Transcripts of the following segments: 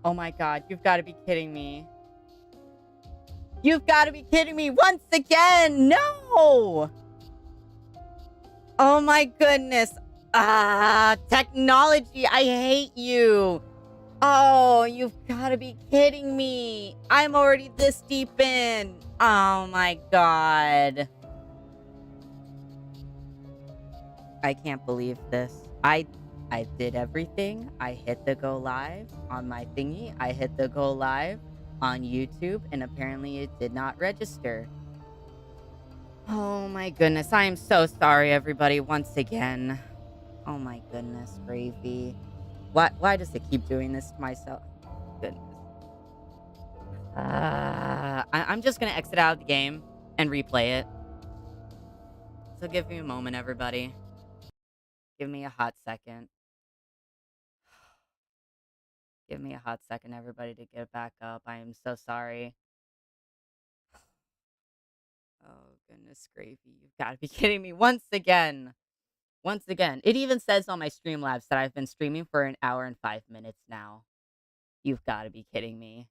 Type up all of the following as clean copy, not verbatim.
Oh my god, you've got to be kidding me. You've got to be kidding me once again! No! Oh my goodness. Technology, I hate you. Oh, you've got to be kidding me. I'm already this deep in. Oh my god. I can't believe this. I did everything. I hit the go live on my thingy. I hit the go live on YouTube, and apparently it did not register. Oh my goodness. I am so sorry, everybody, once again. Oh my goodness, gravy. Why does it keep doing this to myself? Goodness. I'm just gonna exit out of the game and replay it. So give me a moment, everybody. Give me a hot second. Give me a hot second, everybody, to get back up. I am so sorry. Oh, goodness gravy. You've got to be kidding me once again. Once again. It even says on my Streamlabs that I've been streaming for 1 hour and 5 minutes now. You've got to be kidding me.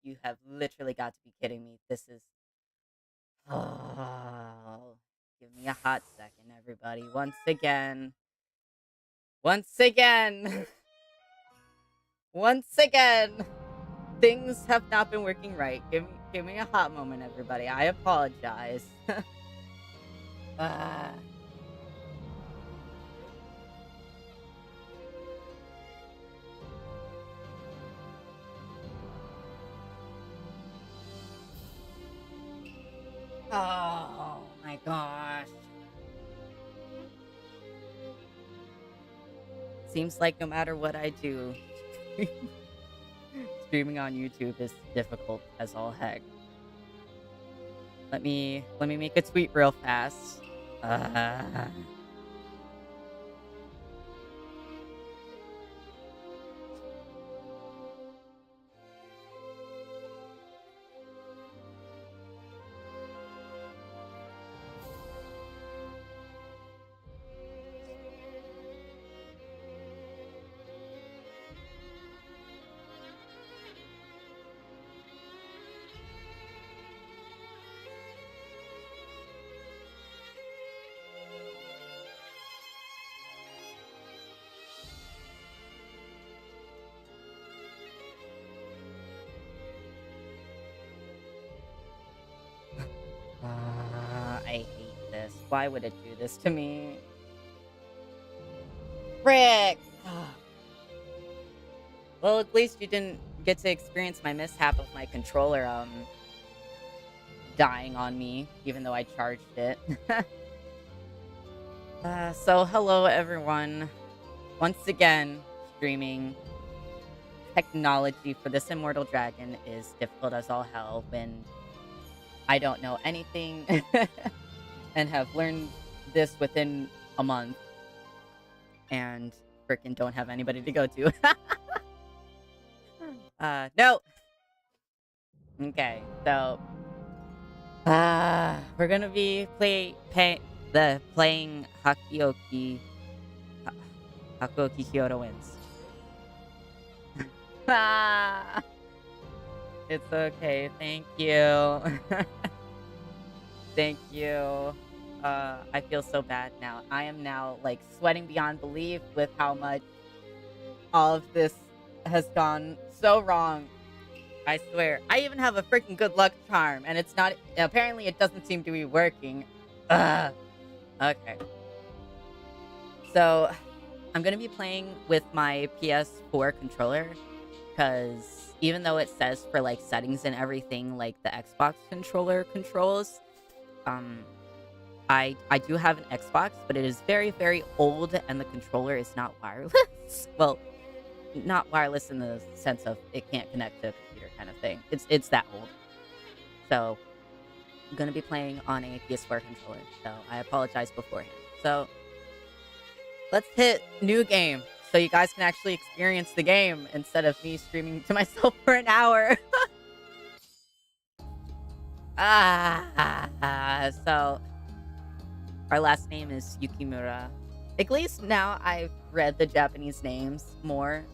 You have literally got to be kidding me. This is... Oh, give me a hot second, everybody. Once again. Once again. Once again. Things have not been working right. Give me a hot moment, everybody. I apologize. Oh my gosh. Seems like no matter what I do, streaming on YouTube is difficult as all heck. Let me make a tweet real fast. I hate this. Why would it do this to me? Frick! Well, at least you didn't get to experience my mishap of my controller, dying on me, even though I charged it. So hello everyone. Once again, streaming. Technology for this immortal dragon is difficult as all hell when I don't know anything and have learned this within a month and frickin' don't have anybody to go to. No! Okay, so we're gonna be playing Hakuoki Kyoto Winds. It's okay, thank you. Thank you. I feel so bad now. I am now, like, sweating beyond belief with how much all of this has gone so wrong. I swear. I even have a freaking good luck charm, and it's not... Apparently, it doesn't seem to be working. Okay. So, I'm gonna be playing with my PS4 controller, because even though it says for, like, settings and everything, like, the Xbox controller controls, I do have an Xbox, but it is very, very old, and the controller is not wireless. Well, not wireless in the sense of it can't connect to a computer kind of thing. It's that old. So, I'm going to be playing on a PS4 controller, so I apologize beforehand. So, let's hit new game, so you guys can actually experience the game instead of me streaming to myself for an hour. So, our last name is Yukimura. At least now I've read the Japanese names more.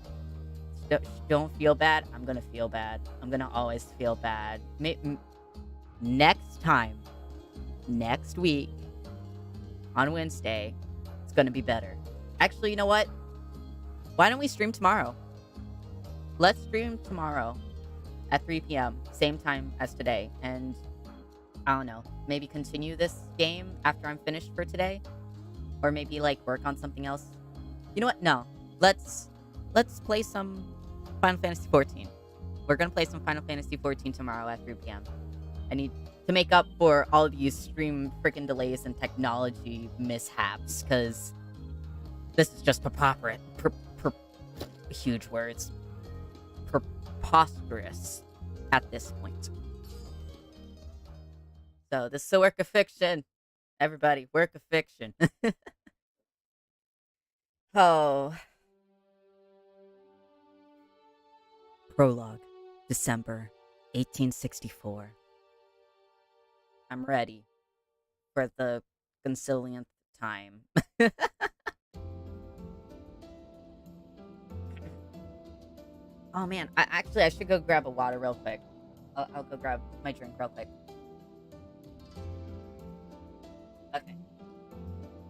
don't feel bad. I'm gonna feel bad. I'm gonna always feel bad. Next time, next week, on Wednesday, it's gonna be better. Actually, you know what? Why don't we stream tomorrow? Let's stream tomorrow at 3 p.m. Same time as today. And I don't know, maybe continue this game after I'm finished for today? Or maybe like work on something else? You know what? No. Let's play some Final Fantasy 14. We're gonna play some Final Fantasy 14 tomorrow at 3 p.m. I need to make up for all these stream freaking delays and technology mishaps, because this is just huge words. Preposterous at this point. So this is a work of fiction. Everybody, work of fiction. Oh. Prologue, December 1864. I'm ready for the conciliant time. Oh man, I should go grab a water real quick. I'll go grab my drink real quick. Okay.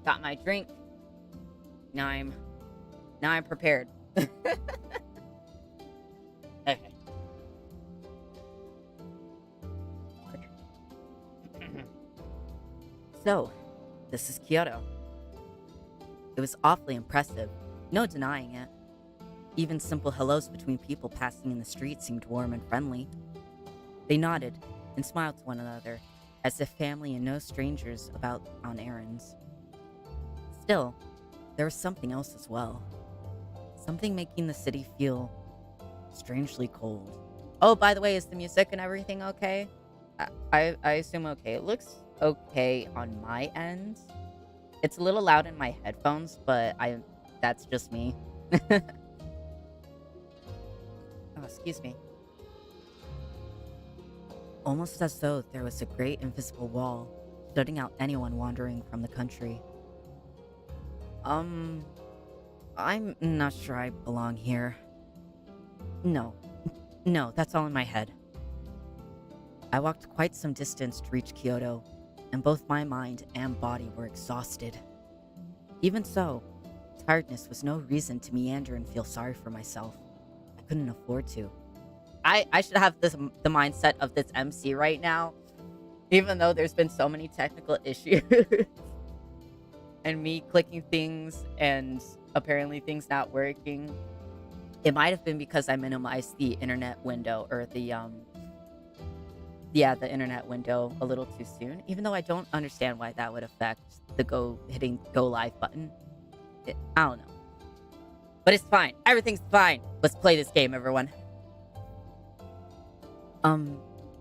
Got my drink. Now I'm prepared. Okay. So, this is Kyoto. It was awfully impressive, no denying it. Even simple hellos between people passing in the street seemed warm and friendly. They nodded and smiled to one another, as if family and no strangers about on errands. Still, there was something else as well. Something making the city feel strangely cold. Oh, by the way, is the music and everything okay? I assume okay. It looks okay on my end. It's a little loud in my headphones, but that's just me. Oh, excuse me. Almost as though there was a great invisible wall shutting out anyone wandering from the country. I'm not sure I belong here. No, that's all in my head. I walked quite some distance to reach Kyoto, and both my mind and body were exhausted. Even so, tiredness was no reason to meander and feel sorry for myself. I couldn't afford to. I should have the mindset of this MC right now, even though there's been so many technical issues. And me clicking things and apparently things not working. It might have been because I minimized the internet window, or the internet window a little too soon, even though I don't understand why that would affect the hitting go live button. I don't know. But it's fine. Everything's fine. Let's play this game, everyone.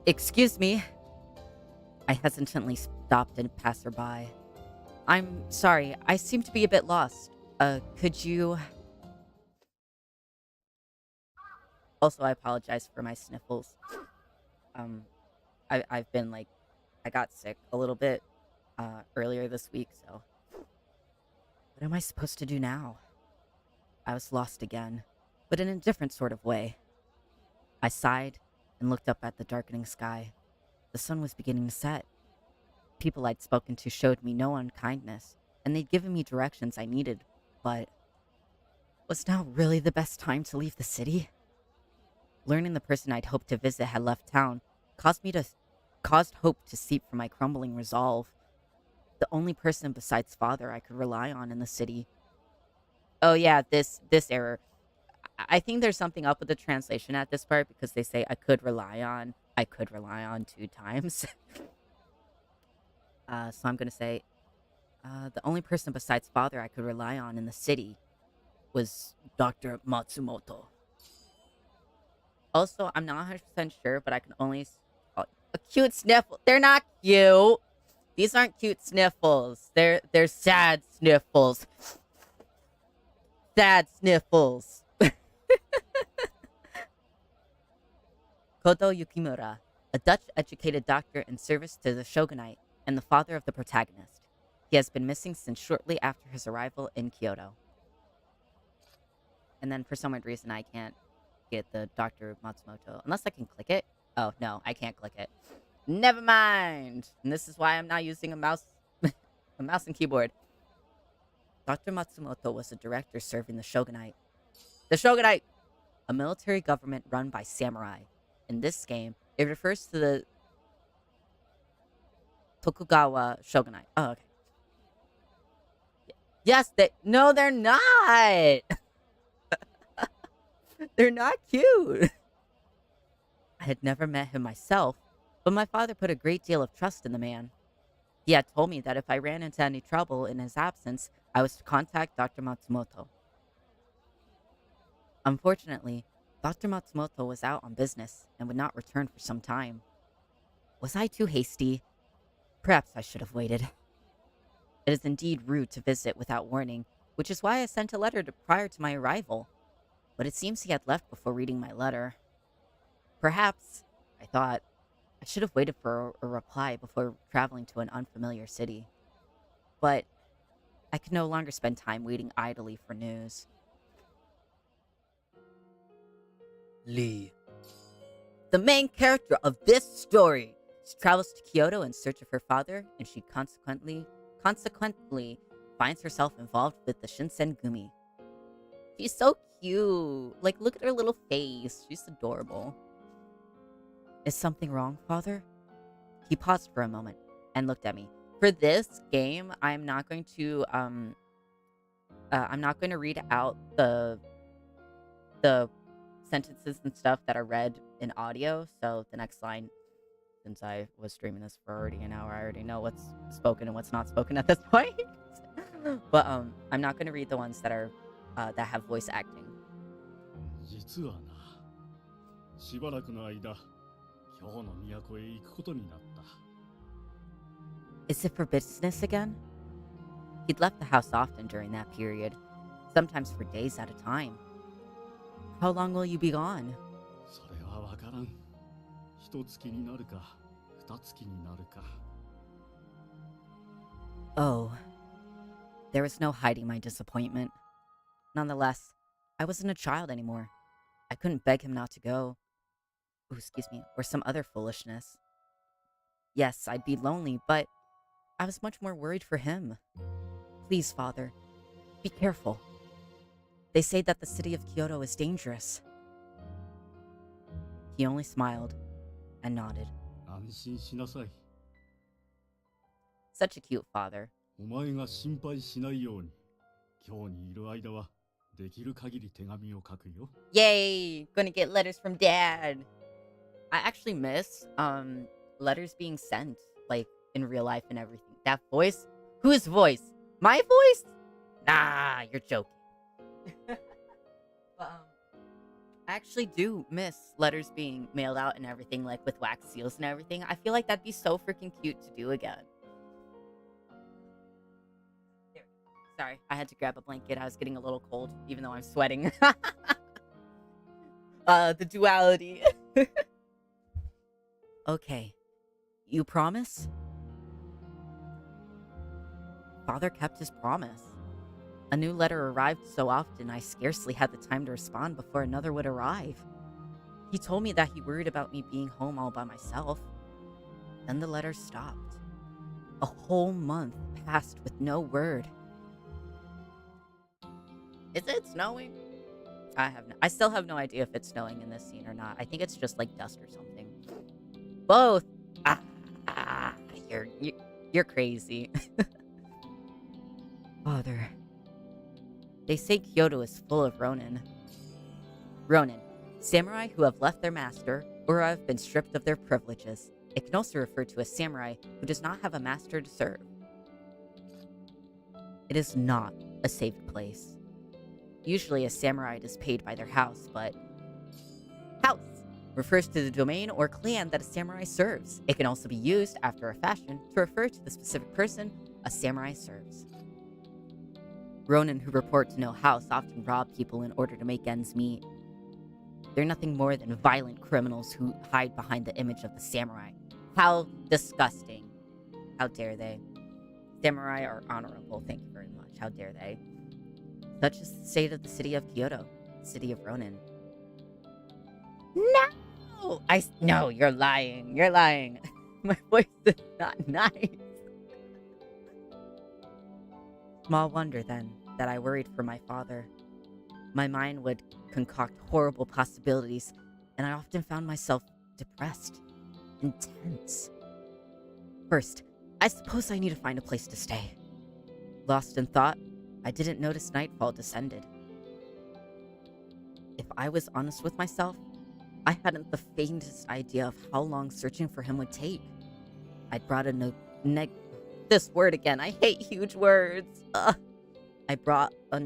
Excuse me. I hesitantly stopped a passerby. I'm sorry, I seem to be a bit lost. Could you... Also, I apologize for my sniffles. I've been, I got sick a little bit, earlier this week, so... What am I supposed to do now? I was lost again, but in a different sort of way. I sighed and looked up at the darkening sky. The sun was beginning to set. People I'd spoken to showed me no unkindness, and they'd given me directions I needed, but... Was now really the best time to leave the city? Learning the person I'd hoped to visit had left town caused hope to seep from my crumbling resolve. The only person besides father I could rely on in the city. Oh yeah, this error. I think there's something up with the translation at this part, because they say I could rely on 2 times. So I'm gonna say, the only person besides father I could rely on in the city was Dr. Matsumoto. Also, I'm not 100% sure, but I can only... a cute sniffle. They're not cute. These aren't cute sniffles. They're sad sniffles. Sad sniffles. Koto Yukimura, a Dutch-educated doctor in service to the shogunate and the father of the protagonist. He has been missing since shortly after his arrival in Kyoto. And then for some weird reason I can't get the Dr. Matsumoto. Unless I can click it. Oh, no, I can't click it. Never mind. And this is why I'm not using a mouse, a mouse and keyboard. Dr. Matsumoto was a director serving the shogunate. The shogunate! A military government run by samurai. In this game, it refers to the Tokugawa shogunate. Oh, okay. Yes, no, they're not! They're not cute! I had never met him myself, but my father put a great deal of trust in the man. He had told me that if I ran into any trouble in his absence, I was to contact Dr. Matsumoto. Unfortunately, Dr. Matsumoto was out on business and would not return for some time. Was I too hasty? Perhaps I should have waited. It is indeed rude to visit without warning, which is why I sent a letter prior to my arrival. But it seems he had left before reading my letter. Perhaps, I thought, I should have waited for a reply before traveling to an unfamiliar city. But I could no longer spend time waiting idly for news. Li. The main character of this story. She travels to Kyoto in search of her father, and she consequently finds herself involved with the Shinsengumi. She's so cute. Like, look at her little face. She's adorable. Is something wrong, father? He paused for a moment and looked at me. For this game, I'm not going to read out the sentences and stuff that are read in audio. So the next line, since I was streaming this for already an hour, I already know what's spoken and what's not spoken at this point. But I'm not going to read the ones that are that have voice acting. Is it for business again? He'd left the house often during that period, sometimes for days at a time. How long will you be gone? Oh, there was no hiding my disappointment. Nonetheless, I wasn't a child anymore. I couldn't beg him not to go. Ooh, excuse me, or some other foolishness. Yes, I'd be lonely, but I was much more worried for him. Please, father, be careful. They say that the city of Kyoto is dangerous. He only smiled and nodded. Such a cute father. Yay! Gonna get letters from Dad! I actually miss letters being sent, like, in real life and everything. That voice? Whose voice? My voice? Nah, you're joking. But, I actually do miss letters being mailed out and everything, like with wax seals and everything. I feel like that'd be so freaking cute to do again. Sorry, I had to grab a blanket. I was getting a little cold, even though I'm sweating. The duality. Okay, you promise? Father kept his promise. A new letter arrived so often I scarcely had the time to respond before another would arrive. He told me that he worried about me being home all by myself. Then the letter stopped. A whole month passed with no word. Is it snowing? I still have no idea if it's snowing in this scene or not. I think it's just like dust or something. Both. You're crazy. Father. They say Kyoto is full of ronin. Ronin, samurai who have left their master or have been stripped of their privileges. It can also refer to a samurai who does not have a master to serve. It is not a safe place. Usually a samurai is paid by their house, but house refers to the domain or clan that a samurai serves. It can also be used, after a fashion, to refer to the specific person a samurai serves. Ronin who report to no house often rob people in order to make ends meet. They're nothing more than violent criminals who hide behind the image of the samurai. How disgusting. How dare they? Samurai are honorable, thank you very much. How dare they? Such is the state of the city of Kyoto, the city of Ronin. No! No, you're lying. You're lying. My voice is not nice. Small wonder, then, that I worried for my father. My mind would concoct horrible possibilities, and I often found myself depressed, intense. First, I suppose I need to find a place to stay. Lost in thought, I didn't notice nightfall descended. If I was honest with myself, I hadn't the faintest idea of how long searching for him would take. I'd brought this word again. I hate huge words. I brought a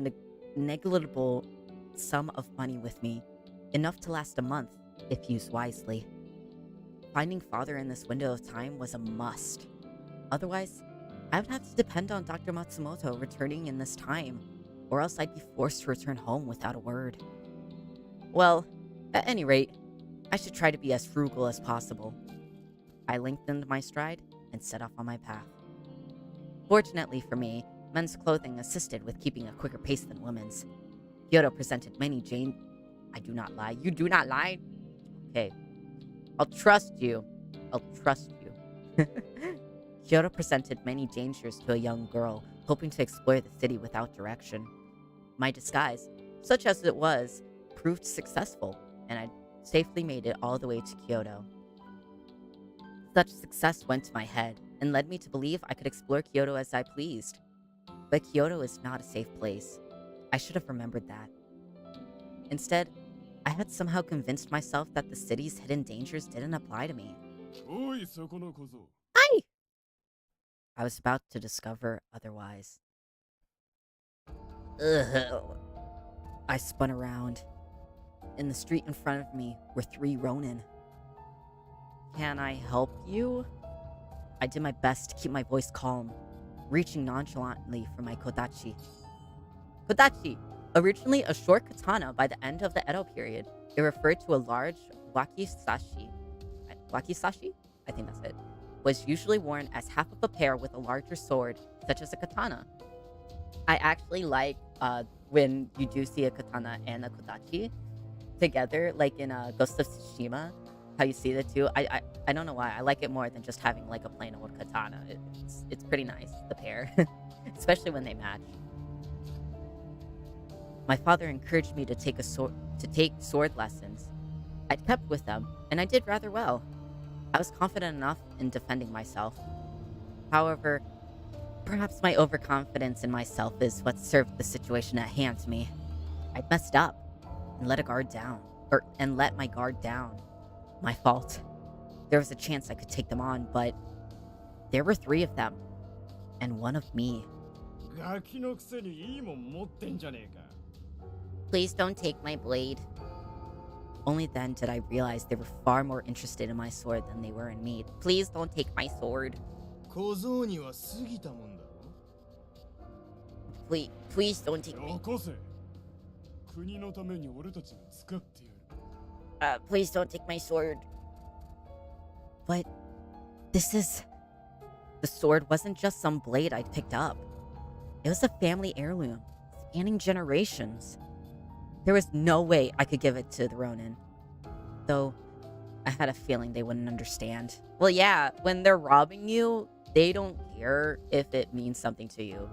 negligible sum of money with me, enough to last a month, if used wisely. Finding father in this window of time was a must. Otherwise, I would have to depend on Dr. Matsumoto returning in this time, or else I'd be forced to return home without a word. Well, at any rate, I should try to be as frugal as possible. I lengthened my stride and set off on my path. Fortunately for me, men's clothing assisted with keeping a quicker pace than women's. Kyoto presented many I do not lie. You do not lie? Okay. I'll trust you. Kyoto presented many dangers to a young girl, hoping to explore the city without direction. My disguise, such as it was, proved successful, and I safely made it all the way to Kyoto. Such success went to my head, and led me to believe I could explore Kyoto as I pleased. But Kyoto is not a safe place. I should have remembered that. Instead, I had somehow convinced myself that the city's hidden dangers didn't apply to me. Hi! I was about to discover otherwise. Ugh. I spun around. In the street in front of me were 3 Ronin. Can I help you? I did my best to keep my voice calm, reaching nonchalantly for my kodachi. Kodachi, originally a short katana by the end of the Edo period, it referred to a large wakizashi. Wakizashi? I think that's it. Was usually worn as half of a pair with a larger sword, such as a katana. I actually like when you do see a katana and a kodachi together, like in Ghost of Tsushima, how you see the two. I don't know why. I like it more than just having like a plain old katana. It's pretty nice, the pair, especially when they match. My father encouraged me to take sword lessons. I'd kept with them, and I did rather well. I was confident enough in defending myself. However, perhaps my overconfidence in myself is what served the situation at hand to me. I'd messed up and let my guard down. My fault. There was a chance I could take them on, but there were 3 of them, and 1 of me. Please don't take my blade. Only then did I realize they were far more interested in my sword than they were in me. Please don't take my sword. Please don't take me. Please don't take my sword. But the sword wasn't just some blade I'd picked up. It was a family heirloom, spanning generations. There was no way I could give it to the Ronin. Though, I had a feeling they wouldn't understand. Well, yeah, when they're robbing you, they don't care if it means something to you.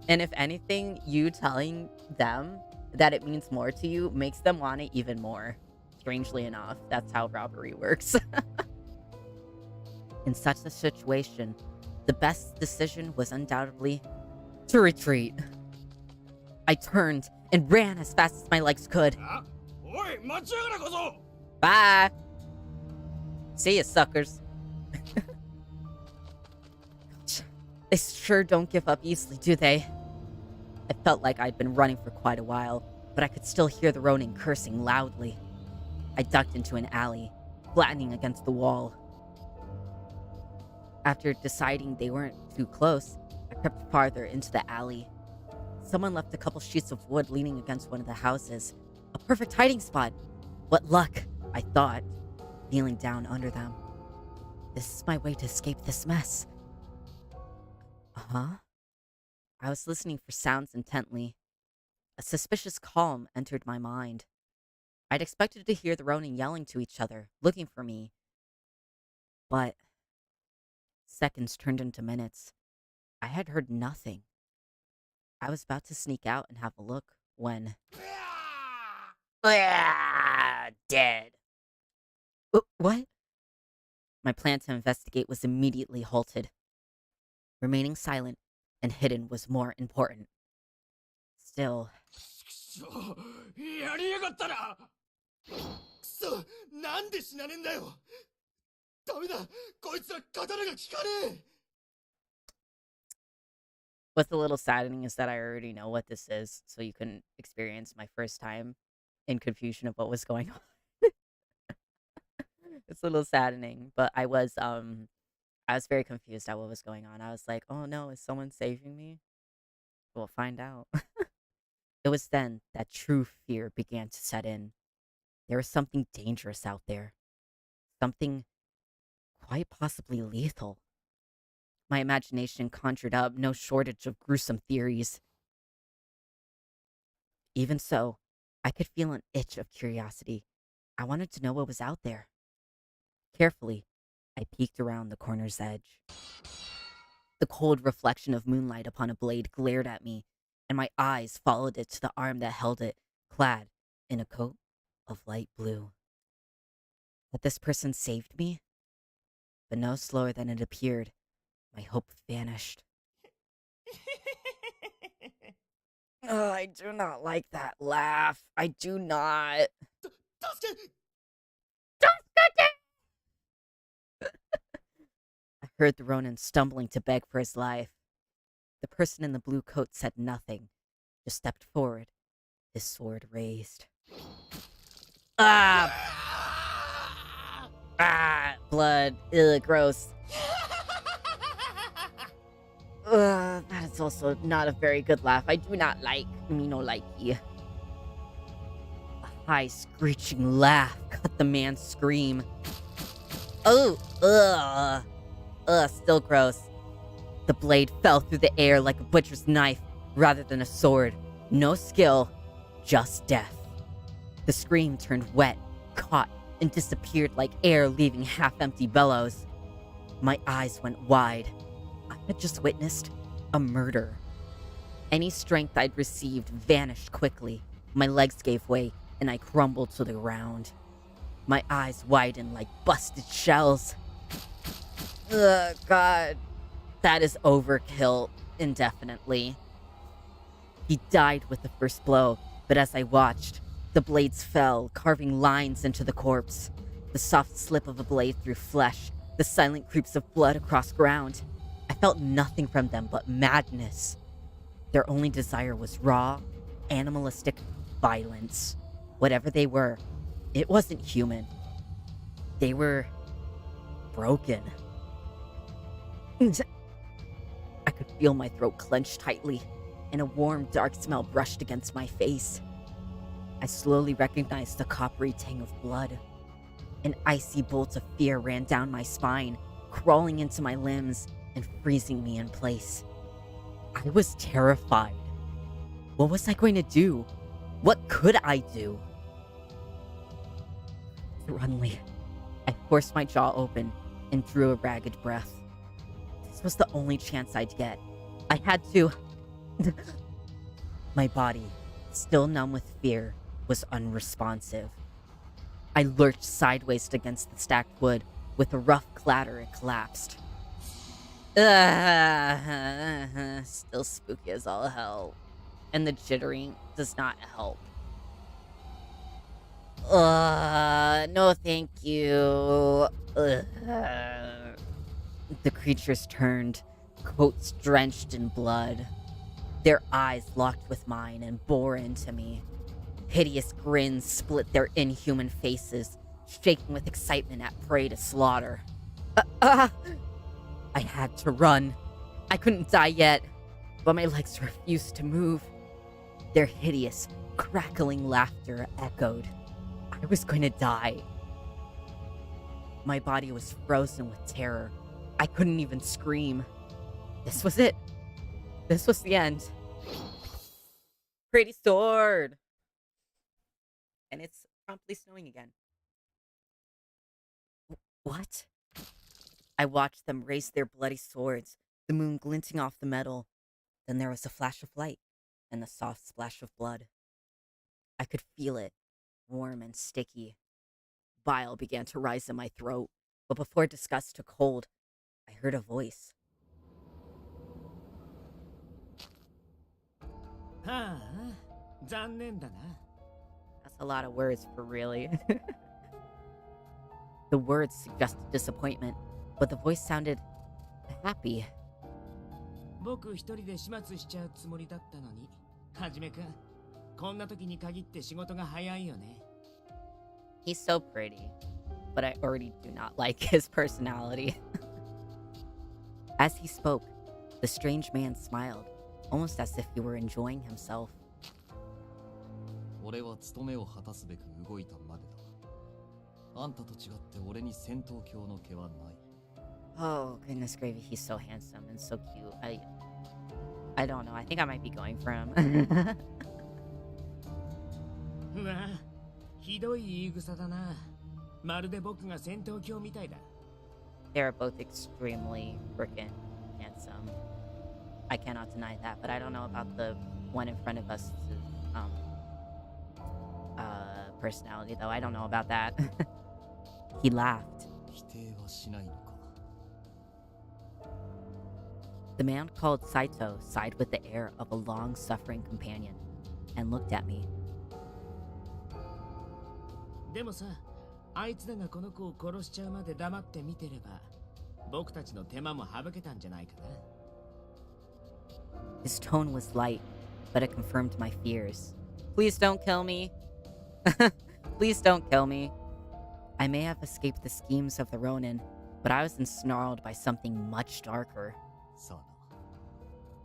And if anything, you telling them that it means more to you makes them want it even more. Strangely enough, that's how robbery works. In such a situation, the best decision was undoubtedly to retreat. I turned and ran as fast as my legs could. Bye! See ya, suckers. They sure don't give up easily, do they? I felt like I'd been running for quite a while, but I could still hear the Ronin cursing loudly. I ducked into an alley, flattening against the wall. After deciding they weren't too close, I crept farther into the alley. Someone left a couple sheets of wood leaning against one of the houses. A perfect hiding spot. What luck, I thought, kneeling down under them. This is my way to escape this mess. Uh-huh. I was listening for sounds intently. A suspicious calm entered my mind. I'd expected to hear the Ronin yelling to each other, looking for me, but seconds turned into minutes. I had heard nothing. I was about to sneak out and have a look when... Dead. What? My plan to investigate was immediately halted. Remaining silent and hidden was more important. Still... やりやがったな。くそ、なんで死なねえんだよ。ダメだ、こいつら刀が効かねえ。 What's a little saddening is that I already know what this is, so you couldn't experience my first time in confusion of what was going on. It's a little saddening, but I was very confused at what was going on. I was like, oh no, is someone saving me? We'll find out. It was then that true fear began to set in. There was something dangerous out there. Something quite possibly lethal. My imagination conjured up no shortage of gruesome theories. Even so, I could feel an itch of curiosity. I wanted to know what was out there. Carefully, I peeked around the corner's edge. The cold reflection of moonlight upon a blade glared at me, and my eyes followed it to the arm that held it, clad in a coat of light blue. Had this person saved me? But no slower than it appeared, my hope vanished. Oh, I do not like that laugh. I do not. I heard the Ronin stumbling to beg for his life. The person in the blue coat said nothing, just stepped forward, his sword raised. Ah! Ah! Blood. Ugh, gross. That is also not a very good laugh. I do not like me no likey. A high screeching laugh cut the man's scream. Oh, still gross. The blade fell through the air like a butcher's knife rather than a sword. No skill, just death. The scream turned wet, caught, and disappeared like air leaving half-empty bellows. My eyes went wide. I had just witnessed a murder. Any strength I'd received vanished quickly. My legs gave way, and I crumbled to the ground. My eyes widened like busted shells. Ugh, God. That is overkill indefinitely. He died with the first blow, but as I watched, the blades fell, carving lines into the corpse. The soft slip of a blade through flesh, the silent creeps of blood across ground. I felt nothing from them but madness. Their only desire was raw, animalistic violence. Whatever they were, it wasn't human. They were broken. I could feel my throat clench tightly, and a warm, dark smell brushed against my face. I slowly recognized the coppery tang of blood. An icy bolt of fear ran down my spine, crawling into my limbs and freezing me in place. I was terrified. What was I going to do? What could I do? Suddenly, I forced my jaw open and drew a ragged breath. This was the only chance I'd get. I had to... My body, still numb with fear, was unresponsive. I lurched sideways against the stacked wood. With a rough clatter, it collapsed. Still spooky as all hell. And the jittering does not help. No thank you. The creatures turned, coats drenched in blood. Their eyes locked with mine and bore into me. Hideous grins split their inhuman faces, shaking with excitement at prey to slaughter. I had to run. I couldn't die yet, but my legs refused to move. Their hideous, crackling laughter echoed. I was going to die. My body was frozen with terror. I couldn't even scream. This was it. This was the end. Pretty sword. And it's promptly snowing again. What? I watched them raise their bloody swords, the moon glinting off the metal. Then there was a flash of light and the soft splash of blood. I could feel it, warm and sticky. Bile began to rise in my throat, but before disgust took hold, I heard a voice. はあ、残念だな。That's a lot of words for really. The words suggested disappointment, but the voice sounded happy. 僕一人で始末しちゃうつもりだったのに、はじめくん、こんな時に限って仕事が早いよね。He's so pretty, but I already do not like his personality. As he spoke, the strange man smiled, almost as if he were enjoying himself. 俺は務めを果たすべく動いたまでだ。あんたと違って俺に戦闘狂の気はない。Oh, goodness gravy, he's so handsome and so cute. I don't know. I think I might be going for him. うわ、ひどい言い草だな。まるで僕が戦闘狂みたいだ。They are both extremely freaking handsome. I cannot deny that, but I don't know about the one in front of us' personality, though. I don't know about that. He laughed. 否定はしないのか。The man called Saito sighed with the air of a long-suffering companion and looked at me. でもさ、あいつらがこの子を殺しちゃうまで黙って見てれば、僕たちの手間も省けたんじゃないかな。His tone was light, but it confirmed my fears. Please don't kill me. Please don't kill me. I may have escaped the schemes of the Ronin, but I was ensnarled by something much darker. さあな。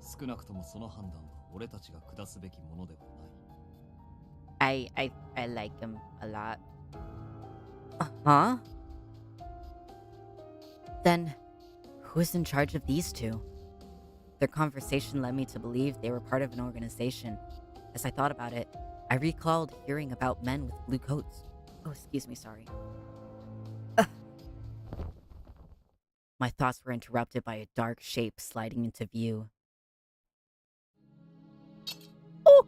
少なくともその判断は俺たちが下すべきものではない。I like him a lot. Huh? Then, who's in charge of these two? Their conversation led me to believe they were part of an organization. As I thought about it, I recalled hearing about men with blue coats. Oh, excuse me, sorry. Ugh. My thoughts were interrupted by a dark shape sliding into view. Oh!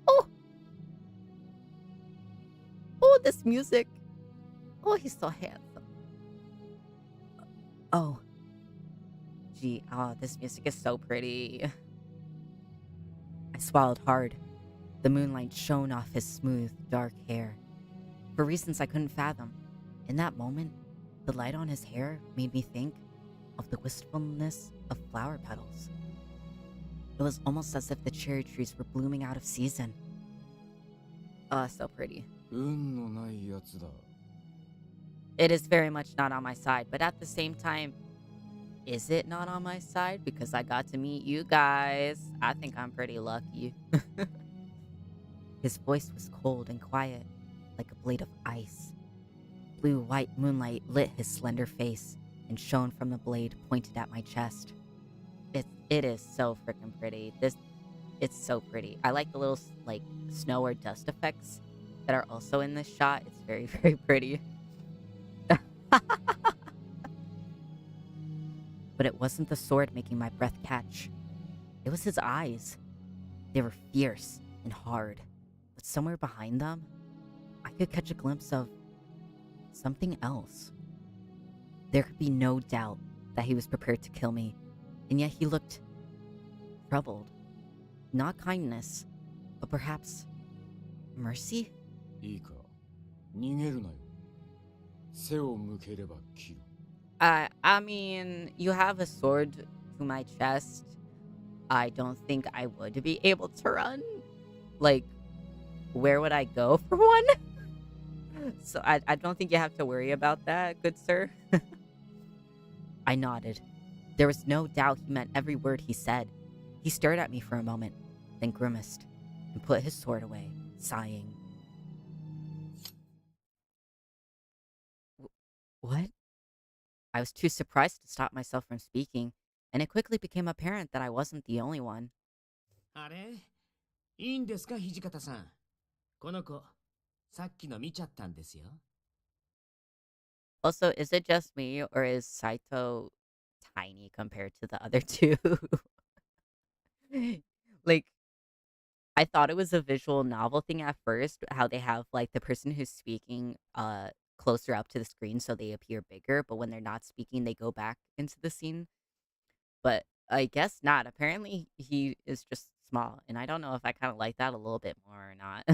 Oh! Oh, this music. Oh, he's so handsome. Oh. Gee, oh, this music is so pretty. I swallowed hard. The moonlight shone off his smooth, dark hair. For reasons I couldn't fathom, in that moment, the light on his hair made me think of the wistfulness of flower petals. It was almost as if the cherry trees were blooming out of season. Oh, so pretty. 運のないやつだ。It is very much not on my side, but at the same time, is it not on my side? Because I got to meet you guys. I think I'm pretty lucky. His voice was cold and quiet, like a blade of ice. Blue-white moonlight lit his slender face and shone from the blade pointed at my chest. It is so freaking pretty. It's so pretty. I like the little like snow or dust effects that are also in this shot. It's very, very pretty. But it wasn't the sword making my breath catch. It was his eyes. They were fierce and hard, but somewhere behind them, I could catch a glimpse of something else. There could be no doubt that he was prepared to kill me, and yet he looked troubled. Not kindness, but perhaps mercy? いいか、逃げるなよ。背を向ければ切る。I mean, you have a sword to my chest. I don't think I would be able to run. Like, where would I go for one? So I don't think you have to worry about that, good sir. I nodded. There was no doubt he meant every word he said. He stared at me for a moment, then grimaced, and put his sword away, sighing. What? I was too surprised to stop myself from speaking, and it quickly became apparent that I wasn't the only one. あれ、いいんですか、土方さん。この子、さっきの見ちゃったんですよ。Also, is it just me or is Saito tiny compared to the other two? Like, I thought it was a visual novel thing at first, how they have like the person who's speaking closer up to the screen so they appear bigger, but when they're not speaking, they go back into the scene. But I guess not. Apparently, he is just small, and I don't know if I kind of like that a little bit more or not.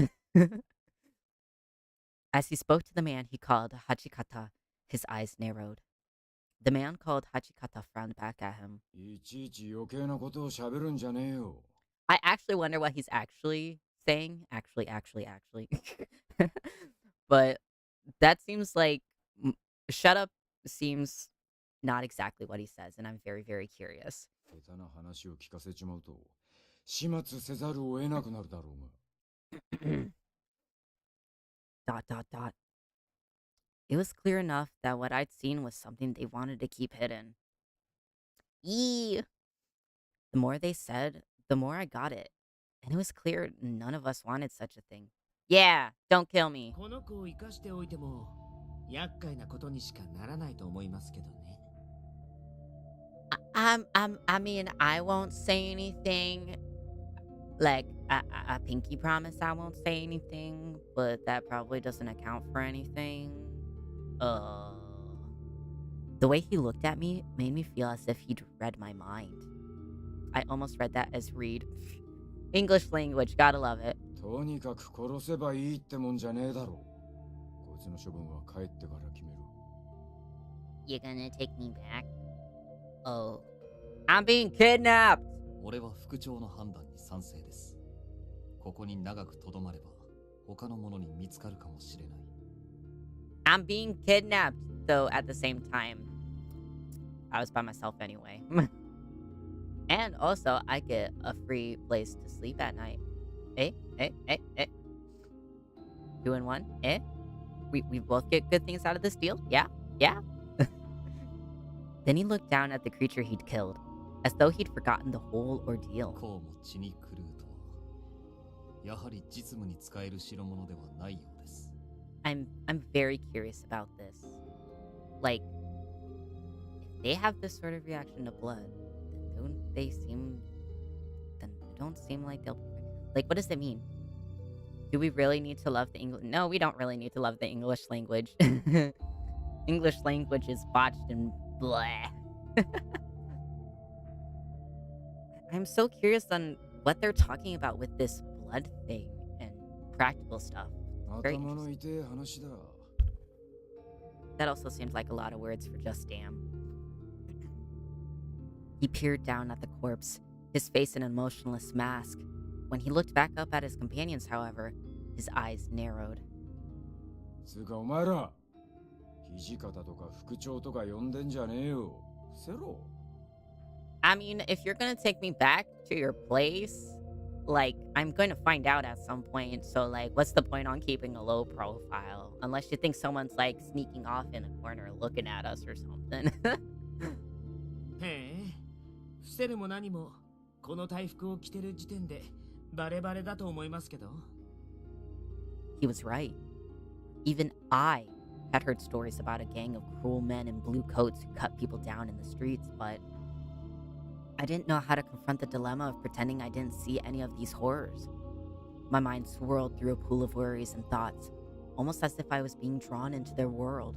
As he spoke to the man he called Hachikata, his eyes narrowed. The man called Hachikata frowned back at him. いちいち余計なことを喋るんじゃねえよ。I actually wonder what he's actually saying. Actually. But that seems like shut up seems not exactly what he says, and I'm very, very curious. 下手な話を聞かせちまうと、始末せざるを得なくなるだろうが。... It was clear enough that what I'd seen was something they wanted to keep hidden. Eee! The more they said, the more I got it. And it was clear none of us wanted such a thing. Yeah, don't kill me. この子を生かしておいても、厄介なことにしかならないと思いますけどね。I mean, I won't say anything. Like, I pinky promise I won't say anything, but that probably doesn't account for anything. The way he looked at me made me feel as if he'd read my mind. I almost read that as read. English language, gotta love it. とにかく殺せばいいってもんじゃねえだろう。こいつの処分は帰ってから決める。You're gonna take me back? Oh. I'm being kidnapped! 俺は副長の判断に賛成です。ここに長く留まれば、他の者に見つかるかもしれない。I'm being kidnapped, though at the same time, I was by myself anyway. And also, I get a free place to sleep at night. Eh? 2 in 1? Eh? We both get good things out of this deal? Yeah? Then he looked down at the creature he'd killed, as though he'd forgotten the whole ordeal. こうも血に狂うとは、やはり実務に使える代物ではないようです。I'm very curious about this. Like, if they have this sort of reaction to blood, then don't seem like they'll be like, what does it mean? Do we really need to love the English? No, we don't really need to love the English language. English language is botched and blah. I'm so curious on what they're talking about with this blood thing and practical stuff. Very 頭の interesting. 痛い話だ。That also seems like a lot of words for just damn. He peered down at the corpse, his face an emotionless mask. When he looked back up at his companions, however, his eyes narrowed. つうかお前ら、土方とか副長とか呼んでんじゃねえよ。伏せろ。I mean, if you're gonna take me back to your place, like, I'm going to find out at some point, so, like, what's the point on keeping a low profile? Unless you think someone's, like, sneaking off in a corner looking at us or something. へえ、伏せるも何も、この大服を着てる時点でバレバレだと思いますけど。He was right. Even I had heard stories about a gang of cruel men in blue coats who cut people down in the streets, but I didn't know how to confront the dilemma of pretending I didn't see any of these horrors. My mind swirled through a pool of worries and thoughts, almost as if I was being drawn into their world.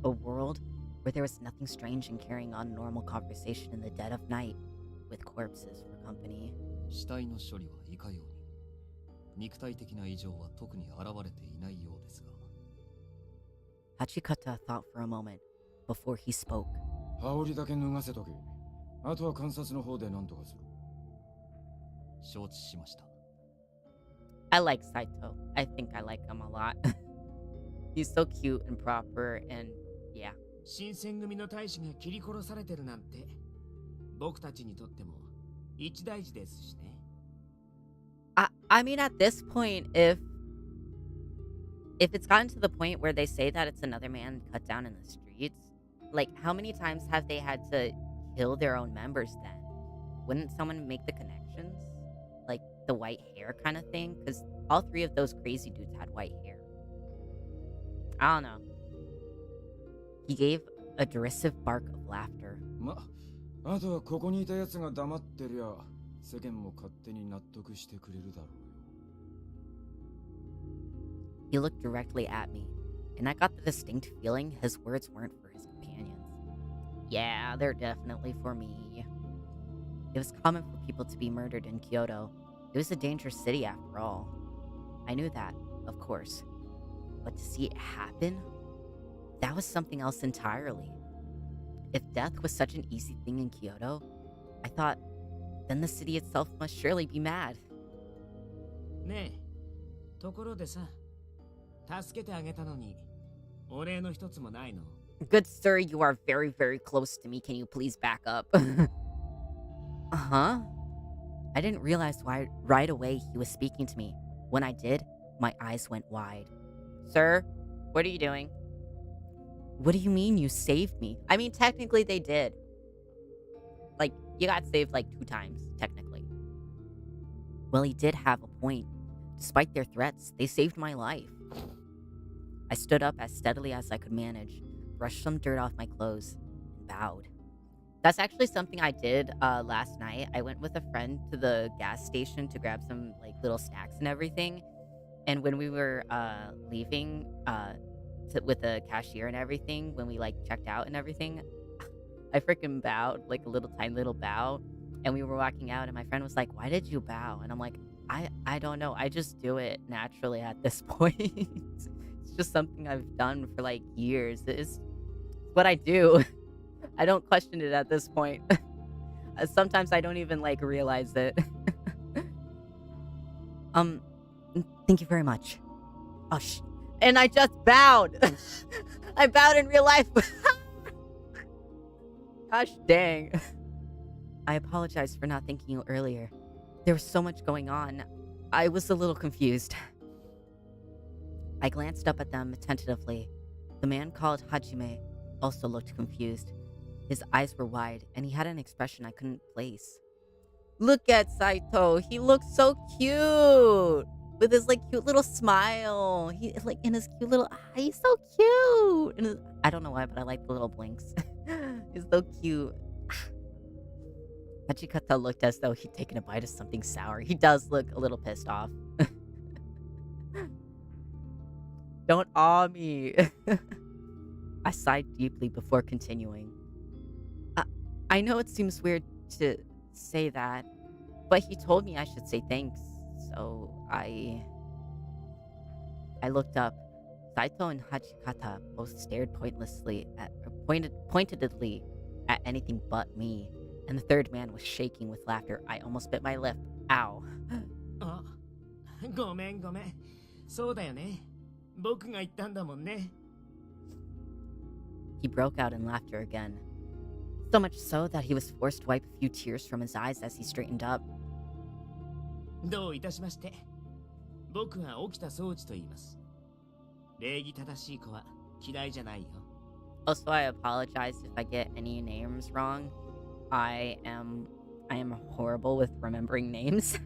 A world where there was nothing strange in carrying on normal conversation in the dead of night, with corpses for company. 死体の処理はいかように、肉体的な異常は特に現れていないようですが。Hachikata thought for a moment before he spoke. 羽織だけ脱がせとけ。あとは観察の方で何とかする。承知しました。I like Saito. I think I like him a lot. He's so cute and proper, and yeah. 新選組の大使が切り殺されてるなんて、僕たちにとっても一大事ですしね。I mean, at this point, if it's gotten to the point where they say that it's another man cut down in the streets, like, how many times have they had to kill their own members then? Wouldn't someone make the connections? Like, the white hair kind of thing? Because all 3 of those crazy dudes had white hair. I don't know. He gave a derisive bark of laughter. あとはここにいた奴が黙ってりゃ世間も勝手に納得してくれるだろうよ。 He looked directly at me, and I got the distinct feeling his words weren't for his companions. Yeah, they're definitely for me. It was common for people to be murdered in Kyoto. It was a dangerous city after all. I knew that, of course. But to see it happen? That was something else entirely. If death was such an easy thing in Kyoto, I thought, then the city itself must surely be mad. ねえ、ところでさ、助けてあげたのに、お礼の一つもないの? Good sir, you are very, very close to me. Can you please back up? Uh-huh. I didn't realize why right away he was speaking to me. When I did, my eyes went wide. Sir, what are you doing? What do you mean you saved me? I mean, technically they did. Like, you got saved like 2 times, technically. Well, he did have a point. Despite their threats, they saved my life. I stood up as steadily as I could manage, brushed some dirt off my clothes, and bowed. That's actually something I did last night. I went with a friend to the gas station to grab some like little snacks and everything. And when we were leaving with the cashier and everything, when we like checked out and everything, I freaking bowed, like a tiny little bow. And we were walking out and my friend was like, "Why did you bow?" And I'm like, I don't know. I just do it naturally at this point. It's just something I've done for like years. It's what I do. I don't question it at this point. Sometimes I don't even like realize it. Thank you very much. Oh, and I just bowed. I bowed in real life. Gosh dang. I apologize for not thanking you earlier. There was so much going on. I was a little confused. I glanced up at them tentatively. The man called Hajime also looked confused. His eyes were wide, and he had an expression I couldn't place. Look at Saito. He looks so cute. With his like cute little smile. He like in his cute little eye. He's so cute. And I don't know why, but I like the little blinks. He's so cute. Hachikata looked as though he'd taken a bite of something sour. He does look a little pissed off. Don't awe me. I sighed deeply before continuing. I know it seems weird to say that, but he told me I should say thanks, so I looked up. Saito and Hachikata both stared pointedly at anything but me, and the third man was shaking with laughter. I almost bit my lip. Ow. あ、ごめんごめん。そうだよね。僕が言ったんだもんね。He broke out in laughter again. So much so that he was forced to wipe a few tears from his eyes as he straightened up. どういたしまして。僕は沖田総司と言います。礼儀正しい子は嫌いじゃないよ。Also, I apologize if I get any names wrong. I am horrible with remembering names.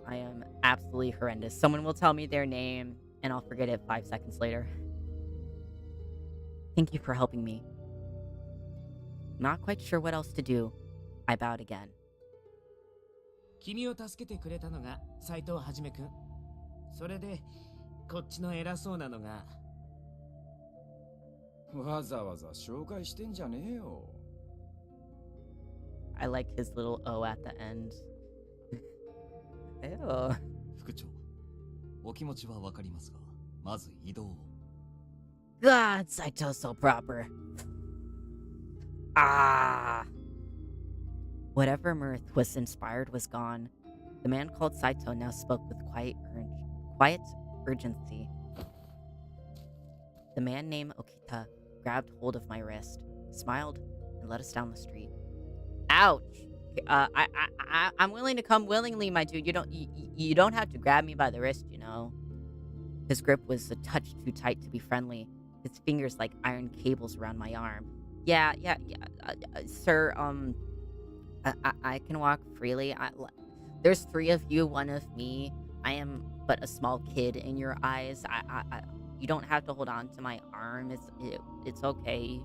I am absolutely horrendous. Someone will tell me their name, and I'll forget it 5 seconds later. Thank you for helping me. Not quite sure what else to do. I bowed again. 君を助けてくれたのが斉藤はじめくん。それでこっちの偉そうなのが。わざわざ紹介してんじゃねえよ。I like his little O at the end. Ew. 副長、お気持ちはわかりますが、まず移動を。God, Saito's so proper. Ah. Whatever mirth was inspired was gone. The man called Saito now spoke with quiet urgency. The man named Okita grabbed hold of my wrist, smiled, and led us down the street. Ouch! I'm willing to come willingly, my dude. You don't have to grab me by the wrist, you know. His grip was a touch too tight to be friendly. His fingers like iron cables around my arm. Yeah, sir. I can walk freely. There's 3 of you, 1 of me. I am but a small kid in your eyes. You don't have to hold on to my arm. It's okay.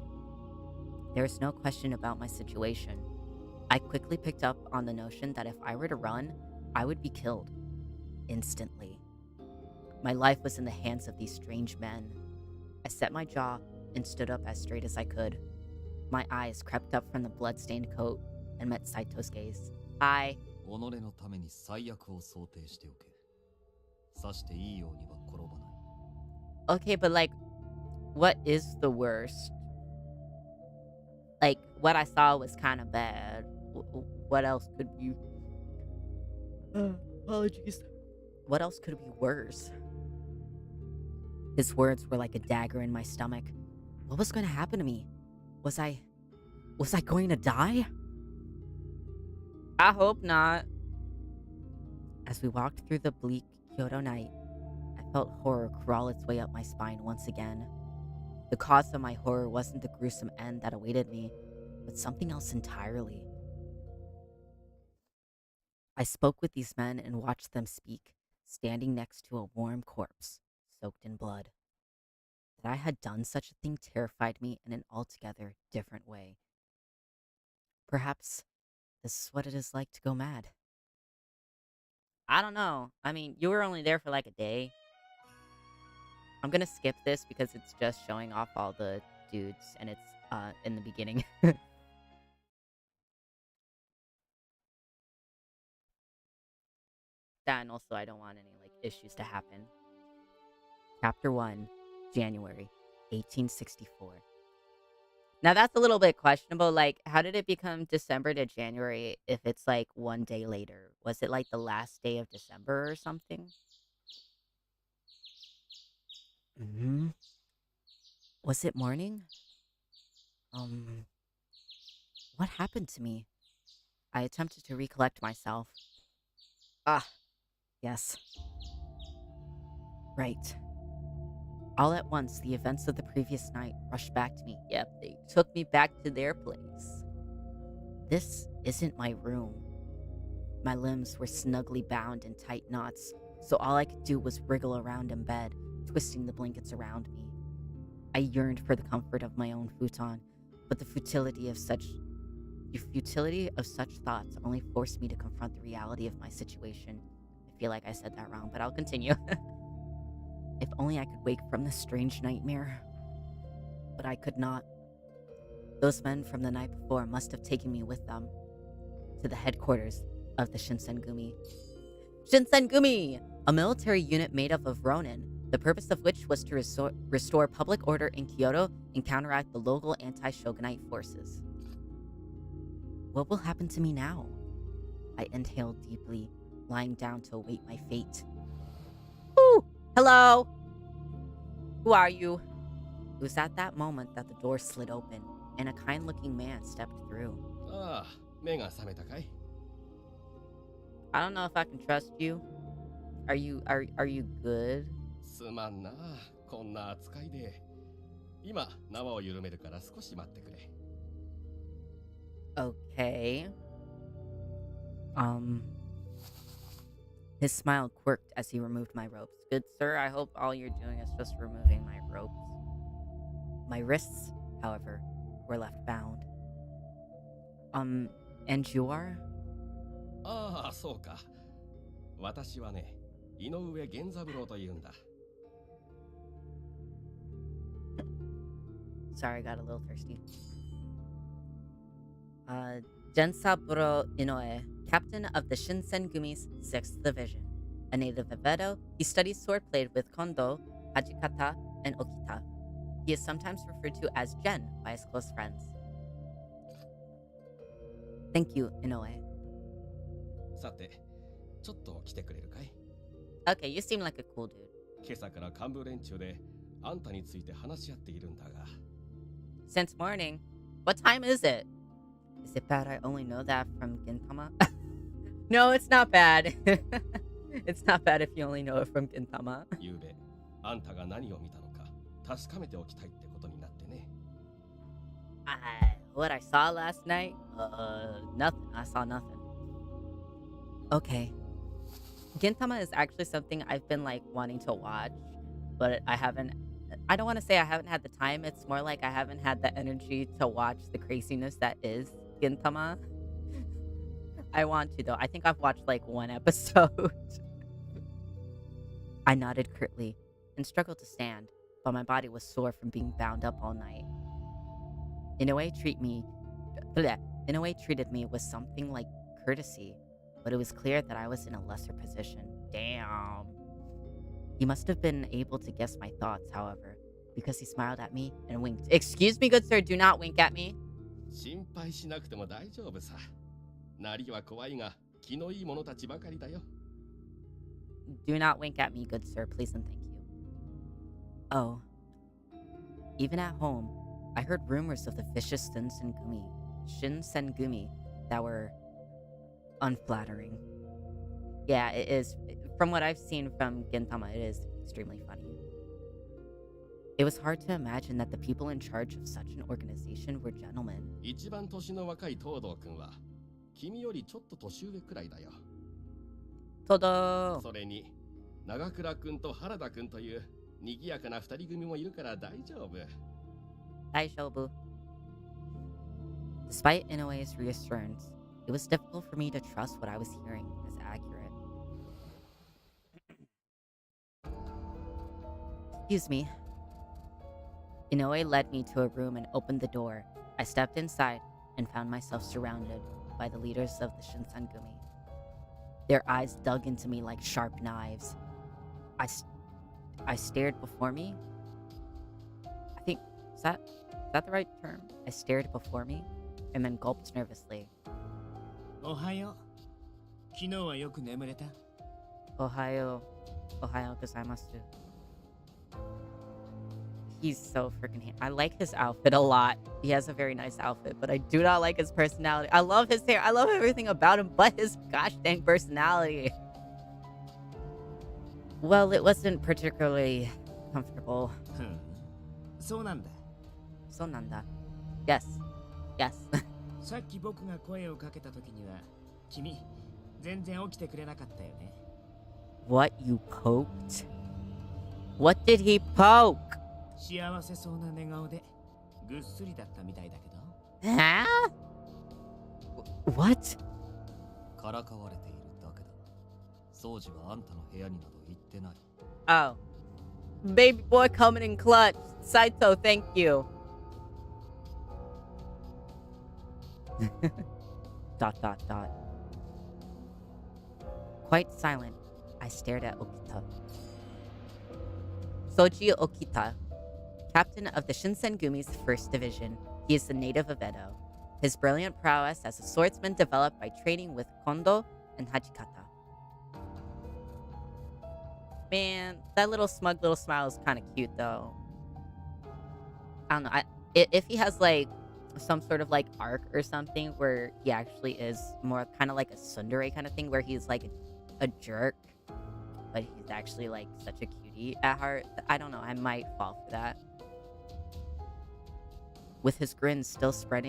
There's no question about my situation. I quickly picked up on the notion that if I were to run, I would be killed. Instantly. My life was in the hands of these strange men. I set my jaw and stood up as straight as I could. My eyes crept up from the blood-stained coat and met Saito's gaze. I... 己のために最悪を想定しておけ。さしていいようには転ばない。Okay, but like, what is the worst? Like, what I saw was kind of bad. What else could be... apologies. What else could be worse? His words were like a dagger in my stomach. What was going to happen to me? Was I going to die? I hope not. As we walked through the bleak Kyoto night, I felt horror crawl its way up my spine once again. The cause of my horror wasn't the gruesome end that awaited me, but something else entirely. I spoke with these men and watched them speak, standing next to a warm corpse, soaked in blood. That I had done such a thing terrified me in an altogether different way. Perhaps this is what it is like to go mad. I don't know. I mean, you were only there for like a day. I'm gonna skip this because it's just showing off all the dudes and it's in the beginning. That, and also I don't want any like issues to happen. Chapter 1, January 1864. Now that's a little bit questionable. Like, how did it become December to January if it's like one day later? Was it like the last day of December or something? Was it morning? What happened to me? I attempted to recollect myself. Ah, yes. Right. All at once, the events of the previous night rushed back to me. Yep, they took me back to their place. This isn't my room. My limbs were snugly bound in tight knots, so all I could do was wriggle around in bed, twisting the blankets around me. I yearned for the comfort of my own futon, but the futility of such thoughts only forced me to confront the reality of my situation. I feel like I said that wrong, but I'll continue. If only I could wake from this strange nightmare. But I could not. Those men from the night before must have taken me with them to the headquarters of the Shinsengumi. Shinsengumi! A military unit made up of Ronin, the purpose of which was to restore public order in Kyoto and counteract the local anti-shogunate forces. What will happen to me now? I inhaled deeply, lying down to await my fate. Ooh! Hello? Who are you? It was at that moment that the door slid open, and a kind-looking man stepped through. Ah, 目が覚めたかい? I don't know if I can trust you. Are you good? すまんな、こんな扱いで。今、縄を緩めるから少し待ってくれ。Okay. His smile quirked as he removed my ropes. Good sir, I hope all you're doing is just removing my ropes. My wrists, however, were left bound. And you are? ああ、そうか。私はね、井上源三郎というんだ。Sorry, I got a little thirsty. Gensaburo Inoue, captain of the Shinsengumi's 6th Division. A native of Edo, he studies swordplay with Kondo, Hajikata, and Okita. He is sometimes referred to as Gen by his close friends. Thank you, Inoue. さて、ちょっと来てくれるかい? Okay, you seem like a cool dude. 今朝から幹部連中であんたについて話し合っているんだが。Since morning? What time is it? Is it bad I only know that from Gintama? No, it's not bad. It's not bad if you only know it from Gintama. ゆうべ、あんたが何を見たのか確かめておきたいってことになってね。What I saw last night? Nothing. I saw nothing. Okay. Gintama is actually something I've been like wanting to watch, but I haven't. I don't want to say I haven't had the time. It's more like I haven't had the energy to watch the craziness that is Gintama. I want to though. I think I've watched like one episode. I nodded curtly and struggled to stand, but my body was sore from being bound up all night. Inoue treated me with something like courtesy, but it was clear that I was in a lesser position. Damn. He must have been able to guess my thoughts, however, because he smiled at me and winked. Excuse me, good sir, do not wink at me. 心配しなくても大丈夫さ。なりは怖いが、気のいい者たちばかりだよ。Do not wink at me, good sir, please and thank you. Oh. Even at home, I heard rumors of the vicious Shinsengumi that were unflattering. Yeah, it is. From what I've seen from Gintama, it is extremely funny. It was hard to imagine that the people in charge of such an organization were gentlemen. 一番年の若い東堂君は、君よりちょっと年上くらいだよ。Todo. それに、長倉君と原田君という賑やかな二人組もいるから大丈夫。Daijoubu. Despite Inoue's reassurance, it was difficult for me to trust what I was hearing as accurate. Excuse me. Inoue led me to a room and opened the door. I stepped inside and found myself surrounded by the leaders of the Shinsengumi. Their eyes dug into me like sharp knives. I stared before me. I think, is that the right term? I stared before me and then gulped nervously. Ohayo. 昨日はよく眠れた? Ohayo gozaimasu. He's so freaking I like his outfit a lot. He has a very nice outfit, but I do not like his personality. I love his hair. I love everything about him, but his gosh dang personality. Well, it wasn't particularly comfortable. そうなんだ。So nanda. Yes. Yes. さっき僕が声をかけた時には、君、全然起きてくれなかったよね。What, you poked? What did he poke? 幸せそうな寝顔で、ぐっすりだったみたいだけど。Huh? What? からかわれているだけだ。掃除はあんたの部屋になど行ってない。Oh. Baby boy coming in clutch. Saito, thank you. Dot. Quite silent, I stared at Okita. Soji Okita, captain of the Shinsengumi's 1st Division. He is a native of Edo. His brilliant prowess as a swordsman developed by training with Kondo and Hachikata. Man, that little smug little smile is kind of cute, though. I don't know. If he has, like, some sort of, like, arc or something where he actually is more kind of like a tsundere kind of thing, where he's, like, a jerk, but he's actually, like, such a cutie at heart. I don't know. I might fall for that. With his grin still spread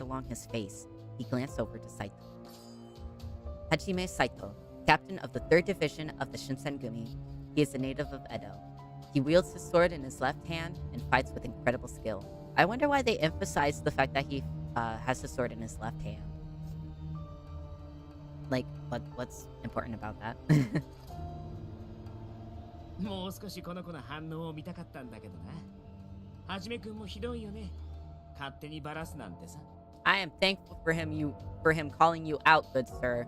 along his face, he glanced over to Saito. Hajime Saito, captain of the 3rd Division of the Shinsengumi. He is a native of Edo. He wields his sword in his left hand and fights with incredible skill. I wonder why they emphasize the fact that he has his sword in his left hand. Like, what's important about that? もう少しこの子の反応を見たかったんだけどな。はじめくんもひどいよね。勝手にバラすなんてさ。I am thankful for him calling you out, good sir.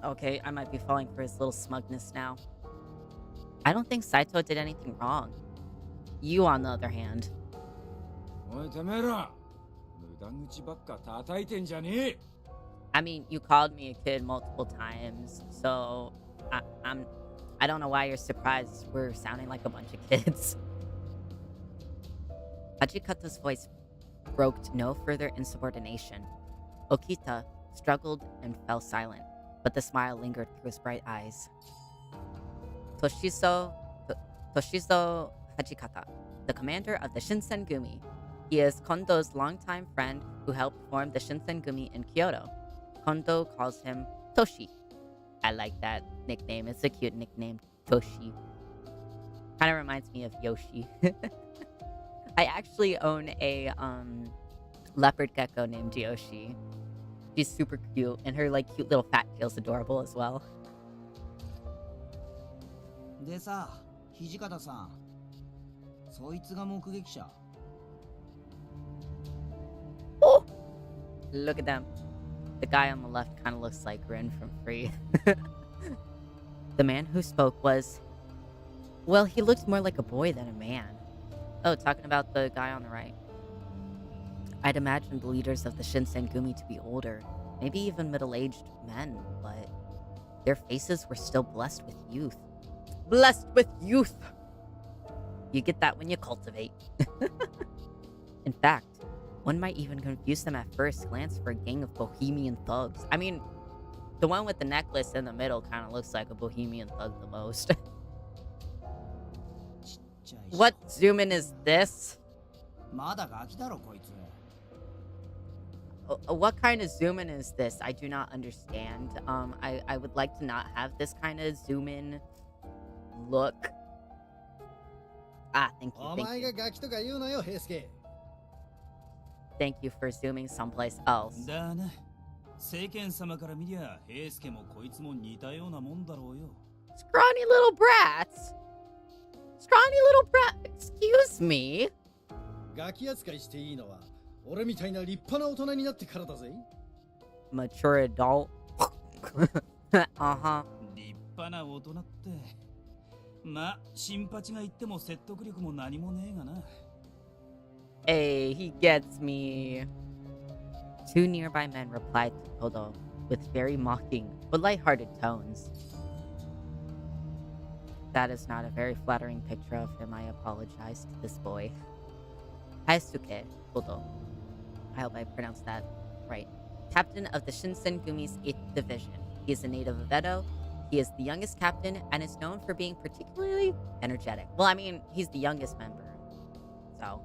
Okay, I might be falling for his little smugness now. I don't think Saito did anything wrong. You, on the other hand. おいてめえら、無駄口ばっか叩いてんじゃねえ。I mean, you called me a kid multiple times, so I don't know why you're surprised we're sounding like a bunch of kids. Hachikata's voice broke no further insubordination. Okita struggled and fell silent, but the smile lingered through his bright eyes. Toshizo Hachikata, the commander of the Shinsengumi. He is Kondo's longtime friend who helped form the Shinsengumi in Kyoto. Kondo calls him Toshi. I like that nickname. It's a cute nickname, Toshi. Kind of reminds me of Yoshi. I actually own a leopard gecko named Yoshi. She's super cute, and her like cute little fat tail's adorable as well. でさ、土方さん、そいつが目撃者。Oh! Look at them. The guy on the left kind of looks like Rin from Free. The man who spoke was... Well, he looked more like a boy than a man. Oh, talking about the guy on the right. I'd imagine the leaders of the Shinsengumi to be older, maybe even middle-aged men, but their faces were still blessed with youth. Blessed with youth! You get that when you cultivate. In fact, one might even confuse them at first glance for a gang of bohemian thugs. I mean, the one with the necklace in the middle kind of looks like a bohemian thug the most. What zoom in is this? まだガキだろこいつ。What kind of zoom in is this? I do not understand. I would like to not have this kind of zoom in look. Ah, thank you. お前がガキとか言うなよ、平介。Thank you for zooming someplace else. だな。世間様から見りゃ、平介もこいつも似たようなもんだろうよ。Scrawny little brats? Scrawny little brat? Excuse me? ガキ扱いしていいのは、俺みたいな立派な大人になってからだぜ。Mature adult? Uh-huh. 立派な大人って。まあ、新八が言っても説得力も何もねえがな。Hey, he gets me. Two nearby men replied to Todo with very mocking but lighthearted tones. That is not a very flattering picture of him. I apologize to this boy. Haisuke Todo. I hope I pronounced that right. Captain of the Shinsengumi's 8th Division. He is a native of Edo. He is the youngest captain and is known for being particularly energetic. Well, I mean, he's the youngest member. So...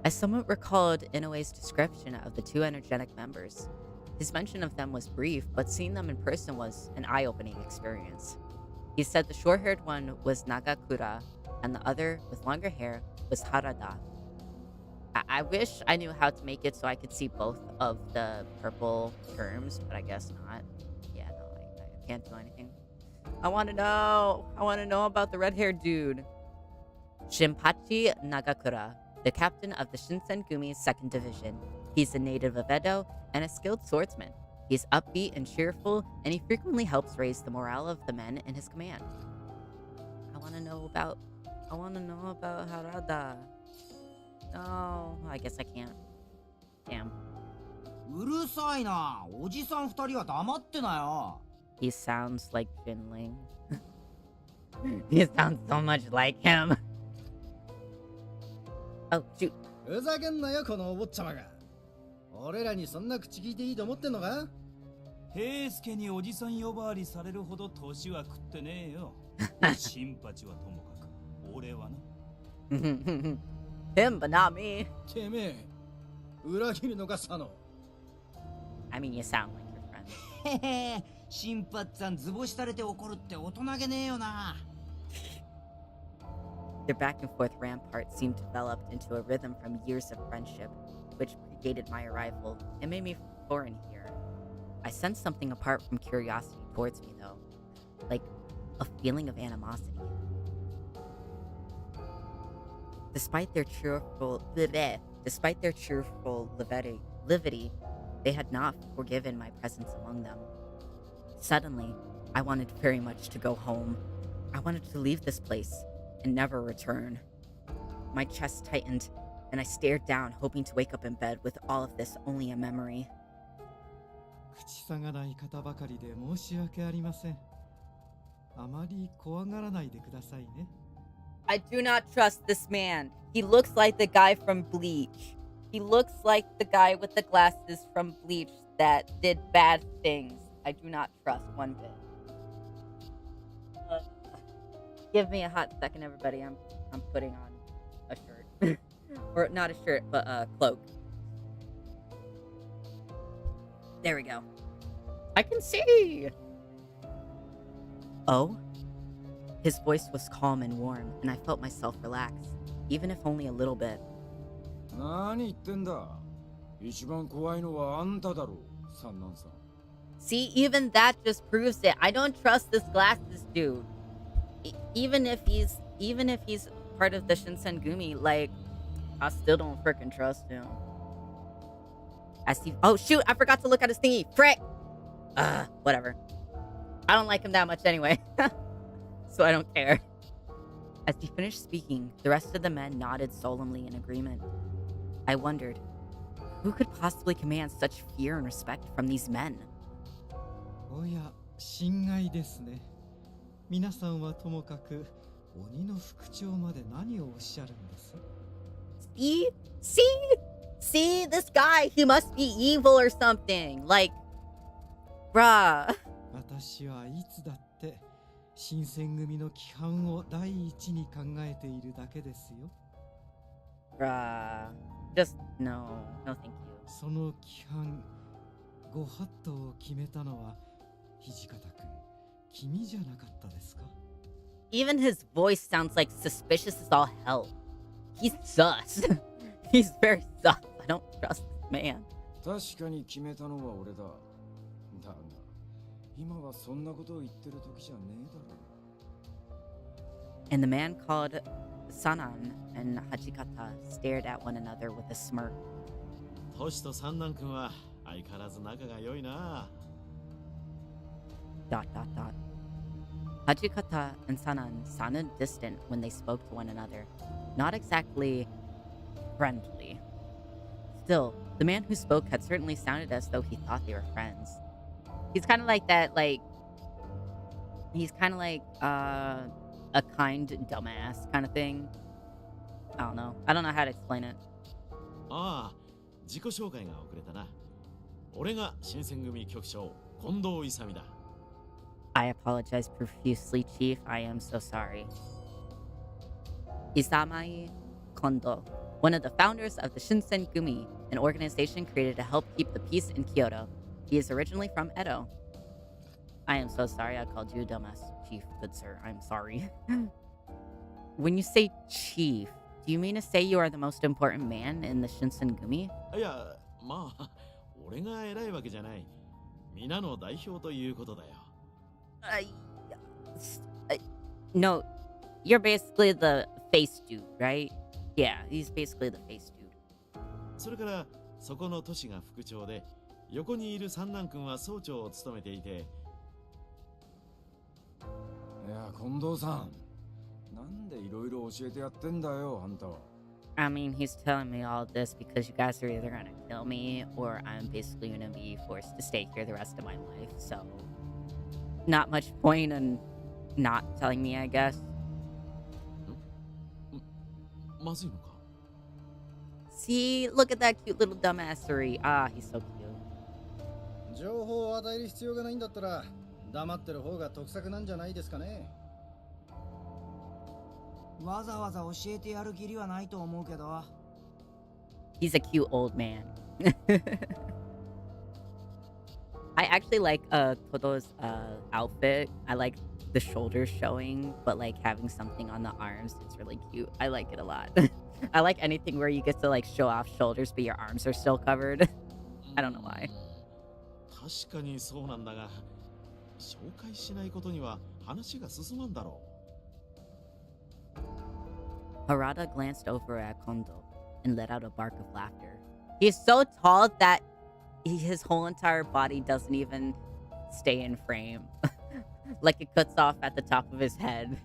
I somewhat recalled Inoue's description of the two energetic members. His mention of them was brief, but seeing them in person was an eye-opening experience. He said the short-haired one was Nagakura, and the other, with longer hair, was Harada. I wish I knew how to make it so I could see both of the purple terms, but I guess not. Yeah, no, I can't do anything. I want to know! I want to know about the red-haired dude. Shinpachi Nagakura, the captain of the Shinsengumi's 2nd Division. He's a native of Edo and a skilled swordsman. He's upbeat and cheerful, and he frequently helps raise the morale of the men in his command. I want to know about Harada. No, I guess I can't. Damn. うるさいな。おじさん二人は黙ってなよ。 He sounds like Jinling. He sounds so much like him. Oh, shoot. ふざけんなよ、このお坊ちゃまが。俺らにそんな口聞いていいと思ってんのか？平介におじさん呼ばわりされるほど年は食ってねえよ。新八はともかく、俺はな。Him, but not me. てめえ、裏切るのか、佐野。I mean, you sound like your friend. へへ、新八さん図星されて怒るって大人げねえよな。Their back and forth rampart seemed developed into a rhythm from years of friendship, which predated my arrival. It made me foreign here. I sensed something apart from curiosity towards me, though, like a feeling of animosity. Despite their cheerful levity, they had not forgiven my presence among them. Suddenly, I wanted very much to go home. I wanted to leave this place and never return. My chest tightened, and I stared down, hoping to wake up in bed with all of this only a memory. 口さがない方ばかりで申し訳ありません。あまり怖がらないでくださいね。I do not trust this man. He looks like the guy from Bleach. He looks like the guy with the glasses from Bleach that did bad things. I do not trust one bit. Give me a hot second, everybody. I'm putting on a shirt. Or not a shirt, but a cloak. There we go. I can see! Oh? His voice was calm and warm, and I felt myself relax, even if only a little bit. 何言ってんだ。一番怖いのはあんただろう、三男さん。 See, even that just proves it. I don't trust this glasses dude. Even if he's part of the Shinsengumi, like, I still don't freaking trust him. Oh shoot, I forgot to look at his thingy. Frick! Whatever. I don't like him that much anyway. So I don't care. As he finished speaking, the rest of the men nodded solemnly in agreement. I wondered, who could possibly command such fear and respect from these men? おや、心外ですね。皆さんはともかく、鬼の副長まで何をおっしゃるんです？ See, this guy, he must be evil or something. Like, bruh. 私はいつだって新選組の規範を第一に考えているだけですよ。Bruh. Just, no thank you. その規範、ご法度を決めたのは土方君、君じゃなかったですか？ Even his voice sounds like suspicious as all hell. He's sus. He's very sus. I don't trust this man. 確かに決めたのは俺だ。だが、今はそんなことを言ってる時じゃねえだろ。 And the man called Sanan and Hachikata stared at one another with a smirk. トシと三男君は相変わらず仲が良いな。Hachikata and Sanan sounded distant when they spoke to one another, not exactly friendly. Still, the man who spoke had certainly sounded as though he thought they were friends. He's kind of like that, he's kind of like a kind dumbass kind of thing. I don't know how to explain it. ああ、自己紹介が遅れたな。俺が新選組局長、近藤勇だ。I apologize profusely, Chief. I am so sorry. Isamai Kondo, one of the founders of the Shinsengumi, an organization created to help keep the peace in Kyoto. He is originally from Edo. I am so sorry I called you a dumbass, Chief. Good sir, I'm sorry. When you say Chief, do you mean to say you are the most important man in the Shinsengumi? いや、まあ、俺が偉いわけじゃない。皆の代表ということだよ。No, you're basically the face dude, right? Yeah, he's basically the face dude. それから、そこの都市が副長で、横にいる三男君は総長を務めていて。いや、近藤さん、なんでいろいろ教えてやってんだよ、あんたは。I mean, he's telling me all this because you guys are either gonna kill me or I'm basically gonna be forced to stay here the rest of my life, so not much point in not telling me, I guess. まずいのか？ See, look at that cute little dumbassery. Ah, he's so cute. 情報を与える必要がないんだったら黙ってる方が得策なんじゃないですかね。わざわざ教えてやる義理はないと思うけど。He's a cute old man. I actually like Todo's outfit. I like the shoulders showing, but like having something on the arms. It's really cute. I like it a lot. I like anything where you get to like show off shoulders, but your arms are still covered. I don't know why. 確かにそうなんだが、紹介しないことには話が進まんだろう。 Harada glanced over at Kondo and let out a bark of laughter. He's so tall that his whole entire body doesn't even stay in frame. Like it cuts off at the top of his head.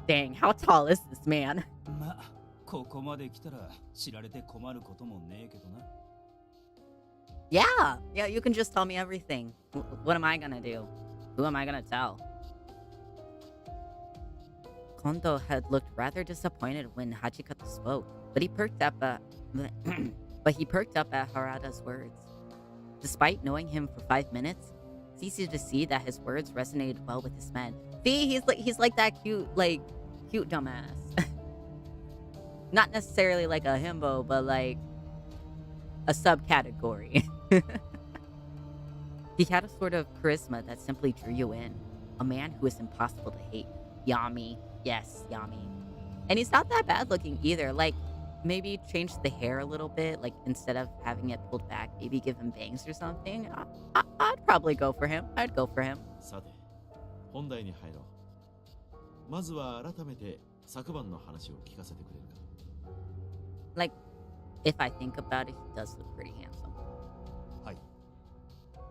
Dang, how tall is this man? ま、ここまで来たら知られて困ることもねえけどな。Yeah, you can just tell me everything. What am I gonna do? Who am I gonna tell? Kondo had looked rather disappointed when Hachikata spoke, but he perked up at Harada's words. Despite knowing him for 5 minutes, it's easy to see that his words resonated well with his men. See, he's like that cute dumbass. Not necessarily like a himbo, but like a subcategory. He had a sort of charisma that simply drew you in. A man who was impossible to hate. Yami. Yes, Yami. And he's not that bad looking either. Like, maybe change the hair a little bit. Like, instead of having it pulled back, maybe give him bangs or something. I'd probably go for him. I'd go for him. さて、本題に入ろう。まずは改めて昨晩の話を聞かせてくれるか。Like, if I think about it, he does look pretty handsome. はい。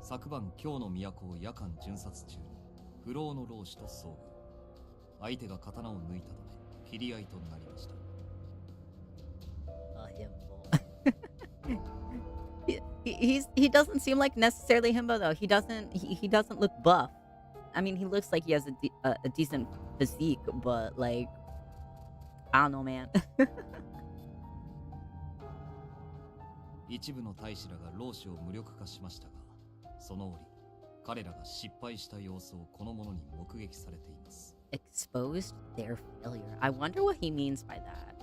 昨晩京の都を夜間巡察中に不老の老師と遭遇。相手が刀を抜いたため切り合いとなりました。He doesn't seem like necessarily himbo though. He doesn't look buff. I mean, he looks like he has a decent physique, but like, I don't know, man. 一部の大使らが老師を無力化しましたが、その折彼らが失敗した様子をこの者に目撃されています。Exposed their failure. I wonder what he means by that.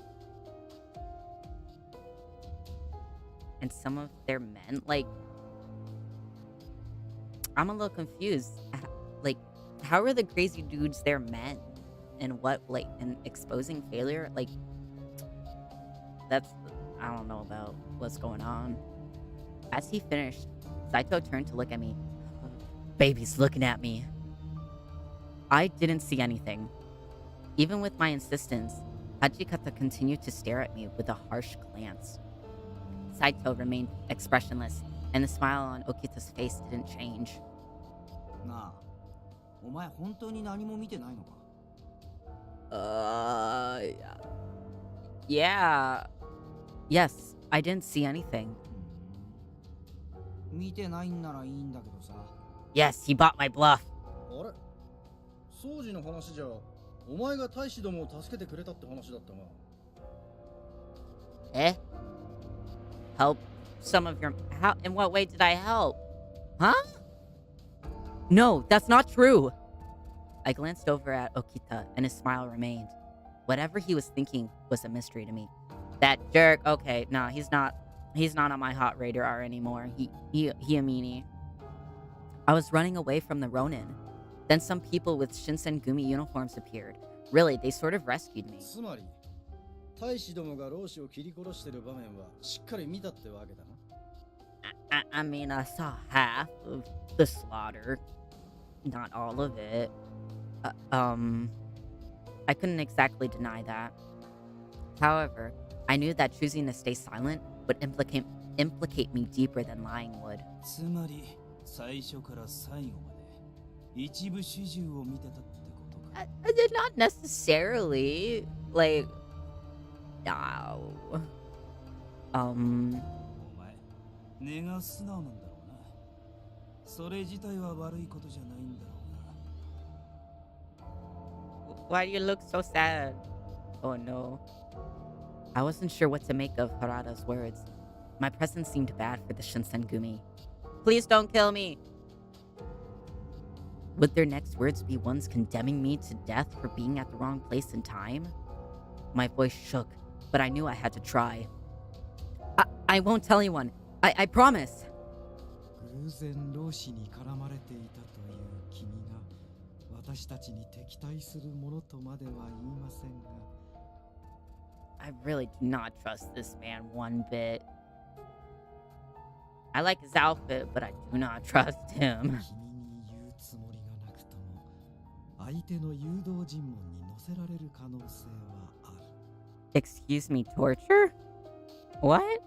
And some of their men, like, I'm a little confused. Like, how are the crazy dudes their men? And what, like, and exposing failure? Like, that's, I don't know about what's going on. As he finished, Saito turned to look at me. Baby's looking at me. I didn't see anything. Even with my insistence, Hachikata continued to stare at me with a harsh glance. Saito remained expressionless, and the smile on Okita's face didn't change. なあ、お前本当に何も見てないのか? Yeah. Yes, I didn't see anything. 見てないんならいいんだけどさ。Yes, he bought my bluff. あれ、掃除の話じゃ、お前が大使どもを助けてくれたって話だったが。Eh? Help some of your... How? In what way did I help? Huh? No, that's not true. I glanced over at Okita, and his smile remained. Whatever he was thinking was a mystery to me. That jerk. Okay, no, he's not on my hot radar anymore. He a meanie. I was running away from the Ronin. Then some people with Shinsengumi uniforms appeared. Really, they sort of rescued me. つまり、大使どもが老子を切り殺してる場面はしっかり見たってわけだな。I mean, I saw half of the slaughter. Not all of it. I couldn't exactly deny that. However, I knew that choosing to stay silent would implicate me deeper than lying would. つまり、最初から最後まで一部始終を見てたってことか。Not necessarily. Like, no. お前、根が素直なんだろうな。それ自体は悪いことじゃないんだろうな。Why do you look so sad? Oh no. I wasn't sure what to make of Harada's words. My presence seemed bad for the Shinsengumi. Please don't kill me! Would their next words be ones condemning me to death for being at the wrong place and time? My voice shook, but I knew I had to try. I won't tell anyone. I promise. 偶然老子に絡まれていたという君が私たちに敵対するものとまでは言いませんが I really do not trust this man one bit. I like his outfit, but I do not trust him. 君に言うつもりがなくとも相手の誘導尋問に乗せられる可能性はある Excuse me, torture? What?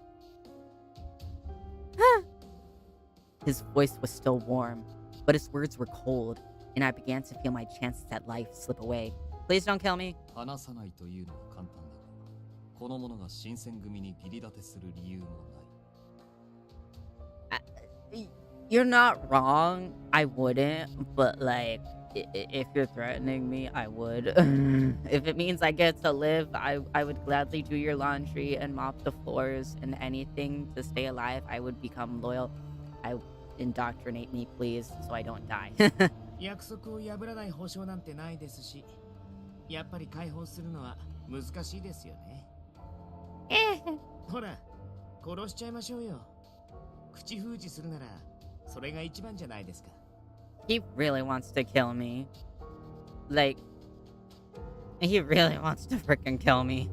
His voice was still warm, but his words were cold, and I began to feel my chances at life slip away. Please don't kill me. 話さないというのは簡単だが、この者が新選組に義理立てする理由もない。You're not wrong. I wouldn't, but like, if you're threatening me, I would. If it means I get to live, I would gladly do your laundry and mop the floors and anything to stay alive. I would become loyal. Indoctrinate me, please, so I don't die. 約束を破らない保証なんてないですし、やっぱり解放するのは難しいですよね。ほら、殺しちゃいましょうよ。口封じするならそれが一番じゃないですか。 He really wants to kill me. Like, he really wants to freaking kill me.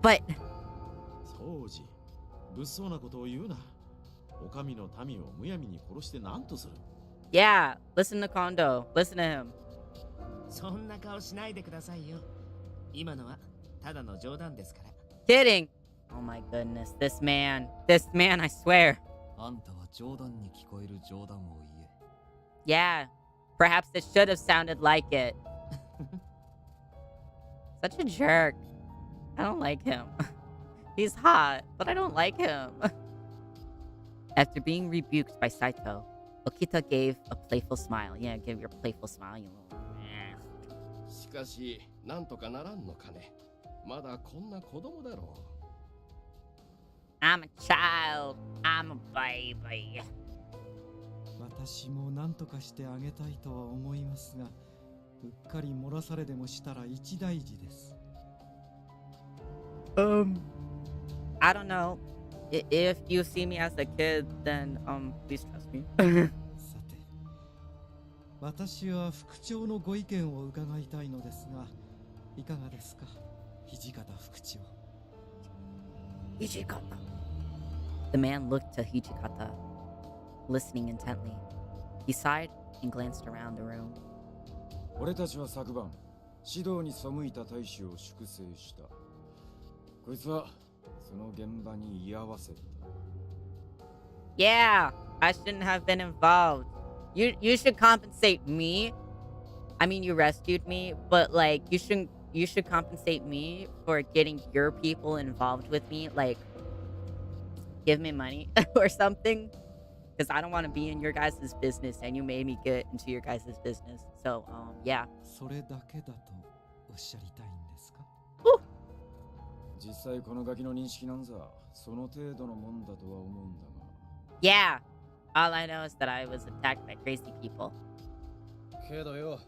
But 掃除、物騒なことを言うな。お上の民をむやみに殺して何とする。 yeah, listen to Kondo. Listen to him. そんな顔しないでくださいよ。今のはただの冗談ですから。 Kidding. Oh my goodness, this man, I swear. あんたは冗談に聞こえる冗談を言え。 Yeah, perhaps it should have sounded like it. Such a jerk. I don't like him. He's hot, but I don't like him. After being rebuked by Saito, Okita gave a playful smile. Yeah, give your playful smile, you little... しかし、なんとかならんのかね。まだこんな子供だろう。 I'm a child. I'm a baby. 私も何とかしてあげたいとは思いますが、うっかり漏らされでもしたら一大事です。I don't know. If you see me as a kid, then please trust me. さて、私は副長のご意見を伺いたいのですが、いかがですか、土方副長。Hijikata. The man looked to Hijikata, listening intently. He sighed and glanced around the room. 俺たちは昨晩、指導に背いた大使を粛清した。こいつはその現場に居合わせた。 Yeah, I shouldn't have been involved. You should compensate me. I mean, you rescued me, but like you should compensate me for getting your people involved with me. Like, give me money or something, because I don't want to be in your guys' business, and you made me get into your guys' business. So, yeah. それだけだとおっしゃりたいんですか。実際このガキの認識なんざその程度のもんだとは思うんだが。 Yeah. All I know is that I was attacked by crazy people. けどよ、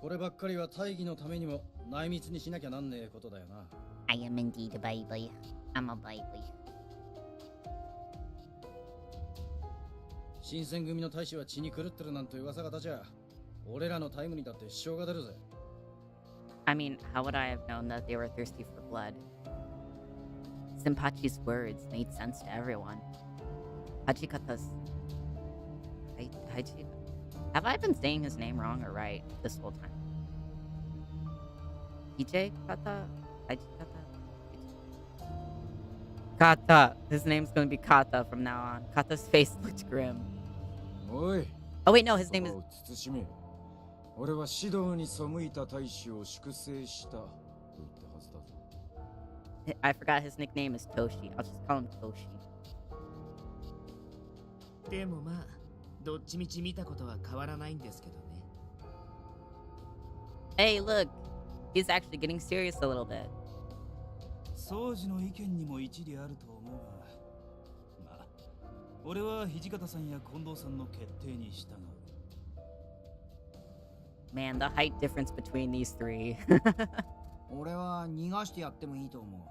こればっかりは大義のためにも内密にしなきゃなんねえことだよな。 I am indeed a baby. I'm a baby. 新選組の大使は血に狂ってるなんて噂が立ちゃ、俺らのタイムにだって支障が出るぜ。 I mean, how would I have known that they were thirsty for blood? Senpachi's words made sense to everyone. Hajikata's... Have I been saying his name wrong or right this whole time? Hijikata? Hajikata? Kata. His name's gonna be Kata from now on. Kata's face looked grim. おい。 Oh wait, no, his name is... 慎め。俺は指導に背いた大使を粛清したと言ったはずだぞ。 I forgot his nickname is Toshi. I'll just call him Toshi. でもまあ、どっちみち見たことは変わらないんですけどね。 Hey, look. He's actually getting serious a little bit. 掃除の意見にも一理あると思うが、まあ、俺は土方さんや近藤さんの決定に従う。 Man, the height difference between these three. 俺は逃がしてやってもいいと思う。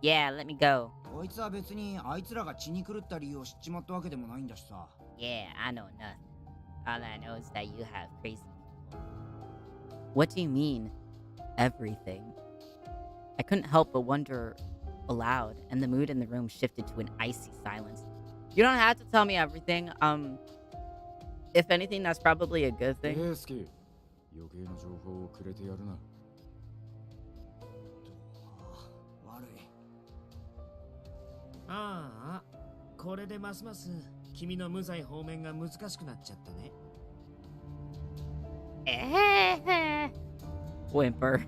Yeah, let me go. こいつは別にあいつらが血に狂った理由を知っちまったわけでもないんだしさ。 Yeah, I know nothing. All I know is that you have crazy people. What do you mean, everything? I couldn't help but wonder aloud, and the mood in the room shifted to an icy silence. You don't have to tell me everything. If anything, that's probably a good thing. 英介、余計な情報をくれてやるな。悪い。ああ、これでますます君の無罪放免が難しくなっちゃったね。Whimper.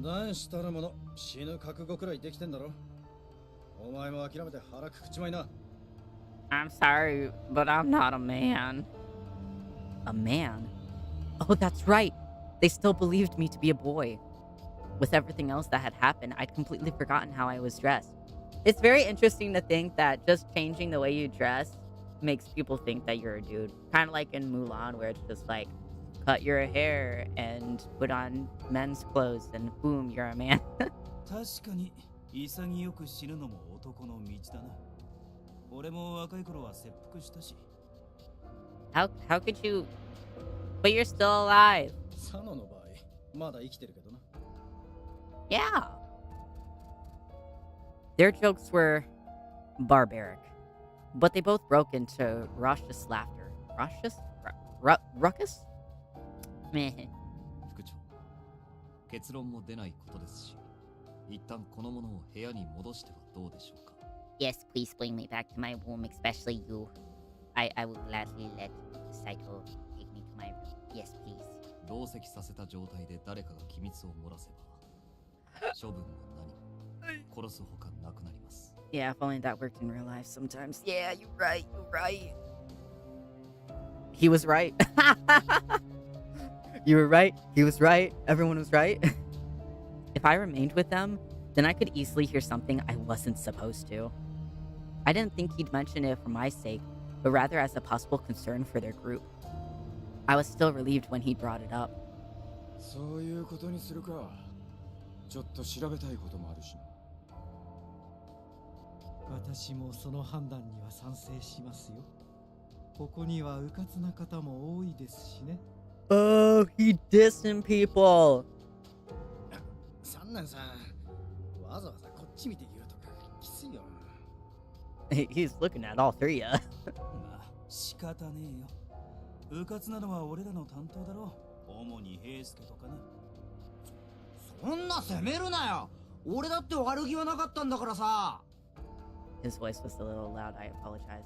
男子たるもの、死ぬ覚悟くらいできてんだろ。お前も諦めて腹くくちまいな。 I'm sorry, but I'm not a man. A man? Oh, that's right. They still believed me to be a boy. With everything else that had happened, I'd completely forgotten how I was dressed. It's very interesting to think that just changing the way you dress makes people think that you're a dude. Kind of like in Mulan, where it's just like, cut your hair and put on men's clothes and boom, you're a man. 確かに潔く死ぬのも男の道だな。俺も若い頃は切腹したし。How could you? But you're still alive. 佐野の場合、まだ生きてるけどな。Yeah. Their jokes were barbaric, but they both broke into raucous laughter. Raucous? Ruckus? Meh. 副長、結論も出ないことですし、一旦このものを部屋に戻してはどうでしょうか。Yes, please bring me back to my room, especially you. I will gladly let Saito take me to my room. Yes, please. 同席させた状態で誰かが機密を漏らせば、処分も何も殺すほかなくなります。Yeah, if only that worked in real life sometimes. Yeah, you're right. He was right. You were right. He was right. Everyone was right. If I remained with them, then I could easily hear something I wasn't supposed to. I didn't think he'd mention it for my sake, but rather as a possible concern for their group. I was still relieved when he brought it up. そういうことにするか。ちょっと調べたいこともあるし。私もその判断には賛成しますよ。ここには迂闊な方も多いですしね。Oh, he dissing people. 三男さん、わざわざこっち見て言うとかきついよ。He's looking at all three of you. まあ仕方ねえよ。迂闊なのは俺らの担当だろう。主に平介とかな。そんな責めるなよ。俺だって悪気はなかったんだからさ。His voice was a little loud. I apologize.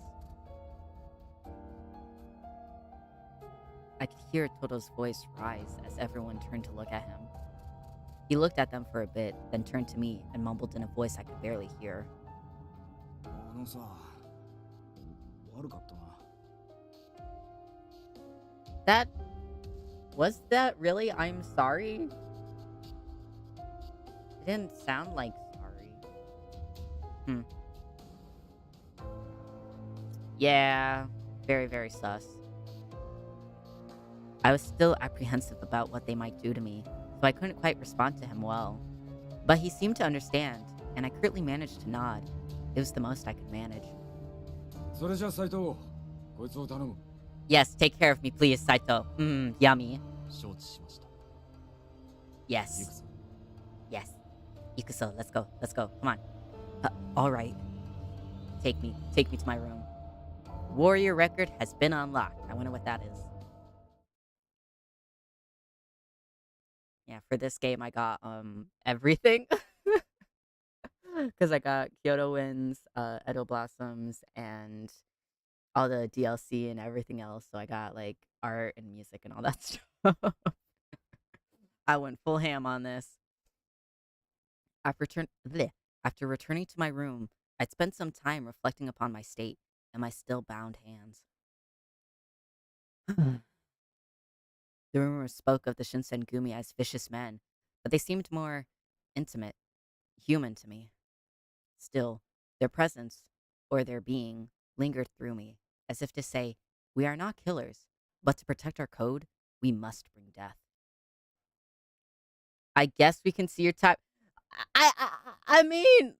I could hear Toto's voice rise as everyone turned to look at him. He looked at them for a bit, then turned to me and mumbled in a voice I could barely hear. あのさ、悪かったな。Was that really I'm sorry? It didn't sound like sorry. Yeah, very, very sus. I was still apprehensive about what they might do to me, so I couldn't quite respond to him well. But he seemed to understand, and I curtly managed to nod. It was the most I could manage. それじゃ斉藤、こいつを頼む。Yes, take care of me, please, Saito. Yummy. 承知しました。Yes. Yes. Ikuso, let's go. Let's go. Come on. All right. Take me to my room. Warrior record has been unlocked. I wonder what that is. Yeah, for this game I got everything. Because I got Kyoto Winds, Edo Blossoms, and all the DLC and everything else. So I got like art and music and all that stuff. I went full ham on this. After returning to my room, I'd spent some time reflecting upon my state and my still bound hands. The rumors spoke of the Shinsengumi as vicious men, but they seemed more intimate, human to me. Still, their presence, or their being, lingered through me, as if to say, we are not killers, but to protect our code, we must bring death. I guess we can see your type. I mean,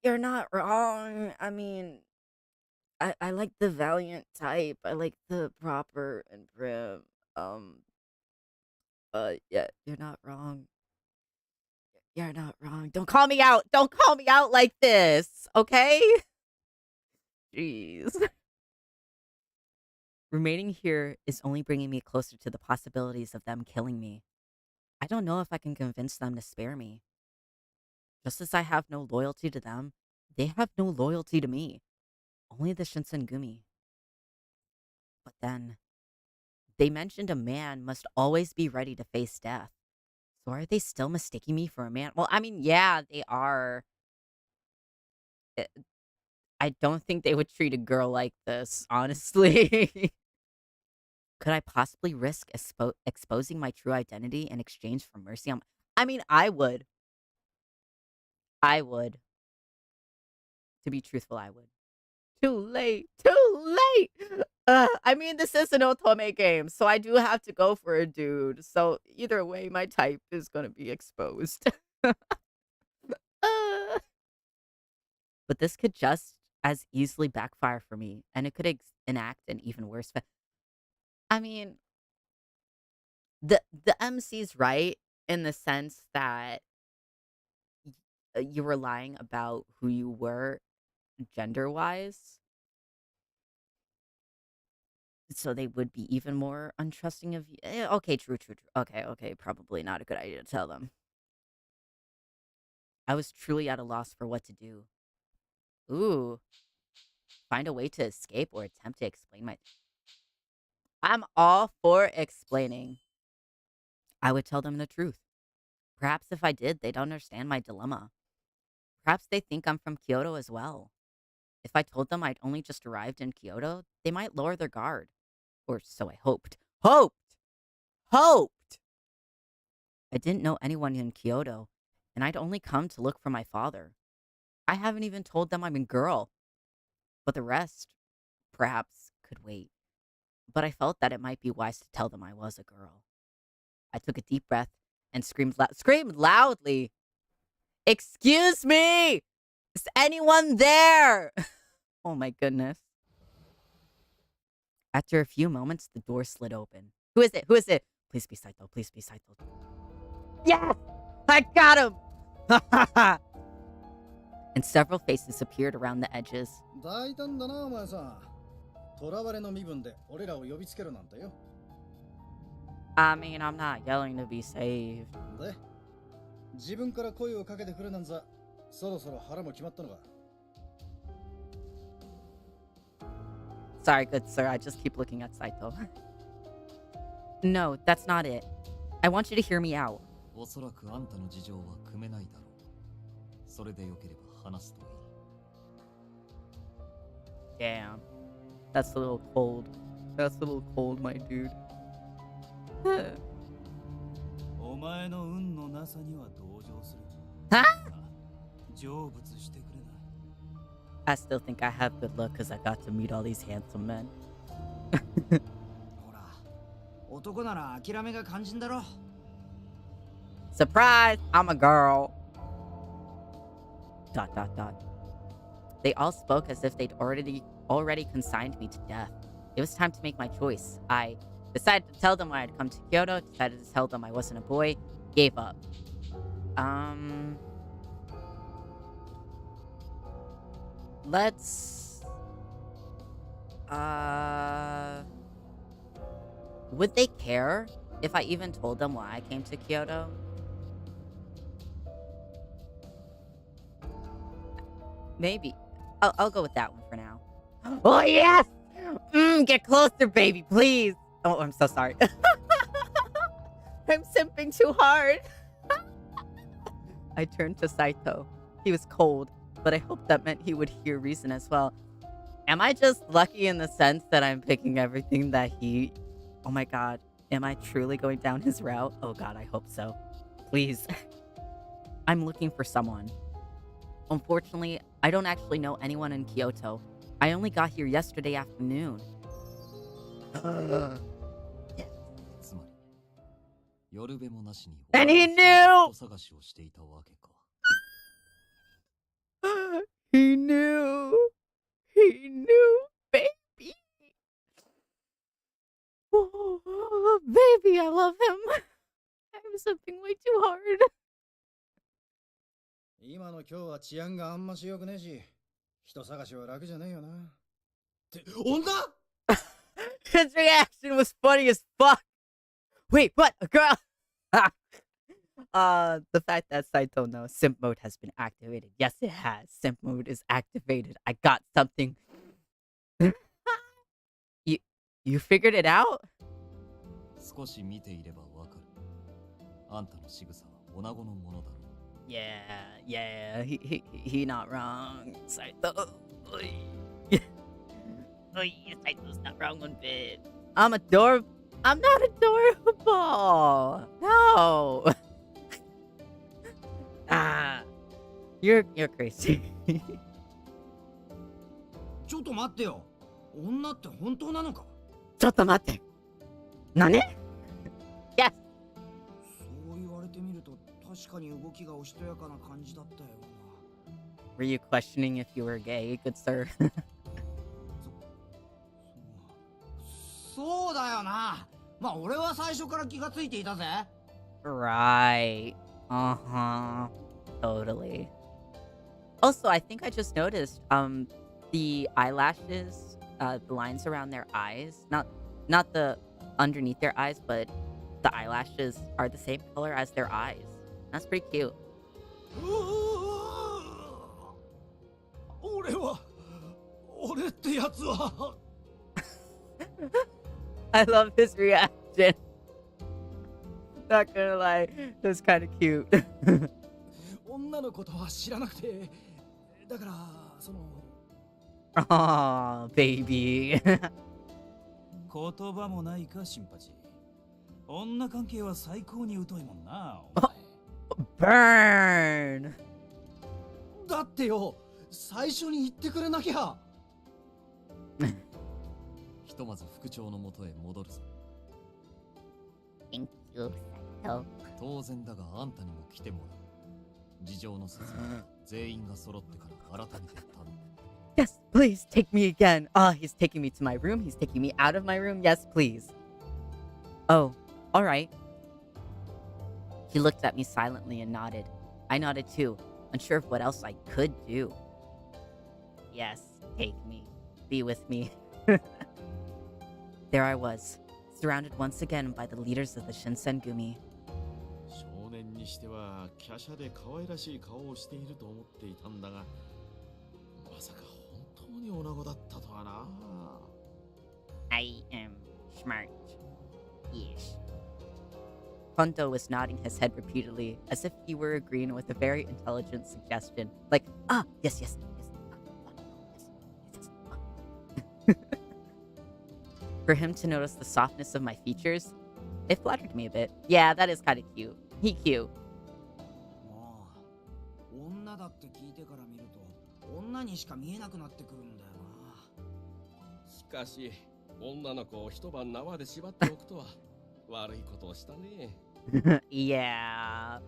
you're not wrong. I mean, I like the valiant type. I like the proper and prim. Yeah, you're not wrong. You're not wrong. Don't call me out. Don't call me out like this, okay? Jeez. Remaining here is only bringing me closer to the possibilities of them killing me. I don't know if I can convince them to spare me. Just as I have no loyalty to them, they have no loyalty to me. Only the Shinsengumi. But then, they mentioned a man must always be ready to face death. So are they still mistaking me for a man? Well, I mean, yeah, they are. I don't think they would treat a girl like this, honestly. Could I possibly risk exposing my true identity in exchange for mercy? I mean, I would. I would. To be truthful, I would. Too late. Too late. I mean, this is an otome game, so I do have to go for a dude. So either way, my type is going to be exposed. But this could just as easily backfire for me, and it could enact an even worse. I mean, the MC's right in the sense that you were lying about who you were gender wise, so they would be even more untrusting of you. Okay, true. Okay, probably not a good idea to tell them. I was truly at a loss for what to do. Ooh, find a way to escape or attempt to explain my. I'm all for explaining. I would tell them the truth. Perhaps if I did, they'd understand my dilemma. Perhaps they think I'm from Kyoto as well. If I told them I'd only just arrived in Kyoto, they might lower their guard. Or so I hoped. Hoped! I didn't know anyone in Kyoto, and I'd only come to look for my father. I haven't even told them I'm a girl. But the rest, perhaps, could wait. But I felt that it might be wise to tell them I was a girl. I took a deep breath and screamed loudly. Excuse me! Is anyone there? Oh my goodness. After a few moments, the door slid open. Who is it? Please be Saito. Yes! I got him! And several faces appeared around the edges.大胆だなお前さん。囚われの身分で俺らを呼びつけるなんてよ。I mean, I'm not yelling to be saved. で、自分から声をかけてくるなんざ、そろそろ腹も決まったのか。Sorry, good sir. I just keep looking at Saito. No, that's not it. I want you to hear me out. おそらくあんたの事情は汲めないだろう。それでよければ話すといい。Damn. That's a little cold. That's a little cold, my dude. お前の運のなさには同情する。は？成仏してくれな。I still think I have good luck because I got to meet all these handsome men. ほら、男なら諦めが肝心だろ。Surprise! I'm a girl. ... They all spoke as if they'd already consigned me to death. It was time to make my choice. I decided to tell them I had come to Kyoto, decided to tell them I wasn't a boy, gave up. Let's... Would they care if I even told them why I came to Kyoto? Maybe. I'll go with that one for now. Oh, yes! Get closer, baby, please! Oh, I'm so sorry. I'm simping too hard. I turned to Saito. He was cold, but I hoped that meant he would hear reason as well. Am I just lucky in the sense that I'm picking everything that he... Oh my god. Am I truly going down his route? Oh god, I hope so. Please. I'm looking for someone. Unfortunately, I don't actually know anyone in Kyoto. I only got here yesterday afternoon. And he knew! He knew! He knew, baby! Oh, baby, I love him. I'm something way too hard. 今の今日は治安があんまし良くねえし、人探しは楽じゃねえよな。って、女？His reaction was funny as fuck. Wait, what? A girl? The fact that Saito knows simp mode has been activated. Yes, it has. Simp mode is activated. I got something. You figured it out? 少し見ていればわかる。あんたの仕草は女子のものだろう。Yeah, he not wrong. Saito. Saito's not wrong one bit. I'm not adorable. No. You're crazy. ちょっと待ってよ。女って本当なのか？ちょっと待って。何？ Yes. そう言われてみると確かに動きがおしとやかな感じだったよ Were you questioning if you were gay, good sir? そうだよな。まあ俺は最初から気がついていたぜ。Right. Uh-huh. Totally. Also, I think I just noticed the eyelashes, the lines around their eyes, not the underneath their eyes, but the eyelashes are the same color as their eyes. That's pretty cute. 俺ってやつは I love his reaction. Not gonna lie, that's kind of cute. 女のことは知らなくてだからその Aw, baby. 言葉もないか、シンパチ。女関係は最高に疎いもんな。Burn! だってよ最初に言ってくれなきゃひとまず副長のもとへ戻るぞ。 Thank you, Saito. 当然だがあんたにも来てもらう。事情の説明全員が揃ってから改めて頼む。 Yes, please take me again. Ah, he's taking me to my room. He's taking me out of my room. Yes, please. Oh, all right. He looked at me silently and nodded. I nodded too, unsure of what else I could do. Yes, take me. Be with me. There I was, surrounded once again by the leaders of the Shinsengumi. 少年にしては華奢で可愛らしい顔をしていると思っていたんだが、まさか本当に女子だったとはな。 I am smart. Yes. Kondo was nodding his head repeatedly, as if he were agreeing with a very intelligent suggestion. Like, ah, yes, yes, yes. Yes. For him to notice the softness of my features, it flattered me a bit. Yeah, that is kind of cute. He cute. もう女だって聞いてから見ると女にしか見えなくなってくるんだよな。しかし女の子を一晩縄で縛っておくとは悪いことをしたね。Yeah.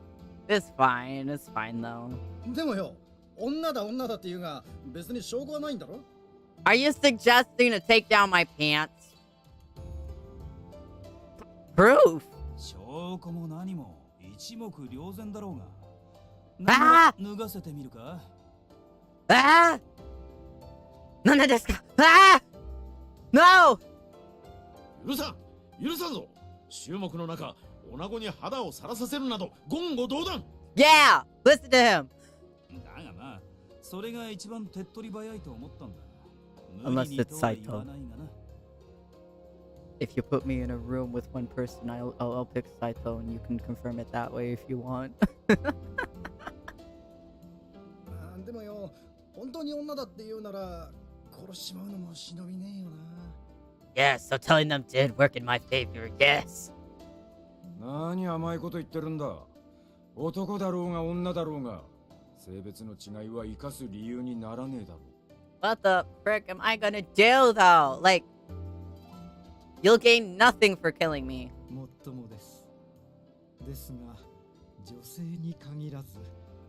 It's fine. It's fine, though. でもよ、女だって言うが別に証拠はないんだろ？ Are you suggesting to take down my pants? Proof! 証拠も何も一目瞭然だろうが。あ脱がせてみるか？ Ah! 何なんですか? Ah! No! 許さんぞ。衆目の中、女子に肌をさらさせるなど言語道断。 Yeah! Listen to him! だがな、それが一番手っ取り早いと思ったんだ。 Unless it's Saito. If you put me in a room with one person, I'll pick Saito, and you can confirm it that way if you want. でもよ、本当に女だって言うなら殺しちまうのも忍びねえよな。 Yes, so telling them did work in my favor, yes. 何甘いこと言ってるんだ。男だろうが女だろうが、性別の違いは生かす理由にならねえだろう。 What the frick am I gonna do, though? Like, you'll gain nothing for killing me. もっともです。ですが、女性に限らず、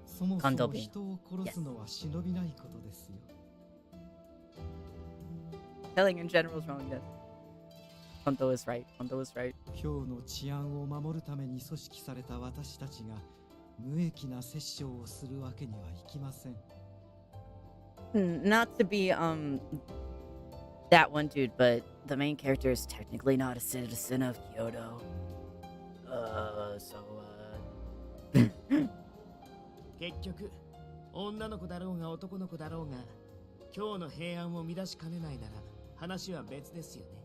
そもそも人を殺すのは忍びないことですよ。Killing in general is wrong, yes. Kondo is right. 今日の治安を守るために組織された私たちが無益な殺生をするわけにはいきません。Not to be, that one dude, but the main character is technically not a citizen of Kyoto. So, 結局、女の子だろうが男の子だろうが、今日の平安を乱しかねないなら話は別ですよね。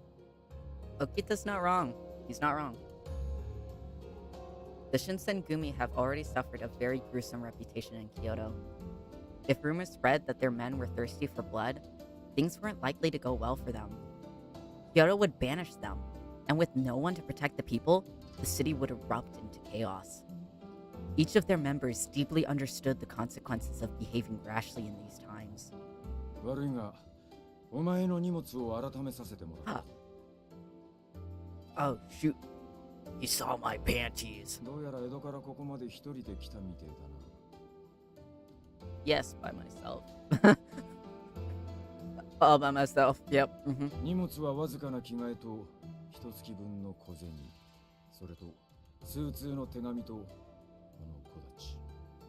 Okita's not wrong. He's not wrong. The Shinsengumi have already suffered a very gruesome reputation in Kyoto. If rumors spread that their men were thirsty for blood, things weren't likely to go well for them. Kyoto would banish them, and with no one to protect the people, the city would erupt into chaos. Each of their members deeply understood the consequences of behaving rashly in these times. 悪いが、お前の荷物を改めさせてもらう。Oh, shoot. You saw my panties. どうやら江戸からここまで一人で来たみてえだな。Yes, by myself. All by myself. Yep. 荷物はわずかな着替えと一月分の小銭、それと数通の手紙とこの子たち。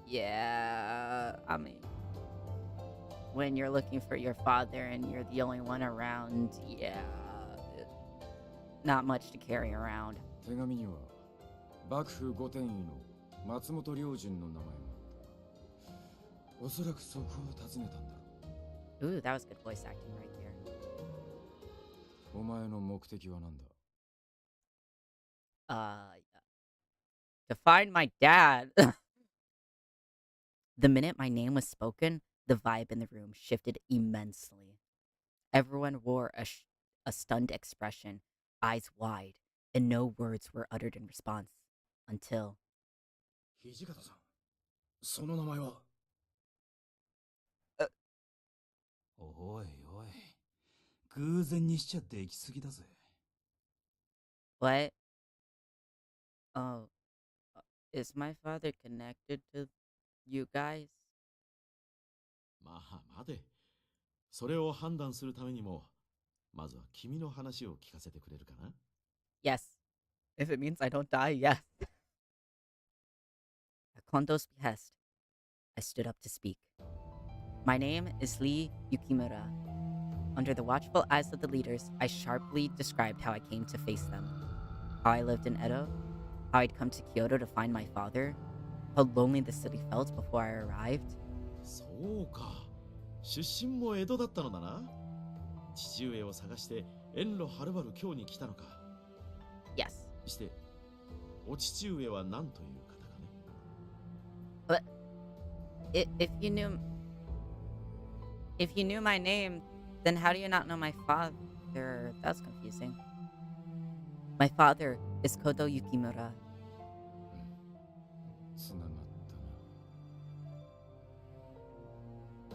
Yeah, I mean, when you're looking for your father and you're the only one around, yeah, not much to carry around. 手紙には幕府御殿医の松本良順の名前があった。おそらくそこを訪ねたんだろう。 Ooh, that was good voice acting right there. お前の目的は何だ？ To find my dad. The minute my name was spoken, the vibe in the room shifted immensely. Everyone wore a stunned expression, eyes wide, and no words were uttered in response. Until... 土方さん、その名前は？おいおい、偶然にしちゃできすぎだぜ。What? Oh, is my father connected to you guys? まあ待て。それを判断するためにも、まずは君の話を聞かせてくれるかな？ Yes. If it means I don't die, yes. At Kondo's behest, I stood up to speak. My name is Lee Yukimura. Under the watchful eyes of the leaders, I sharply described how I came to face them. How I lived in Edo, how I'd come to Kyoto to find my father, how lonely the city felt before I arrived. そうか。出身も江戸だったのだな。父上を探して遠路はるばる京に来たのか。 Yes. して、お父上は何という方かね。But if you knew my name, then how do you not know my father? That's confusing. My father is Kodo Yukimura. つながった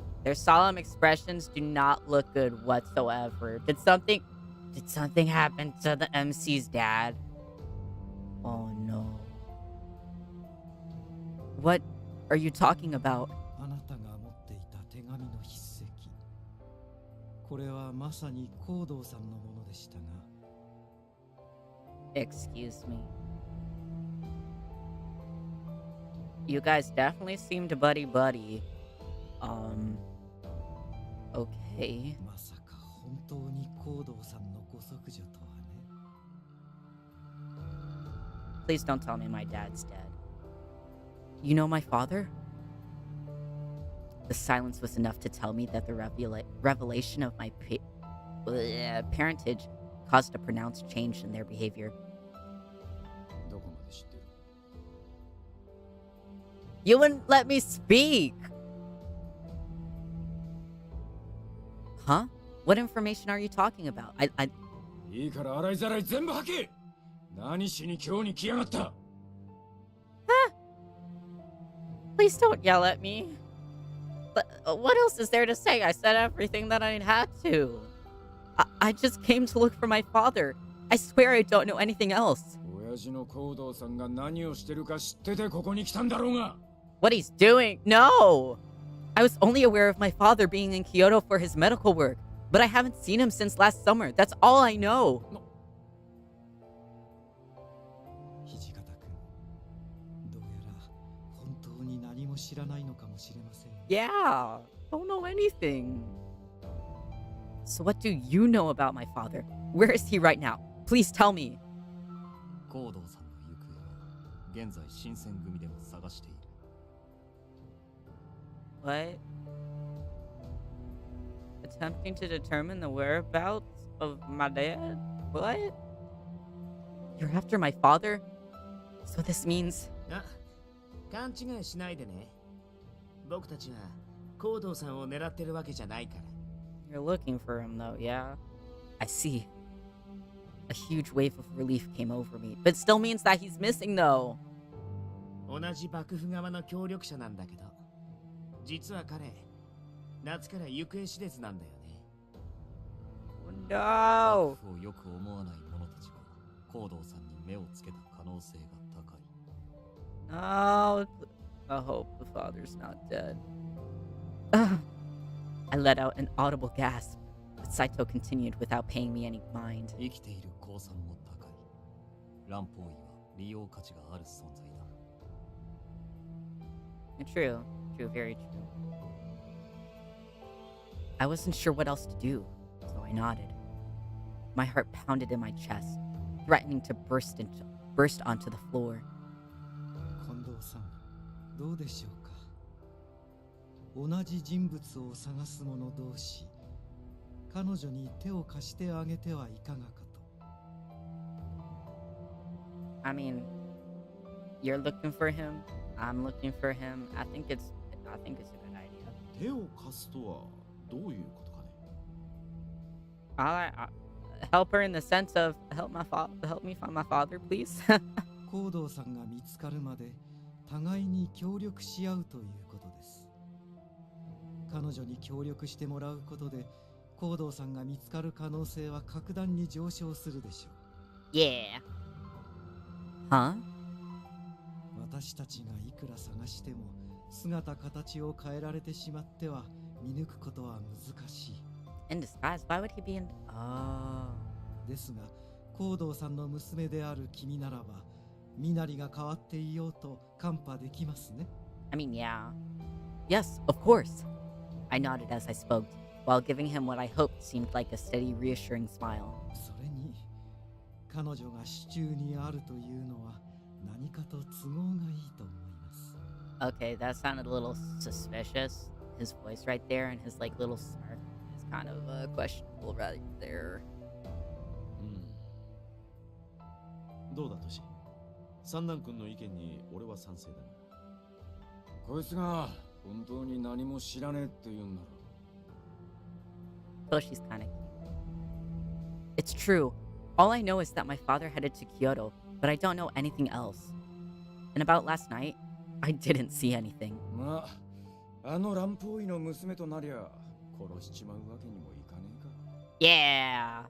な。 Their solemn expressions do not look good whatsoever. Did something happen to the MC's dad? Oh no. What are you talking about? あなたが持っていた手紙の筆跡。これはまさに行動さんのものでしたが。 Excuse me. You guys definitely seemed buddy-buddy. Okay. まさか本当に行動さんのご息女とはね。 Please don't tell me my dad's dead. You know my father? The silence was enough to tell me that the revelation of my parentage caused a pronounced change in their behavior. どこまで知ってる？ You wouldn't let me speak! Huh? What information are you talking about? I いいから洗いざらい全部吐け！何しに今日に来やがった？ Please don't yell at me. But what else is there to say? I said everything that I had to. I just came to look for my father. I swear I don't know anything else. 親父の行動さんが何をしてるか知っててここに来たんだろうが。 What he's doing? No! I was only aware of my father being in Kyoto for his medical work, but I haven't seen him since last summer. That's all I know. 土方君、どうやら本当に何も知らないのかもしれません。 Yeah, don't know anything. So what do you know about my father? Where is he right now? Please tell me. 行動さんの行方は現在新選組でも探している。 What? Attempting to determine the whereabouts of my dad? What? You're after my father? So this means... あ、勘違いしないでね。僕たちは行動さんを狙ってるわけじゃないから。 You're looking for him though, yeah? I see. A huge wave of relief came over me, but it still means that he's missing though. 同じ幕府側の協力者なんだけど、実は彼、夏から行方知れずなんだよね。No! 幕府をよく思わない者たちが行動さんに目をつけた可能性が高い。 No, I hope the father's not dead. Ugh. I let out an audible gasp, but Saito continued without paying me any mind. 生きている降参も高い。乱方位は利用価値がある存在だ。True, very true. I wasn't sure what else to do, so I nodded. My heart pounded in my chest, threatening to burst onto the floor. 近藤さん、どうでしょうか。同じ人物を探す者同士、彼女に手を貸してあげてはいかがかと。I mean, you're looking for him, I'm looking for him. I think it's a good idea. 手を貸すとはどういうことかね。I help her in the sense of help me find my father, please. 高堂さんが見つかるまで互いに協力し合うということです。彼女に協力してもらうことで高堂さんが見つかる可能性は格段に上昇するでしょう。Yeah. Huh? 私たちがいくら探しても姿形を変えられてしまっては見抜くことは難しい。In disguise? Why would he be in... Oh. ですが、高堂さんの娘である君ならば、身なりが変わっていようとカンパできますね。I mean, yeah. Yes, of course. I nodded as I spoke, while giving him what I hoped seemed like a steady, reassuring smile. それに、彼女が手中にあるというのは何かと都合がいいと思います。Okay, that sounded a little suspicious. His voice right there and his like little snark is kind of questionable right there. どうだトシ。三男君の意見に俺は賛成だ。こいつが本当に何も知らねえって言うんだろ。Toshi's kind of cute. It's true. All I know is that my father headed to Kyoto, but I don't know anything else. And about last night, I didn't see anything. まあ、あの乱暴医の娘となりゃ殺しちまうわけにもいかねえか。Yeah.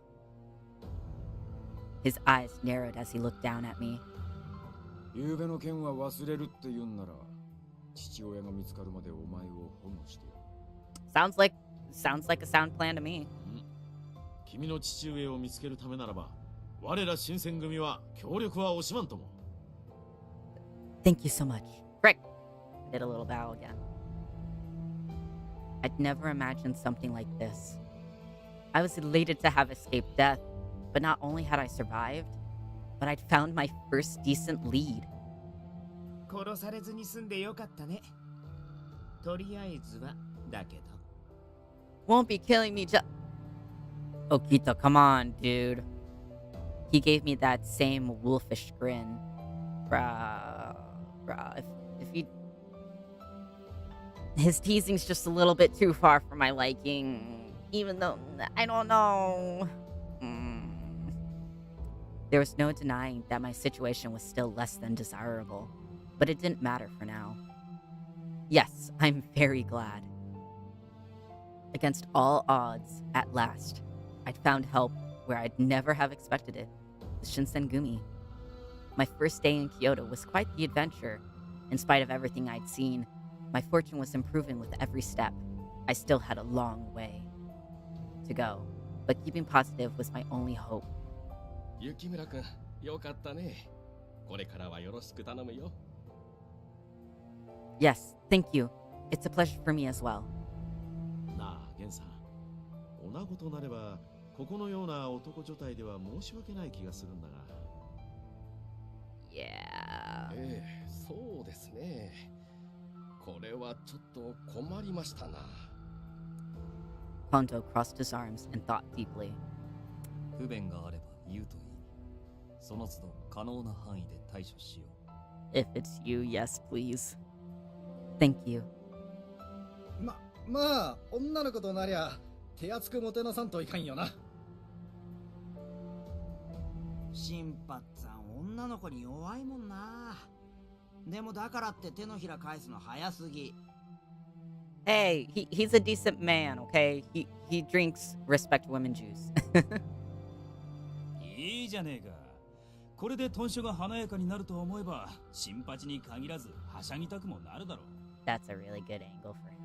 His eyes narrowed as he looked down at me. 昨べの件は忘れるって言うんなら、父親が見つかるまでお前を保護してやる。Sounds like a sound plan to me. 君の父上を見つけるためならば、我ら新選組は協力は惜しまんとも。Thank you so much. Frick. I did a little bow again. I'd never imagined something like this. I was elated to have escaped death, but not only had I survived, but I'd found my first decent lead. 殺されずに済んでよかったね。とりあえずはだけど。Won't be killing me just... Okito, come on, dude. He gave me that same wolfish grin. Bruh, if he... His teasing's just a little bit too far for my liking. Even though, I don't know. There was no denying that my situation was still less than desirable, but it didn't matter for now. Yes, I'm very glad. Against all odds, at last, I'd found help where I'd never have expected it, the Shinsengumi. My first day in Kyoto was quite the adventure. In spite of everything I'd seen, my fortune was improving with every step. I still had a long way to go, but keeping positive was my only hope. 雪村君、よかったね。これからはよろしく頼むよ。Yes, thank you. It's a pleasure for me as well. なあ、ゲンさん。女子となれば、ここのような男女体では申し訳ない気がするんだが。Yeah. そうですね。これはちょっと困りましたな。Kondo crossed his arms and thought deeply. 不便があれば言うといい。その都度可能な範囲で対処しよう。If it's you, yes, please. Thank you. まあ、女の子となりゃ手厚くもてなさんといかんよな。新八さん、女の子に弱いもんな。でもだからって手のひら返すの早すぎ。Hey, he's a decent man, okay? He drinks respect women juice. いいじゃねえか。これで豚書が華やかになると思えば、新八に限らずはしゃぎたくもなるだろう。That's a really good angle for him.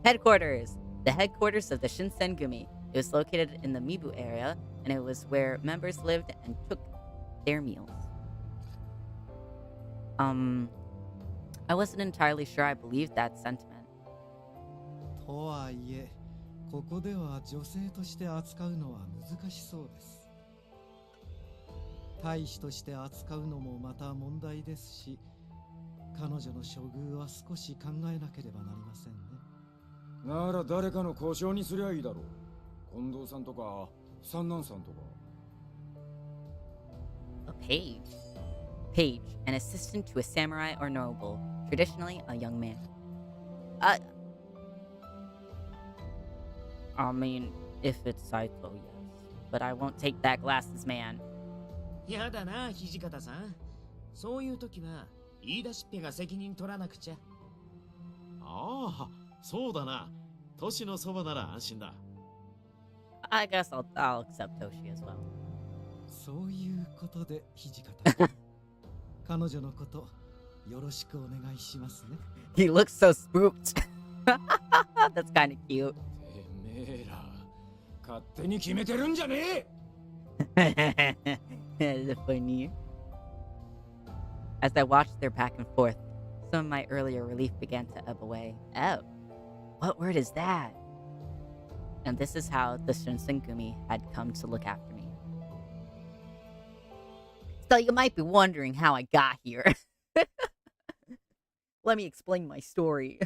Headquarters. The headquarters of the Shinsengumi. It was located in the Mibu area, and it was where members lived and took their meals. I wasn't entirely sure I believed that sentiment. とはいえ、ここでは女性として扱うのは難しそうです。大使として扱うのもまた問題ですし、彼女の処遇は少し考えなければなりませんね。なら誰かの交渉にすりゃいいだろう。近藤さんとか三男さんとか。A page. Page, an assistant to a samurai or noble, traditionally a young man. I mean, if it's Saito, yes. But I won't take that glasses man. やだな、土方さん。そういう時は、言い出しっぺが責任取らなくちゃ。ああ、そうだな。都市のそばなら安心だ。I guess I'll accept Toshi as well. そういうことで、土方。彼女のこと、よろしくお願いしますね。He looks so spooked. That's kind of cute. てめえら、勝手に決めてるんじゃねえThat's funny. As I watched their back and forth, some of my earlier relief began to ebb away. Oh, what word is that? And this is how the Shinsengumi had come to look after me. So you might be wondering how I got here. Let me explain my story.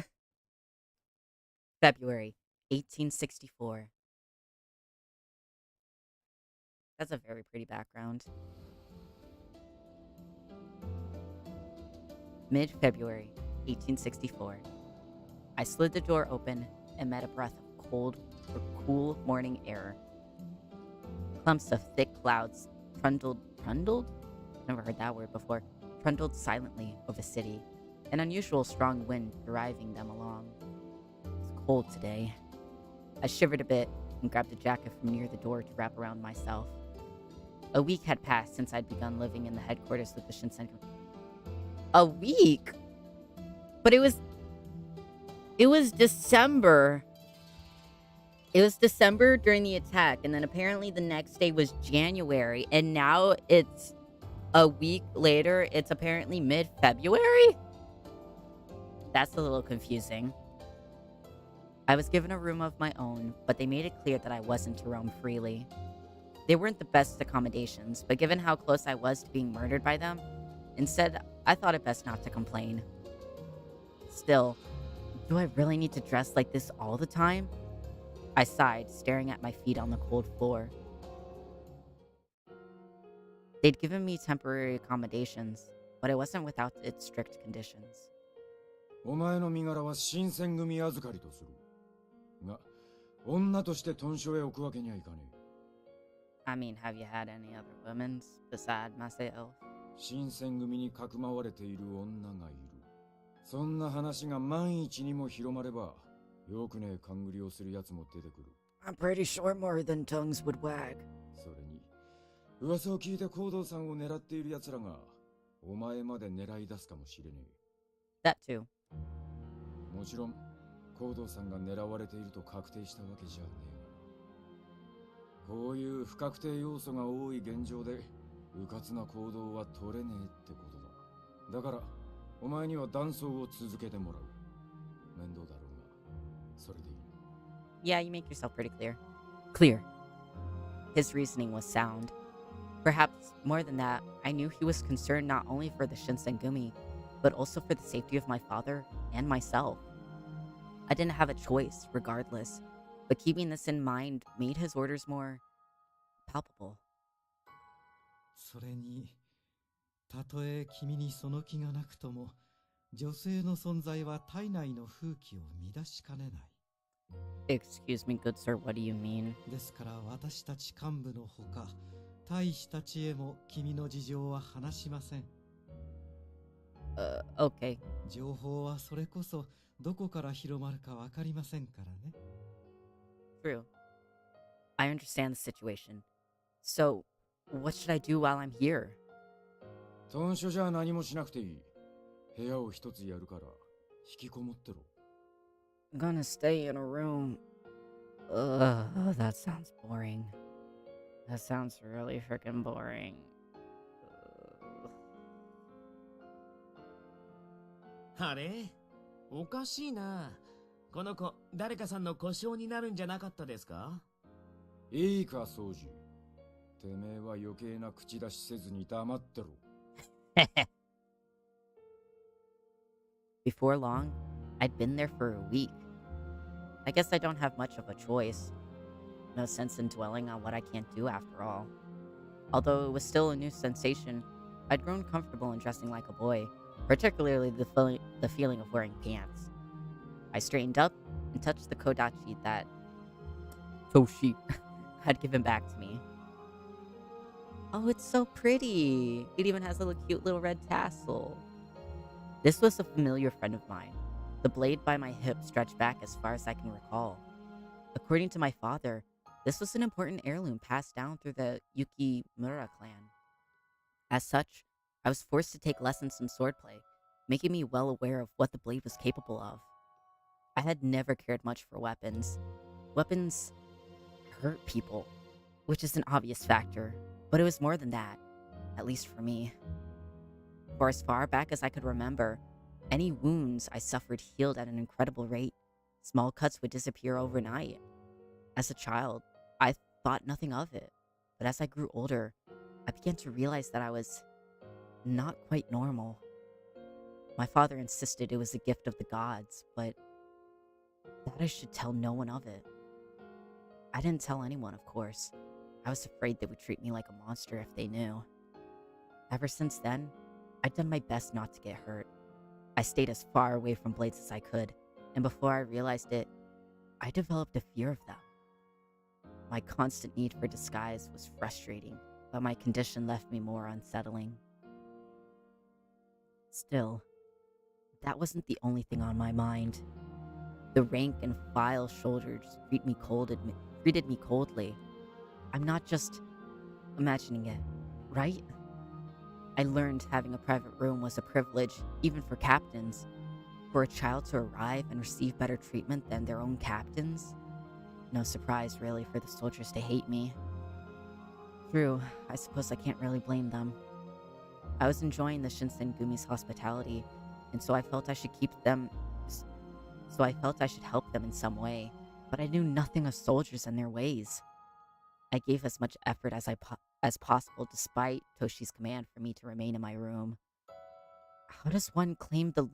February 1864. That's a very pretty background. Mid-February 1864. I slid the door open and met a breath of cool morning air. Clumps of thick clouds trundled? Never heard that word before. Trundled silently over the city, an unusual strong wind driving them along. It's cold today. I shivered a bit and grabbed a jacket from near the door to wrap around myself. A week had passed since I'd begun living in the headquarters of the Shinsenku. A week? But it was December. It was December during the attack, and then apparently the next day was January, and now it's a week later. It's apparently mid-February? That's a little confusing. I was given a room of my own, but they made it clear that I wasn't to roam freely. They weren't the best accommodations, but given how close I was to being murdered by them, instead, I thought it best not to complain. Still, do I really need to dress like this all the time? I sighed, staring at my feet on the cold floor. They'd given me temporary accommodations, but it wasn't without its strict conditions. お前の身柄は新選組預かりとする。が、女として屯所へ置くわけにはいかねえ。I mean, have you had any other women's beside myself? 新選組にかくまわれている女がいる。そんな話が万一にも広まれば、よくねえ勘繰りをする奴も出てくる。I'm pretty sure more than tongues would wag. それに、噂を聞いて行動さんを狙っている奴らが、お前まで狙い出すかもしれねえ。That too. もちろん、行動さんが狙われていると確定したわけじゃねえが。こういう不確定要素が多い現状で、迂闊な行動は取れねえってことだ。だから、お前には断層を続けてもらう。面倒だろうが、それでいい。Yeah, you make yourself pretty clear. Clear. His reasoning was sound. Perhaps more than that, I knew he was concerned not only for the Shinsengumi, but also for the safety of my father and myself. I didn't have a choice, regardless, but keeping this in mind made his orders more palpable. それに、たとえ君にその気がなくとも、女性の存在は体内の風紀を乱しかねない。Excuse me, good sir, what do you mean? ですから私たち幹部のほか、大使たちへも君の事情は話しません。Okay. 情報はそれこそどこから広まるかわかりませんからね。True. I understand the situation. So, what should I do while I'm here? 屯所じゃ何もしなくていい。部屋を一つやるから、引きこもってろ。gonna stay in a room. Ugh, that sounds boring. That sounds really freaking boring. Ugh. あれおかしいな。この子、誰かさんの故障になるんじゃなかったですか？いいか、掃除。てめえは余計な口出しせずに黙ってろ。Before long, I'd been there for a week. I guess I don't have much of a choice. No sense in dwelling on what I can't do after all. Although it was still a new sensation, I'd grown comfortable in dressing like a boy, particularly the feeling of wearing pants. I straightened up and touched the kodachi that Toshi had given back to me. Oh, it's so pretty. It even has a cute little red tassel. This was a familiar friend of mine. The blade by my hip stretched back as far as I can recall. According to my father, this was an important heirloom passed down through the Yukimura clan. As such, I was forced to take lessons in swordplay, making me well aware of what the blade was capable of. I had never cared much for weapons. Weapons hurt people, which is an obvious factor, but it was more than that, at least for me. For as far back as I could remember, any wounds I suffered healed at an incredible rate. Small cuts would disappear overnight. As a child, I thought nothing of it, but as I grew older, I began to realize that I was not quite normal. My father insisted it was a gift of the gods, but that I should tell no one of it. I didn't tell anyone, of course. I was afraid they would treat me like a monster if they knew. Ever since then, I'd done my best not to get hurt. I stayed as far away from blades as I could, and before I realized it, I developed a fear of them. My constant need for disguise was frustrating, but my condition left me more unsettling. Still, that wasn't the only thing on my mind. The rank and file soldiers treated me coldly. I'm not just imagining it, right? I learned having a private room was a privilege, even for captains. For a child to arrive and receive better treatment than their own captains? No surprise, really, for the soldiers to hate me. True, I suppose I can't really blame them. I was enjoying the Shinsengumi's hospitality, and so I felt I should help them in some way, but I knew nothing of soldiers and their ways. I gave as much effort as possible despite Toshi's command for me to remain in my room. How does one calm the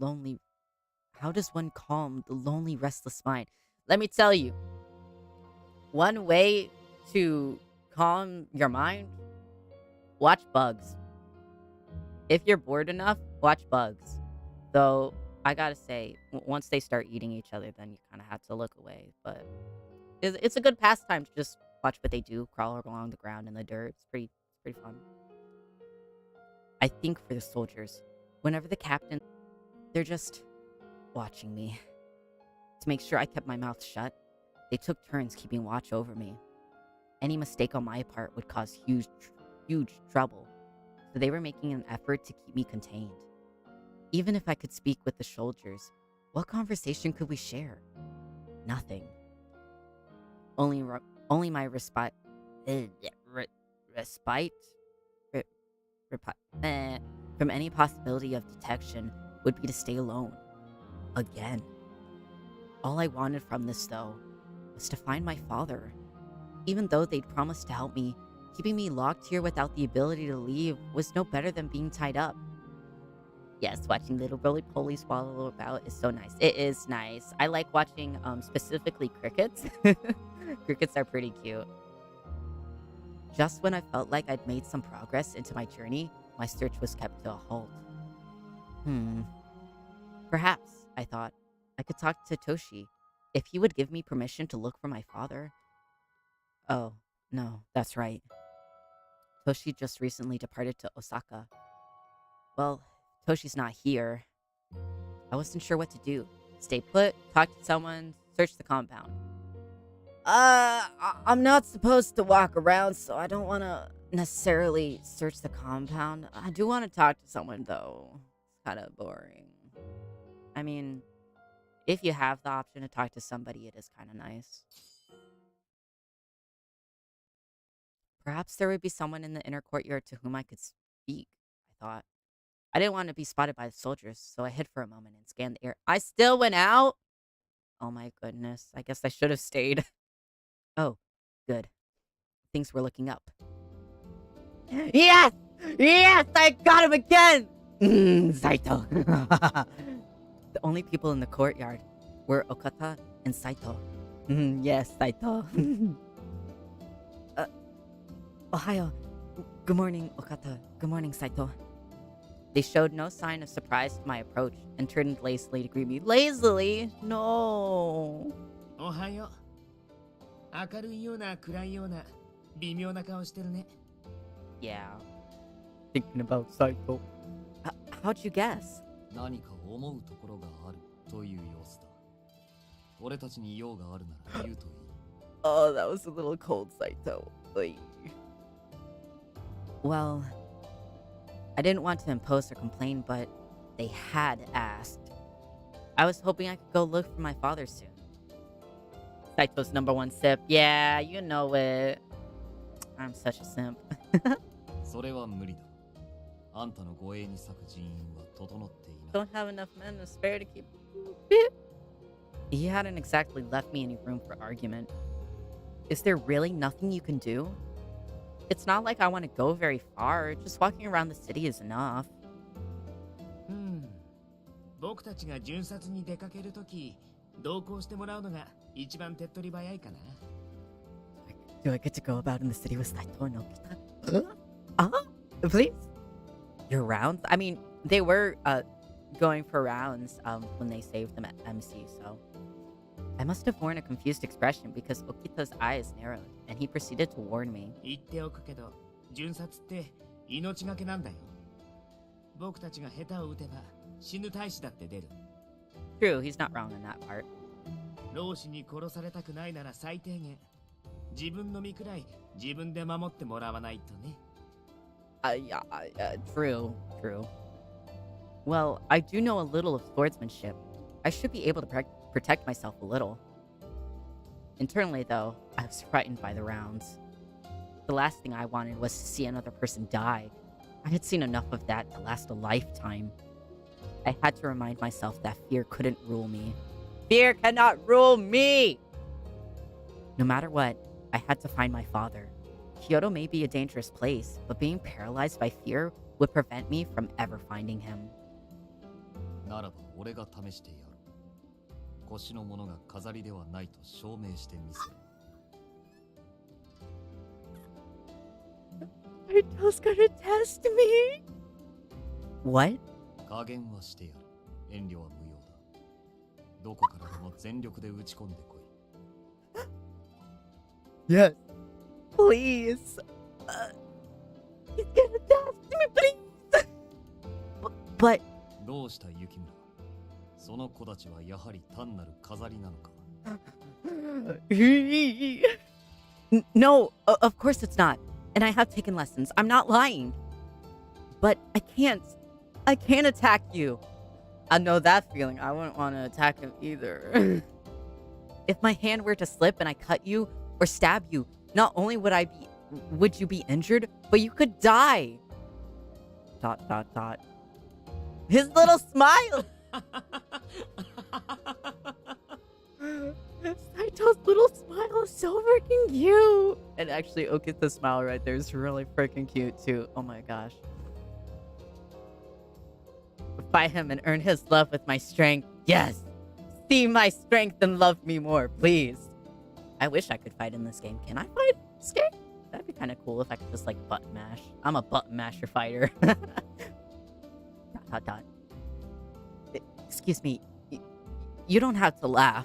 lonely, restless mind? Let me tell you, one way to calm your mind, watch Bugs. If you're bored enough, watch Bugs. Though, I gotta say, once they start eating each other, then you kind of have to look away. But it's a good pastime to just watch what they do, crawl along the ground in the dirt. It's pretty fun. I think for the soldiers, whenever the captain, they're just watching me. To make sure I kept my mouth shut, they took turns keeping watch over me. Any mistake on my part would cause huge trouble, so they were making an effort to keep me contained. Even if I could speak with the soldiers, what conversation could we share? Nothing. Only my respite from any possibility of detection would be to stay alone. Again. All I wanted from this, though, was to find my father. Even though they'd promised to help me, keeping me locked here without the ability to leave was no better than being tied up. Yes, watching little roly-poly swallow about is so nice. It is nice. I like watching specifically crickets. Crickets are pretty cute. Just when I felt like I'd made some progress into my journey, my search was kept to a halt. Perhaps, I thought, I could talk to Toshi, if he would give me permission to look for my father. Oh, no, that's right. Toshi just recently departed to Osaka. Well, Toshi's not here. I wasn't sure what to do. Stay put, talk to someone, search the compound. I'm not supposed to walk around, so I don't want to necessarily search the compound. I do want to talk to someone, though. It's kind of boring. I mean, if you have the option to talk to somebody, it is kind of nice. Perhaps there would be someone in the inner courtyard to whom I could speak, I thought. I didn't want to be spotted by the soldiers, so I hid for a moment and scanned the air. I still went out? Oh my goodness. I guess I should have stayed. Oh, good. Things were looking up. Yes! Yes! I got him again! Saito. The only people in the courtyard were Okata and Saito. Yes, Saito. Ohayo. Good morning, Okata. Good morning, Saito. They showed no sign of surprise to my approach and turned lazily to greet me. Lazily? No. おはよう。明るいような暗いような微妙な顔してるね。Yeah. Thinking about Saito. How'd you guess? 何か思うところがあるという様子だ。俺たちに用があるなら言うといい。Oh, that was a little cold, Saito. Well, I didn't want to impose or complain, but they had asked. I was hoping I could go look for my father soon. Saito's #1 sip. Yeah, you know it. I'm such a simp. それは無理だ。あんたの護衛に咲く人員は整っていない。Don't have enough men to spare to keep. He hadn't exactly left me any room for argument. Is there really nothing you can do? It's not like I want to go very far. Just walking around the city is enough. 僕たちが巡察に出かけるとき、同行してもらうのが一番手っ取り早いかな。Do I get to go about in the city with Saito and Okita? Please? Your rounds? I mean, they were going for rounds when they saved them at MC, so... I must have worn a confused expression because Okita's eyes narrowed, and he proceeded to warn me. 言っておくけど、巡察って命がけなんだよ。僕たちが下手を打てば死ぬ大使だって出る。True, he's not wrong in that part. 老子に殺されたくないなら最低限、自分の身くらい自分で守ってもらわないとね。True. Well, I do know a little of swordsmanship. I should be able to protect myself a little. Internally, though, I was frightened by the rounds. The last thing I wanted was to see another person die. I had seen enough of that to last a lifetime. I had to remind myself that fear couldn't rule me. Fear cannot rule me! No matter what, I had to find my father. Kyoto may be a dangerous place, but being paralyzed by fear would prevent me from ever finding him. ならば俺が試してやろう。腰のものが飾りではないと証明してみせる。Saito's gonna test me? What? 加減はしてやる。遠慮は無用だ。どこからでも全力で打ち込んでこい。Yes. Please. He's gonna test me, please. But. どうした雪村。その子たちはやはり単なる飾りなのか。No, of course it's not. And I have taken lessons. I'm not lying. But I can't attack you. I know that feeling. I wouldn't want to attack him either. If my hand were to slip and I cut you or stab you, not only would you be injured, but you could die. ... His little smile. Saito's little smile is so freaking cute. And actually, Okita's smile right there is really freaking cute too. Oh my gosh. Fight him and earn his love with my strength. Yes. See my strength and love me more, please. I wish I could fight in this game. Can I fight in this game? That'd be kind of cool if I could just like button mash. I'm a button masher fighter. ... Excuse me. You don't have to laugh.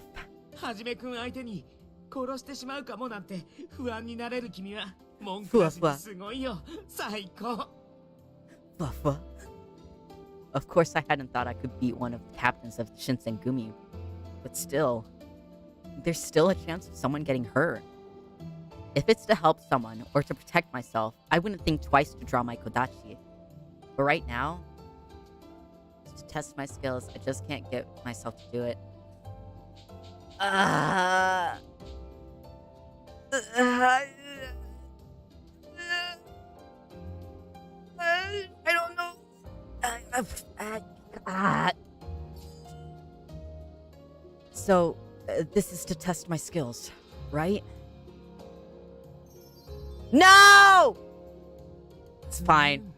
はじめくん相手に殺してしまうかもなんて不安になれる君は文句なしにすごいよ。最高。Fluff. Of course, I hadn't thought I could beat one of the captains of the Shinsengumi, but still, there's still a chance of someone getting hurt. If it's to help someone or to protect myself, I wouldn't think twice to draw my kodachi. But right now, to test my skills, I just can't get myself to do it. Uh, I don't know. So, this is to test my skills, right? No! It's fine.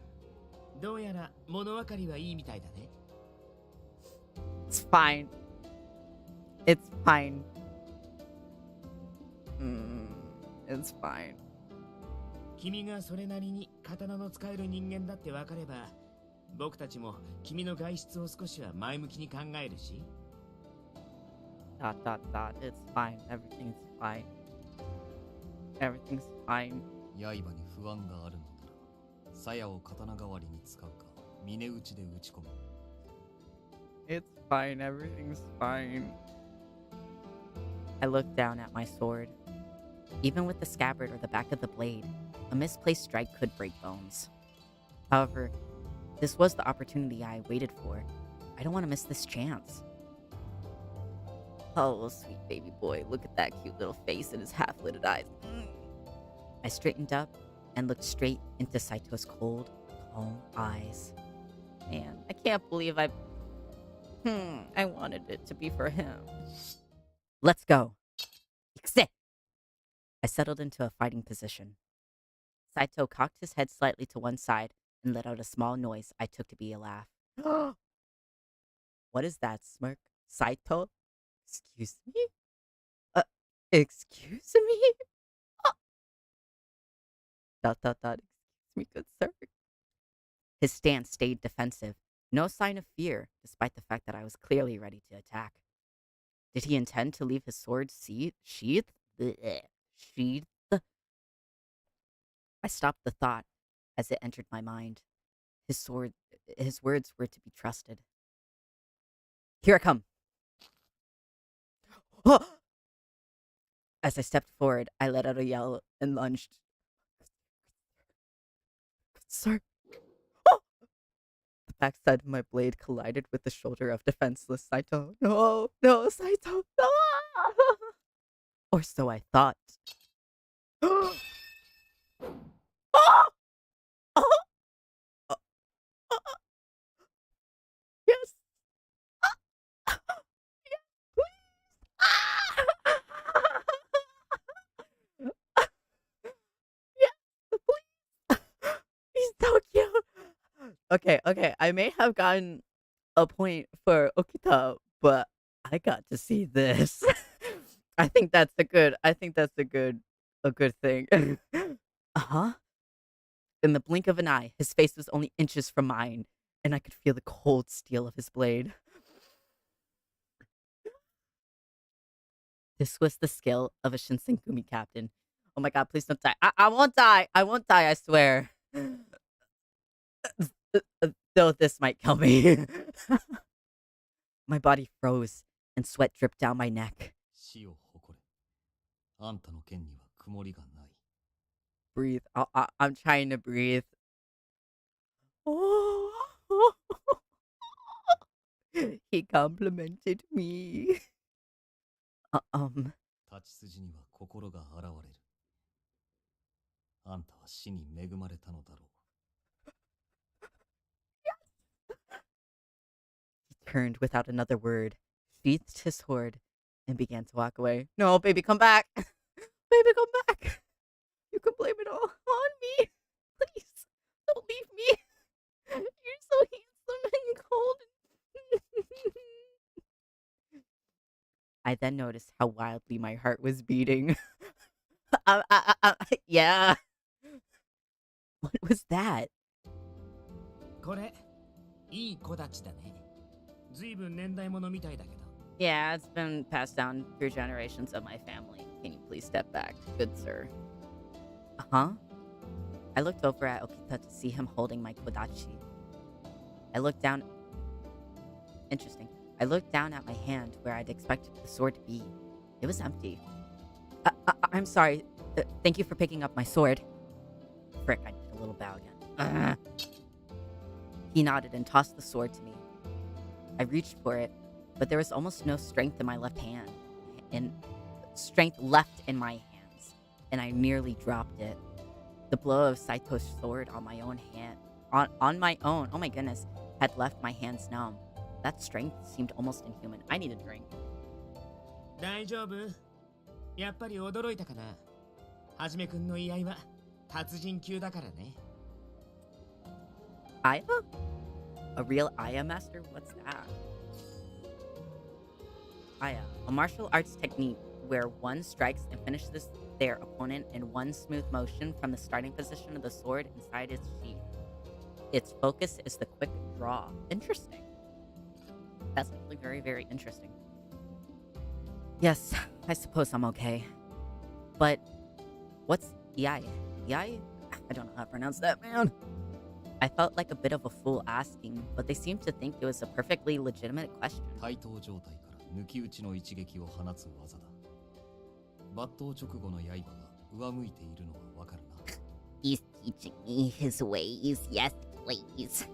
どうやら物分かりはいいみたいだね。 It's fine. It's fine. It's fine. 君がそれなりに刀の使える人間だって分かれば、僕たちも君の外出を少しは前向きに考えるし。 It's fine. Everything's fine. Everything's fine. 刃に不安があるのなら、鞘を刀代わりに使うか、峰打ちで打ち込む。It's fine. Everything's fine. I looked down at my sword. Even with the scabbard or the back of the blade, a misplaced strike could break bones. However, this was the opportunity I waited for. I don't want to miss this chance. Oh, sweet baby boy, look at that cute little face and his half-lidded eyes. I straightened up and looked straight into Saito's cold, calm eyes. Man, I can't believe I wanted it to be for him. Let's go. Ikse! I settled into a fighting position. Saito cocked his head slightly to one side and let out a small noise I took to be a laugh. What is that smirk? Saito? Excuse me? Excuse me? Excuse me, good sir. His stance stayed defensive. No sign of fear, despite the fact that I was clearly ready to attack. Did he intend to leave his sword sheathed? Sheathed? I stopped the thought as it entered my mind. His words were to be trusted. Here I come. As I stepped forward, I let out a yell and lunged. Sir. The backside of my blade collided with the shoulder of defenseless Saito. No, Saito, no! Or so I thought. Yes. Yes, please. He's so cute. Okay. I may have gotten a point for Okita, but I got to see this. I think that's a good thing. Uh-huh. In the blink of an eye, his face was only inches from mine, and I could feel the cold steel of his blade. This was the skill of a Shinsengumi captain. Oh my god, please don't die. I won't die. I won't die, I swear. Though this might kill me. My body froze, and sweat dripped down my neck. 死を誇れ。あんたの剣には曇りがない。 Breathe. I'm trying to breathe. He complimented me. 立ち筋には心が現れる。あんたは死に恵まれたのだろう。 He turned without another word, sheathed his sword, and began to walk away. No, baby, come back. Baby, come back. You can blame it all on me. Please, don't leave me. You're so handsome and cold. I then noticed how wildly my heart was beating. Yeah. What was that? これ、いい子たちだね。ずいぶん年代物みたいだけど。 Yeah, it's been passed down through generations of my family. Can you please step back, good sir? Huh? I looked over at Okita to see him holding my kodachi. I looked down. Interesting. I looked down at my hand where I'd expected the sword to be. It was empty. I'm sorry. Thank you for picking up my sword. Frick, I did a little bow again. He nodded and tossed the sword to me. I reached for it, but there was almost no strength in my left hand. left in my hands, and I nearly dropped it. The blow of Saito's sword on my own hand, on my own, oh my goodness, had left my hands numb. That strength seemed almost inhuman. I need a drink. 大丈夫？やっぱり驚いたかな。はじめくんの居合は達人級だからね。Aya? A real Aya master? What's that? Aya, a martial arts technique where one strikes and finishes their opponent in one smooth motion from the starting position of the sword inside its sheath. Its focus is the quick draw. Interesting. That's actually very, very interesting. Yes, I suppose I'm okay. But what's Iai? Iai? I don't know how to pronounce that, man. I felt like a bit of a fool asking, but they seemed to think it was a perfectly legitimate question. 対等状態から抜き打ちの一撃を放つ技だ。抜刀直後の刃が上向いているのはわかるな。He's teaching me his ways. Yes, please.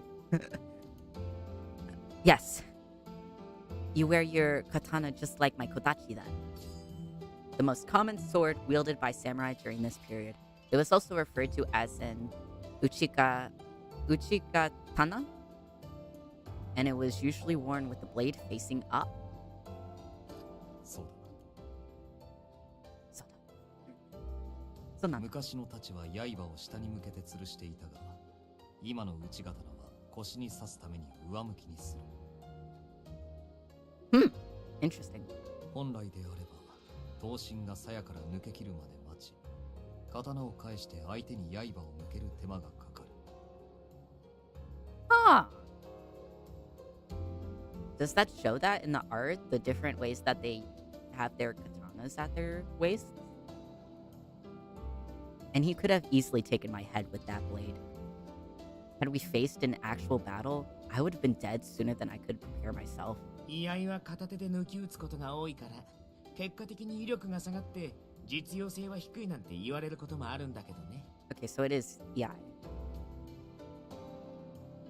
Yes. You wear your katana just like my kodachi then. The most common sword wielded by samurai during this period. It was also referred to as an uchikatana, and it was usually worn with the blade facing up. そうだ。昔の太刀は刃を下に向けて吊るしていたが、今の内刀は腰に刺すために上向きにする。Interesting. 本来であれば、刀身が鞘から抜け切るまで待ち、刀を返して相手に刃を向ける手間がかかる。Ah. Does that show that in the art, the different ways that they have their katanas at their waists? And he could have easily taken my head with that blade. Had we faced an actual battle, I would have been dead sooner than I could prepare myself. 居合は片手で抜き打つことが多いから、結果的に威力が下がって実用性は低いなんて言われることもあるんだけどね。Okay, so it is, yeah.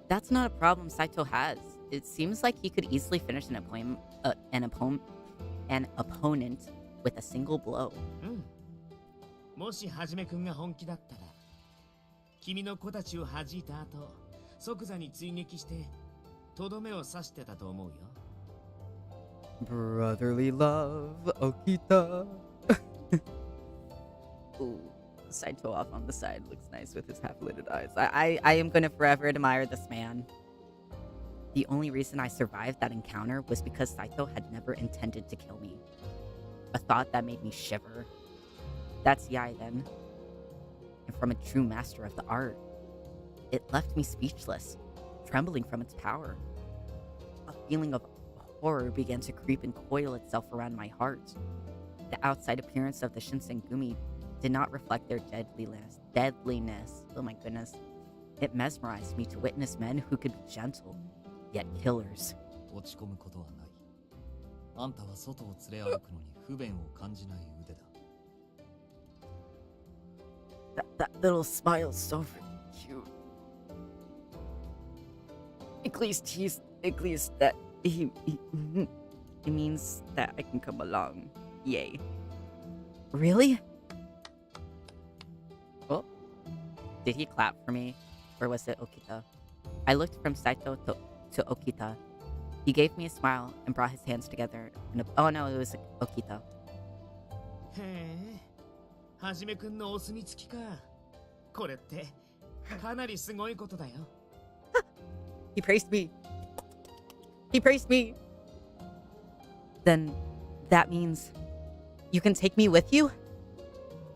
That's not a problem Saito has. It seems like he could easily finish an opponent with a single blow. もしはじめくんが本気だったら、君の子たちを弾いた後、即座に追撃してとどめを刺してたと思うよ。Brotherly love, Okita. Ooh, Saito off on the side looks nice with his half-lidded eyes. I am gonna forever admire this man. The only reason I survived that encounter was because Saito had never intended to kill me. A thought that made me shiver. That's Yai then. And from a true master of the art. It left me speechless, trembling from its power. A feeling of horror began to creep and coil itself around my heart. The outside appearance of the Shinsengumi did not reflect their deadliness. Oh my goodness. It mesmerized me to witness men who could be gentle, yet killers. 落ち込むことはない。あんたは外を連れ歩くのに不便を感じない腕だ。That little smile's so freaking cute. At least that he means that I can come along. Yay. Really? Oh, did he clap for me? Or was it Okita? I looked from Saito to Okita. He gave me a smile and brought his hands together. Oh no, it was Okita. へえ、はじめくんのお墨付きか。これってかなりすごいことだよ。He praised me. He praised me. Then that means you can take me with you?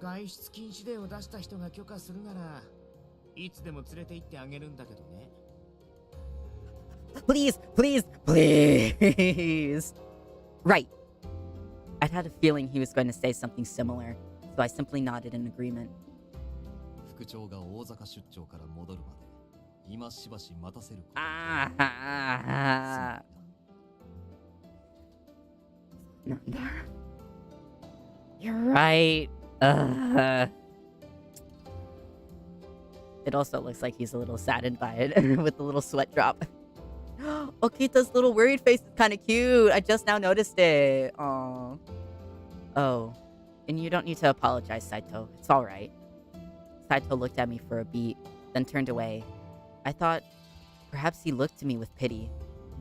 外出禁止令を出した人が許可するなら、いつでも連れて行ってあげるんだけどね。Please, please, please. Right. I'd had a feeling he was going to say something similar, so I simply nodded in agreement. 副長が大阪出張から戻るまで、今しばし待たせる。なんだ? You're right. It also looks like he's a little saddened by it with the little sweat drop. Okita's little worried face is kind of cute. I just now noticed it. Aww. Oh, and you don't need to apologize, Saito. It's alright. Saito looked at me for a beat, then turned away. I thought perhaps he looked to me with pity.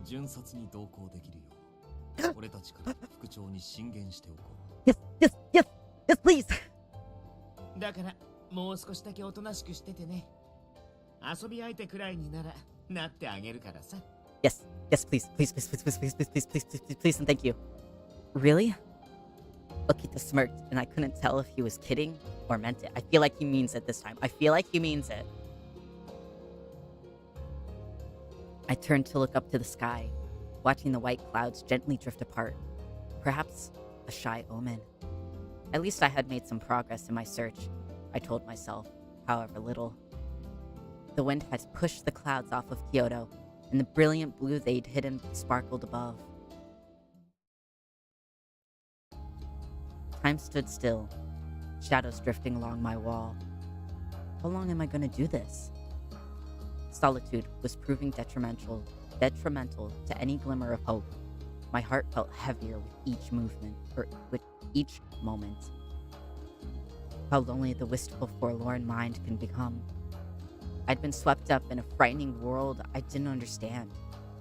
巡察に同行できるよう俺たちから副長に進言しておこう Yes, yes, yes, yes, please! だからもう少しだけおとなしくしててね。遊び相手くらいにならなってあげるからさ。Yes, yes, please, please, please, please, please, please, please, please, please, please, please, and thank you. Really? Okita smirked, and I couldn't tell if he was kidding or meant it. I feel like he means it this time. I feel like he means it. I turned to look up to the sky, watching the white clouds gently drift apart. Perhaps a shy omen. At least I had made some progress in my search, I told myself, however little. The wind had pushed the clouds off of Kyoto, and the brilliant blue they'd hidden sparkled above. Time stood still, shadows drifting along my wall. How long am I gonna do this? Solitude was proving detrimental to any glimmer of hope. My heart felt heavier with each movement, or with each moment. How lonely the wistful, forlorn mind can become. I'd been swept up in a frightening world I didn't understand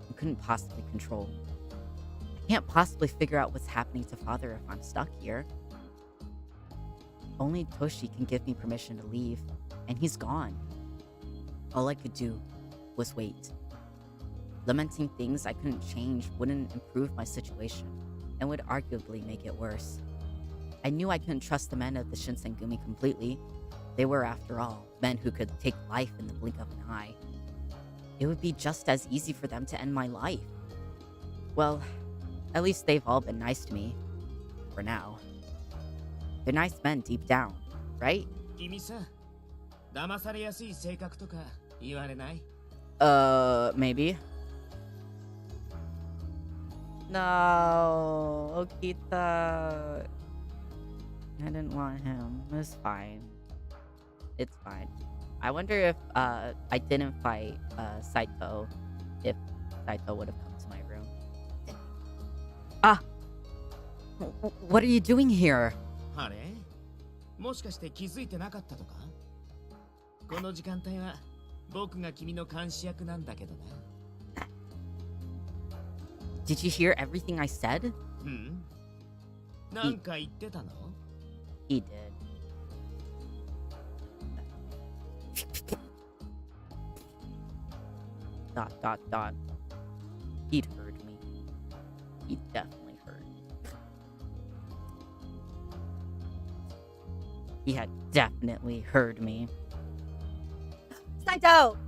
and couldn't possibly control. I can't possibly figure out what's happening to Father if I'm stuck here. Only Toshi can give me permission to leave, and he's gone. All I could do was wait. Lamenting things I couldn't change wouldn't improve my situation, and would arguably make it worse. I knew I couldn't trust the men of the Shinsengumi completely. They were, after all, men who could take life in the blink of an eye. It would be just as easy for them to end my life. Well, at least they've all been nice to me. For now. They're nice men deep down, right? 君さ、騙されやすい性格とか言われない？ Maybe. No, Okita. I didn't want him. It's fine. It's fine. I wonder if I didn't fight Saito, if Saito would have come to my room. Ah! What are you doing here? あれ？もしかして気づいてなかったとか？この時間帯は僕が君の監視役なんだけどな。Did you hear everything I said? うん。なんか言ってたの？ He did. Dot, dot, dot. He'd heard me. He definitely heard me. He had definitely heard me. Saito!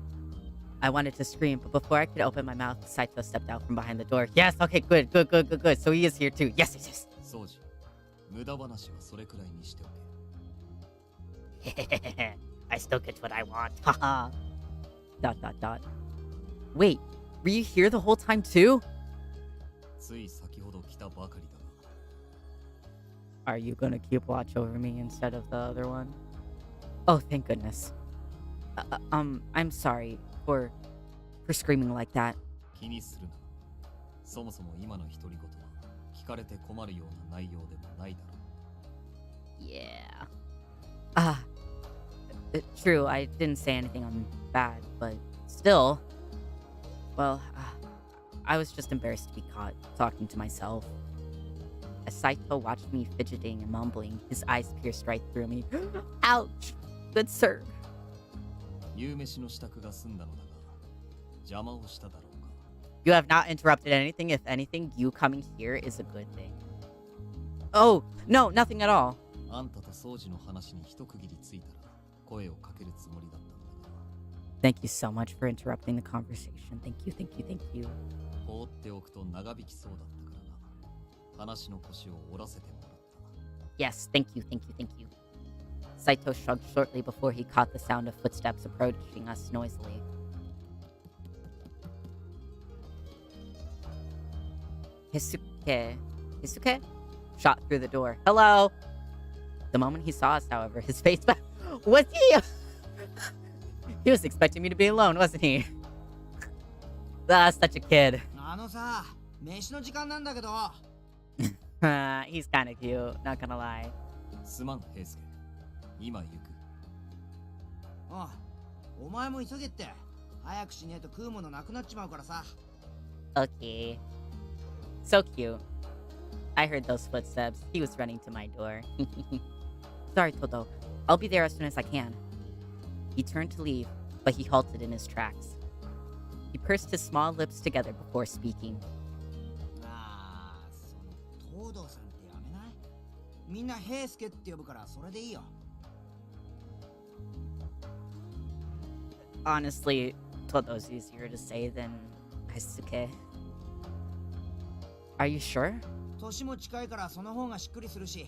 I wanted to scream, but before I could open my mouth, Saito stepped out from behind the door. Yes, okay, good. So he is here too. Yes. 掃除無駄話はそれくらいにしておけ I still get what I want. Haha. Dot, dot, dot. Wait, were you here the whole time too? つい先ほど来たばかりだが Are you gonna keep watch over me instead of the other one? Oh, thank goodness. I'm sorry for screaming like that. 気にするなそもそも今の独り言は聞かれて困るような内容でもないだろう Yeah. True, I didn't say anything bad, but still. Well, I was just embarrassed to be caught talking to myself. As Saito watched me fidgeting and mumbling, his eyes pierced right through me. Ouch! Good sir. 夕飯の支度が済んだのだが邪魔をしただろうか You have not interrupted anything. If anything, you coming here is a good thing. Oh, no, nothing at all. あんたと掃除の話に一区切りついたら声をかけるつもりだったんだが Thank you so much for interrupting the conversation. Thank you. 放っておくと長引きそうだったからな話の腰を折らせてもらった Yes, thank you. Saito shrugged shortly before he caught the sound of footsteps approaching us noisily. Hisuke shot through the door. Hello! The moment he saw us, however, his face... Was he... He was expecting me to be alone, wasn't he? Such a kid. あのさ、飯の時間なんだけど。He's kind of cute, not gonna lie. すまん、平介。今行く。ああ、お前も急げって。早くしねえと食うものなくなっちまうからさ。Okay. So cute. I heard those footsteps. He was running to my door. Sorry, Toto. I'll be there as soon as I can. He turned to leave, but he halted in his tracks. He pursed his small lips together before speaking. ああ、その東堂さんってやめない？みんな平介って呼ぶからそれでいいよ。Honestly, Toto's easier to say than Heisuke. Are you sure? 年も近いからその方がしっくりするし。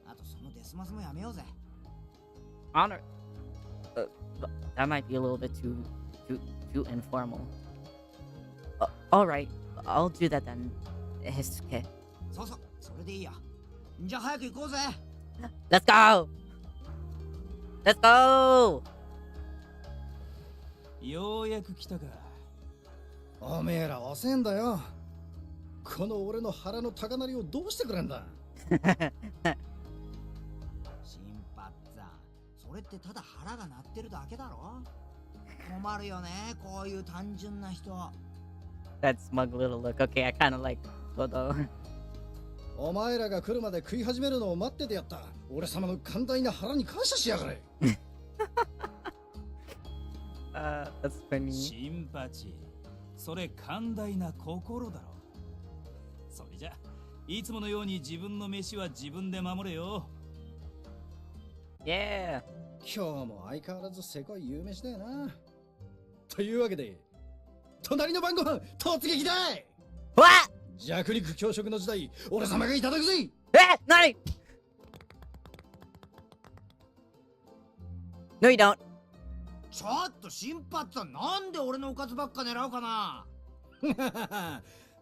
あとそのデスマスもやめようぜ。Honor. That might be a little bit too informal. All right, I'll do that then, Heisuke. そうそう、それでいいや。じゃあ早く行こうぜ。Let's go! Let's go! ようやく来たか。おめえら遅えんだよ。この俺の腹の高鳴りをどうしてくれんだ。新発さん、それってただ腹が鳴ってるだけだろ。困るよね、こういう単純な人。That smug little look. Okay, I kind of like Toto. お前らが来るまで食い始めるのを待っててやった。俺様の寛大な腹に感謝しやがれ。That's funny. シンパチー。それ寛大な心だろ。それじゃ、いつものように自分の飯は自分で守れよ。Yeah. 今日も相変わらずせこい夕飯だよな。というわけで、隣の晩ご飯突撃だい。 What? 弱肉強食の時代、俺様がいただくぜ。Nani? No, you don't. ちょっと新発さん、なんで俺のおかずばっか狙うかな。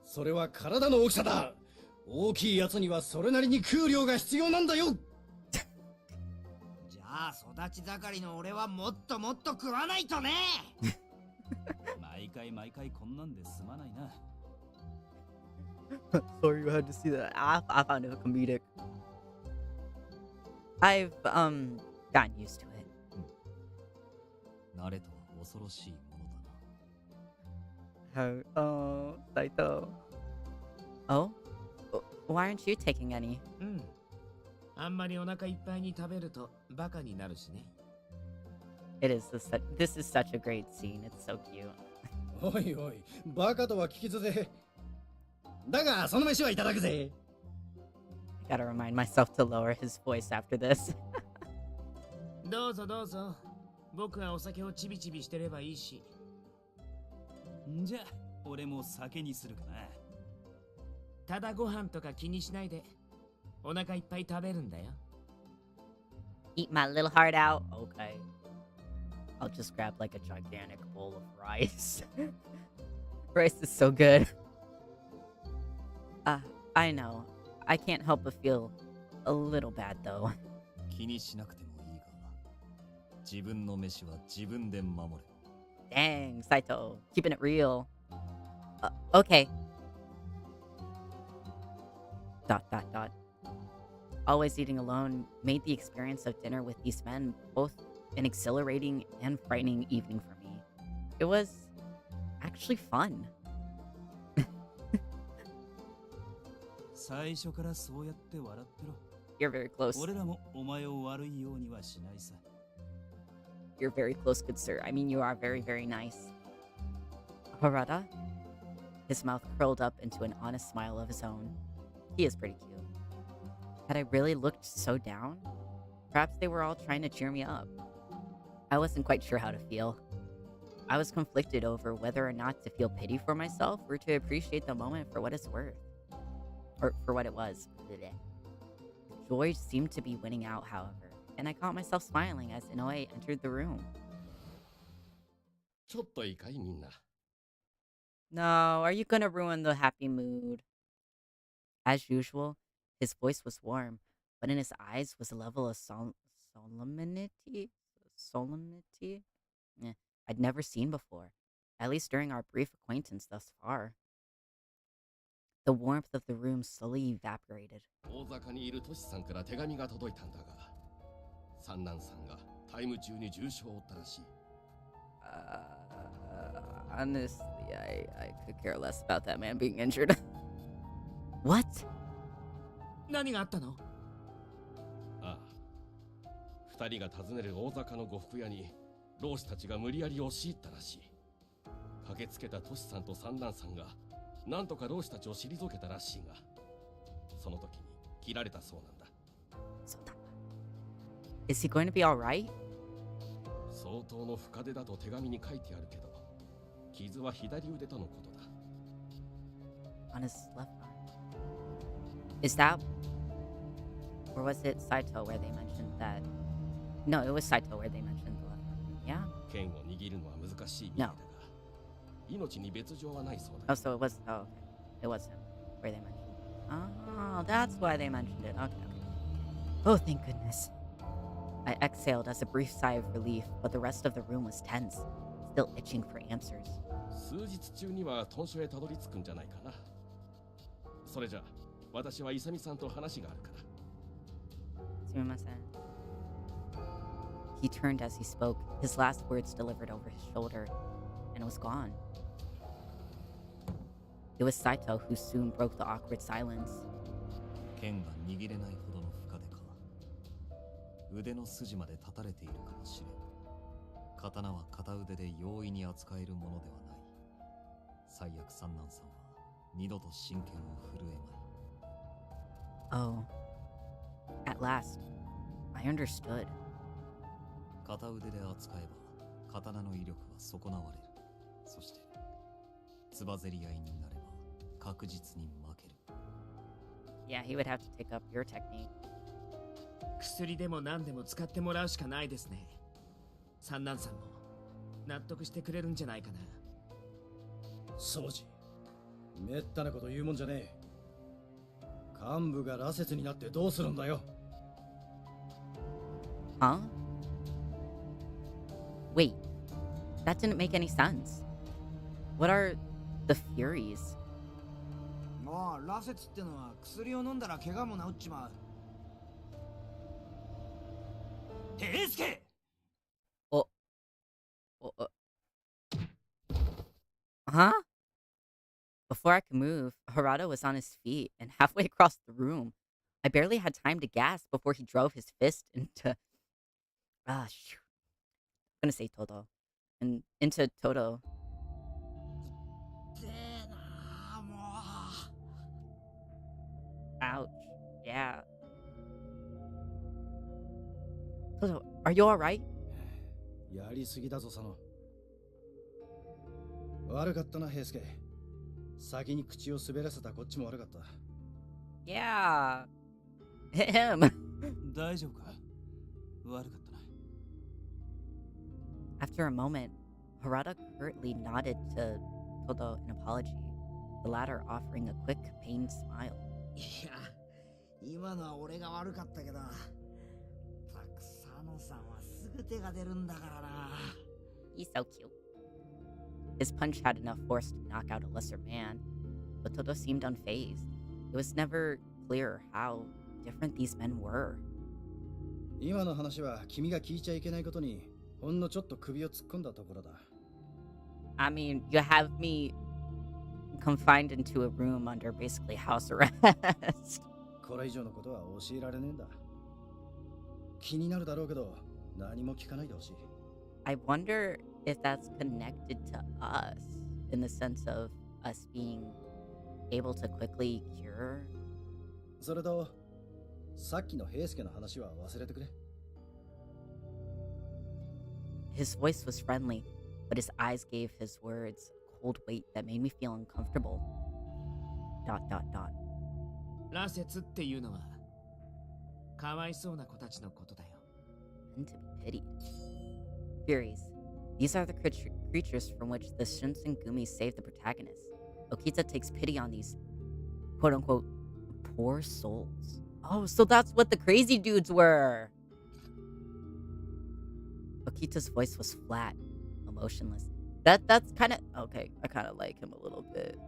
それは体の大きさだ。大きいやつにはそれなりに食う量が必要なんだよ。じゃあ育ち盛りの俺はもっともっと食わないとね。毎回こんなんですまないな。Sorry you had to see that. I found it comedic. I've gotten used to it. 慣れとは恐ろしいものだな。Saito. Oh? Why aren't you taking any? うん。あんまりお腹いっぱいに食べるとバカになるしね。This is such a great scene. It's so cute. おいおい、バカとは聞き捨て。だが、その飯はいただくぜ。I gotta remind myself to lower his voice after this. どうぞどうぞ。僕はお酒をチビチビしてればいいし。んじゃ、俺も酒にするかな。ただご飯とか気にしないで。お腹いっぱい食べるんだよ。Eat my little heart out. Okay. I'll just grab like a gigantic bowl of rice. Rice is so good. I know. I can't help but feel a little bad though. 気にしなくてもいいが、自分の飯は自分で守れ。Dang, Saito. Keeping it real. Okay. ... Always eating alone made the experience of dinner with these men both an exhilarating and frightening evening for me. It was actually fun. 最初からそうやって笑ってろ。 You're very close. 俺らもお前を悪いようにはしないさ。 You're very close, good sir. I mean, you are very, very nice. Harada? His mouth curled up into an honest smile of his own. He is pretty cute. Had I really looked so down? Perhaps they were all trying to cheer me up. I wasn't quite sure how to feel. I was conflicted over whether or not to feel pity for myself or to appreciate the moment for what it's worth. Or for what it was. Blech. Joy seemed to be winning out, however, and I caught myself smiling as Inoue entered the room. ちょっといいかいみんな。 No, are you gonna ruin the happy mood? As usual, his voice was warm, but in his eyes was a level of solemnity I'd never seen before, at least during our brief acquaintance thus far. The warmth of the room slowly evaporated. 大坂にいるトシさんから手紙が届いたんだが、三男さんがタイム中に重傷を負ったらしい。Honestly, I could care less about that man being injured. What? 何があったの？ああ。二人が訪ねる大坂の呉服屋に老師たちが無理やり押し入ったらしい。駆けつけたトシさんと三男さんがなんとか老師たちを退けたらしいが、その時に切られたそうなんだ。そうだ。Is he going to be alright? 相当の深手だと手紙に書いてあるけど、傷は左腕とのことだ。On his left arm. Is that, or was it Saito where they mentioned that? No, it was Saito where they mentioned the left arm. Yeah. 剣を握るのは難しいみたいだが、命に別状はないそうだ。Oh, so it was. Oh, okay. It was him where they mentioned. Oh, that's why they mentioned it. Okay. Oh, thank goodness. I exhaled as a brief sigh of relief, but the rest of the room was tense, still itching for answers. 数日中には豚書へたどり着くんじゃないかな。それじゃあ、私はイサミさんと話があるから。Sumimasen. He turned as he spoke, his last words delivered over his shoulder, and was gone. It was Saito who soon broke the awkward silence. 剣が握れないほどの深手か。腕の筋まで立たれているかもしれん。刀は片腕で容易に扱えるものではない。最悪三男さんは二度と真剣を震えまい。Oh. At last, I understood. 片腕で扱えば刀の威力は損なわれる。そしてつばぜり合いになれば確実に負ける。Yeah, he would have to take up your technique. 薬でも何でも使ってもらうしかないですね。三男さんも納得してくれるんじゃないかな。そうじ。めったなこと言うもんじゃねえ。幹部が羅刹になってどうするんだよ。Huh? Wait, that didn't make any sense. What are the Furies? もう羅刹ってのは薬を飲んだら怪我も治っちまう。平助！ Huh? Before I could move, Harada was on his feet and halfway across the room. I barely had time to gasp before he drove his fist into... shoot. I'm gonna say Todo. And into Todo. Ouch. Yeah. Todo, are you alright? やりすぎだぞ、佐野。悪かったな、平助。先に口を滑らせたこっちも悪かった。Yeah. Him. 大丈夫か？悪かったな。After a moment, Harada curtly nodded to Todo in apology, the latter offering a quick, pained smile. いや、今のは俺が悪かったけど、たくさんのさんはすぐ手が出るんだからな。He's so cute. His punch had enough force to knock out a lesser man, but Todo seemed unfazed. It was never clear how different these men were. 今の話は君が聞いちゃいけないことにほんのちょっと首を突っ込んだところだ。I mean, you have me confined into a room under basically house arrest. これ以上のことは教えられねえんだ。気になるだろうけど、何も聞かないでほしい。I wonder if that's connected to us in the sense of us being able to quickly cure. それと、さっきの平助の話は忘れてくれ。His voice was friendly, but his eyes gave his words a cold weight that made me feel uncomfortable. ... 羅刹っていうのはかわいそうな子たちのことだよ。And to be pitied. Furies. These are the creatures from which the Shinsengumi saved the protagonist. Okita takes pity on these quote-unquote poor souls. Oh, so that's what the crazy dudes were! Okita's voice was flat, emotionless. That's kind of... Okay, I kind of like him a little bit.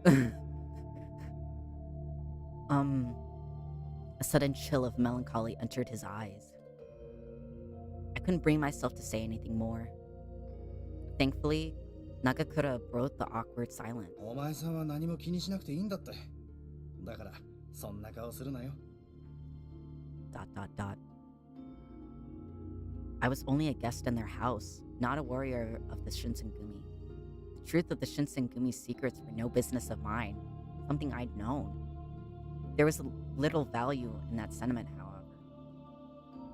A sudden chill of melancholy entered his eyes. I couldn't bring myself to say anything more. Thankfully, Nagakura broke the awkward silence. お前さんは何も気にしなくていいんだって。だから、そんな顔するなよ。I was only a guest in their house, not a warrior of the Shinsengumi. The truth of the Shinsengumi's secrets were no business of mine, something I'd known. There was little value in that sentiment, however.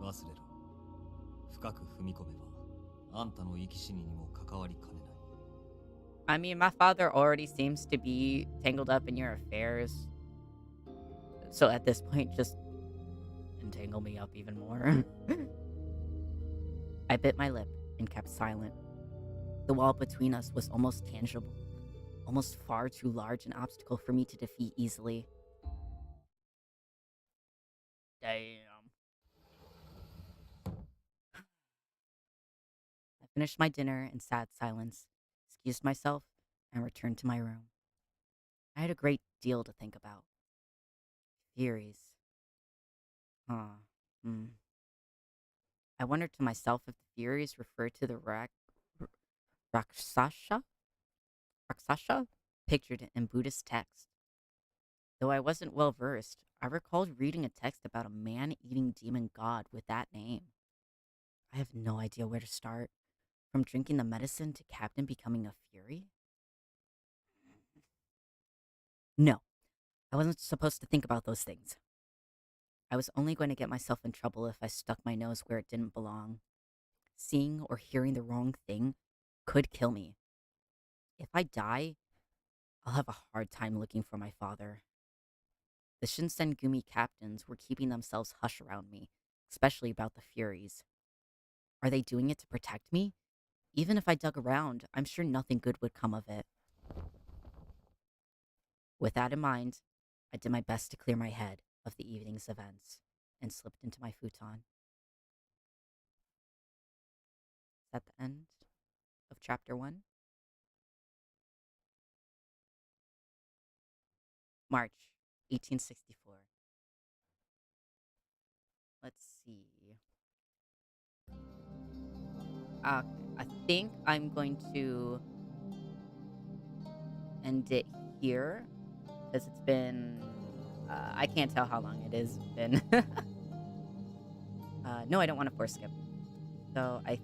忘れろ。深く踏み込めば、あんたの生き死ににも関わりかねない。I mean, my father already seems to be tangled up in your affairs. So at this point, just entangle me up even more. I bit my lip and kept silent. The wall between us was almost tangible, almost far too large an obstacle for me to defeat easily. Damn. I finished my dinner in sad silence, excused myself, and returned to my room. I had a great deal to think about. Theories. I wondered to myself if the theories referred to the Rakshasa pictured in Buddhist text. Though I wasn't well versed, I recalled reading a text about a man-eating demon god with that name. I have no idea where to start. From drinking the medicine to Captain becoming a fury? No, I wasn't supposed to think about those things. I was only going to get myself in trouble if I stuck my nose where it didn't belong. Seeing or hearing the wrong thing could kill me. If I die, I'll have a hard time looking for my father. The Shinsengumi captains were keeping themselves hush around me, especially about the Furies. Are they doing it to protect me? Even if I dug around, I'm sure nothing good would come of it. With that in mind, I did my best to clear my head of the evening's events and slipped into my futon. Is that the end of chapter 1? March 1864. Let's see. I think I'm going to end it here because it's been I can't tell how long it has been. No, I don't want to force skip. So I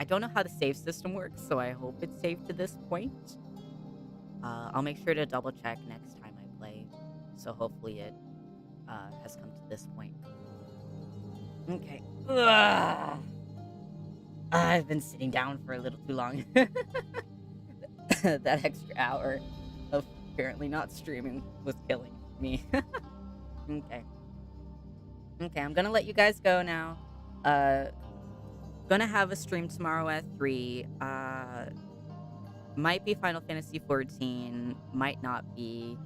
don't know how the save system works, so I hope it's saved to this point. I'll make sure to double check next time I play. So hopefully it has come to this point. Okay. Ugh. I've been sitting down for a little too long. That extra hour of apparently not streaming was killing me. Okay, I'm gonna let you guys go now. Gonna have a stream tomorrow at 3. Might be Final Fantasy 14, might not be.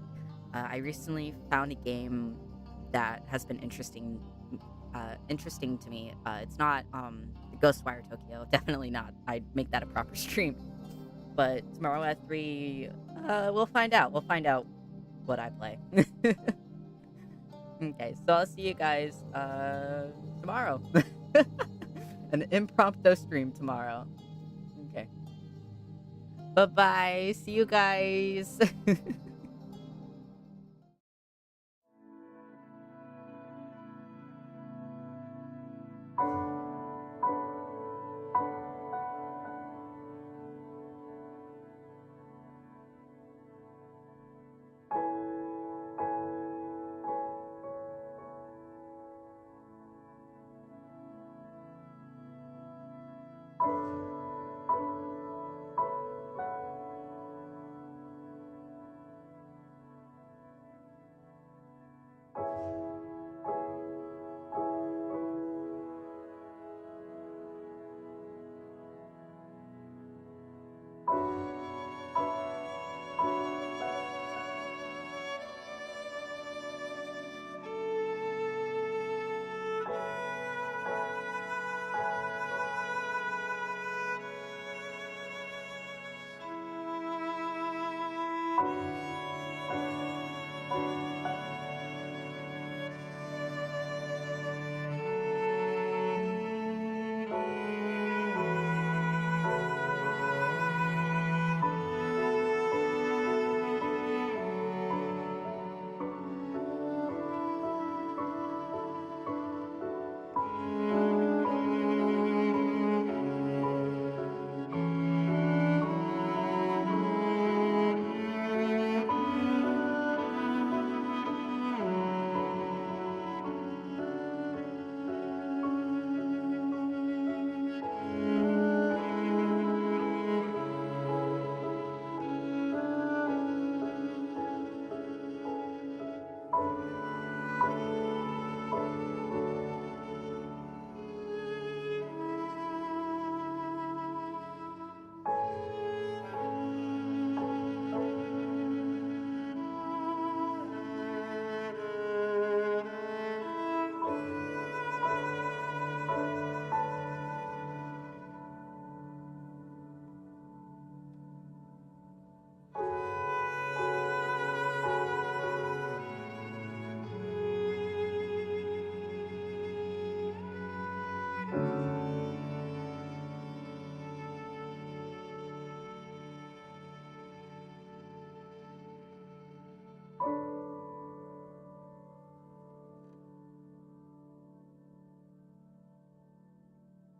I recently found a game that has been interesting to me. It's not Ghostwire Tokyo, definitely not. I'd make that a proper stream. But tomorrow at 3, we'll find out. We'll find out what I play. Okay, so I'll see you guys tomorrow. An impromptu stream tomorrow. Okay. Bye-bye. See you guys.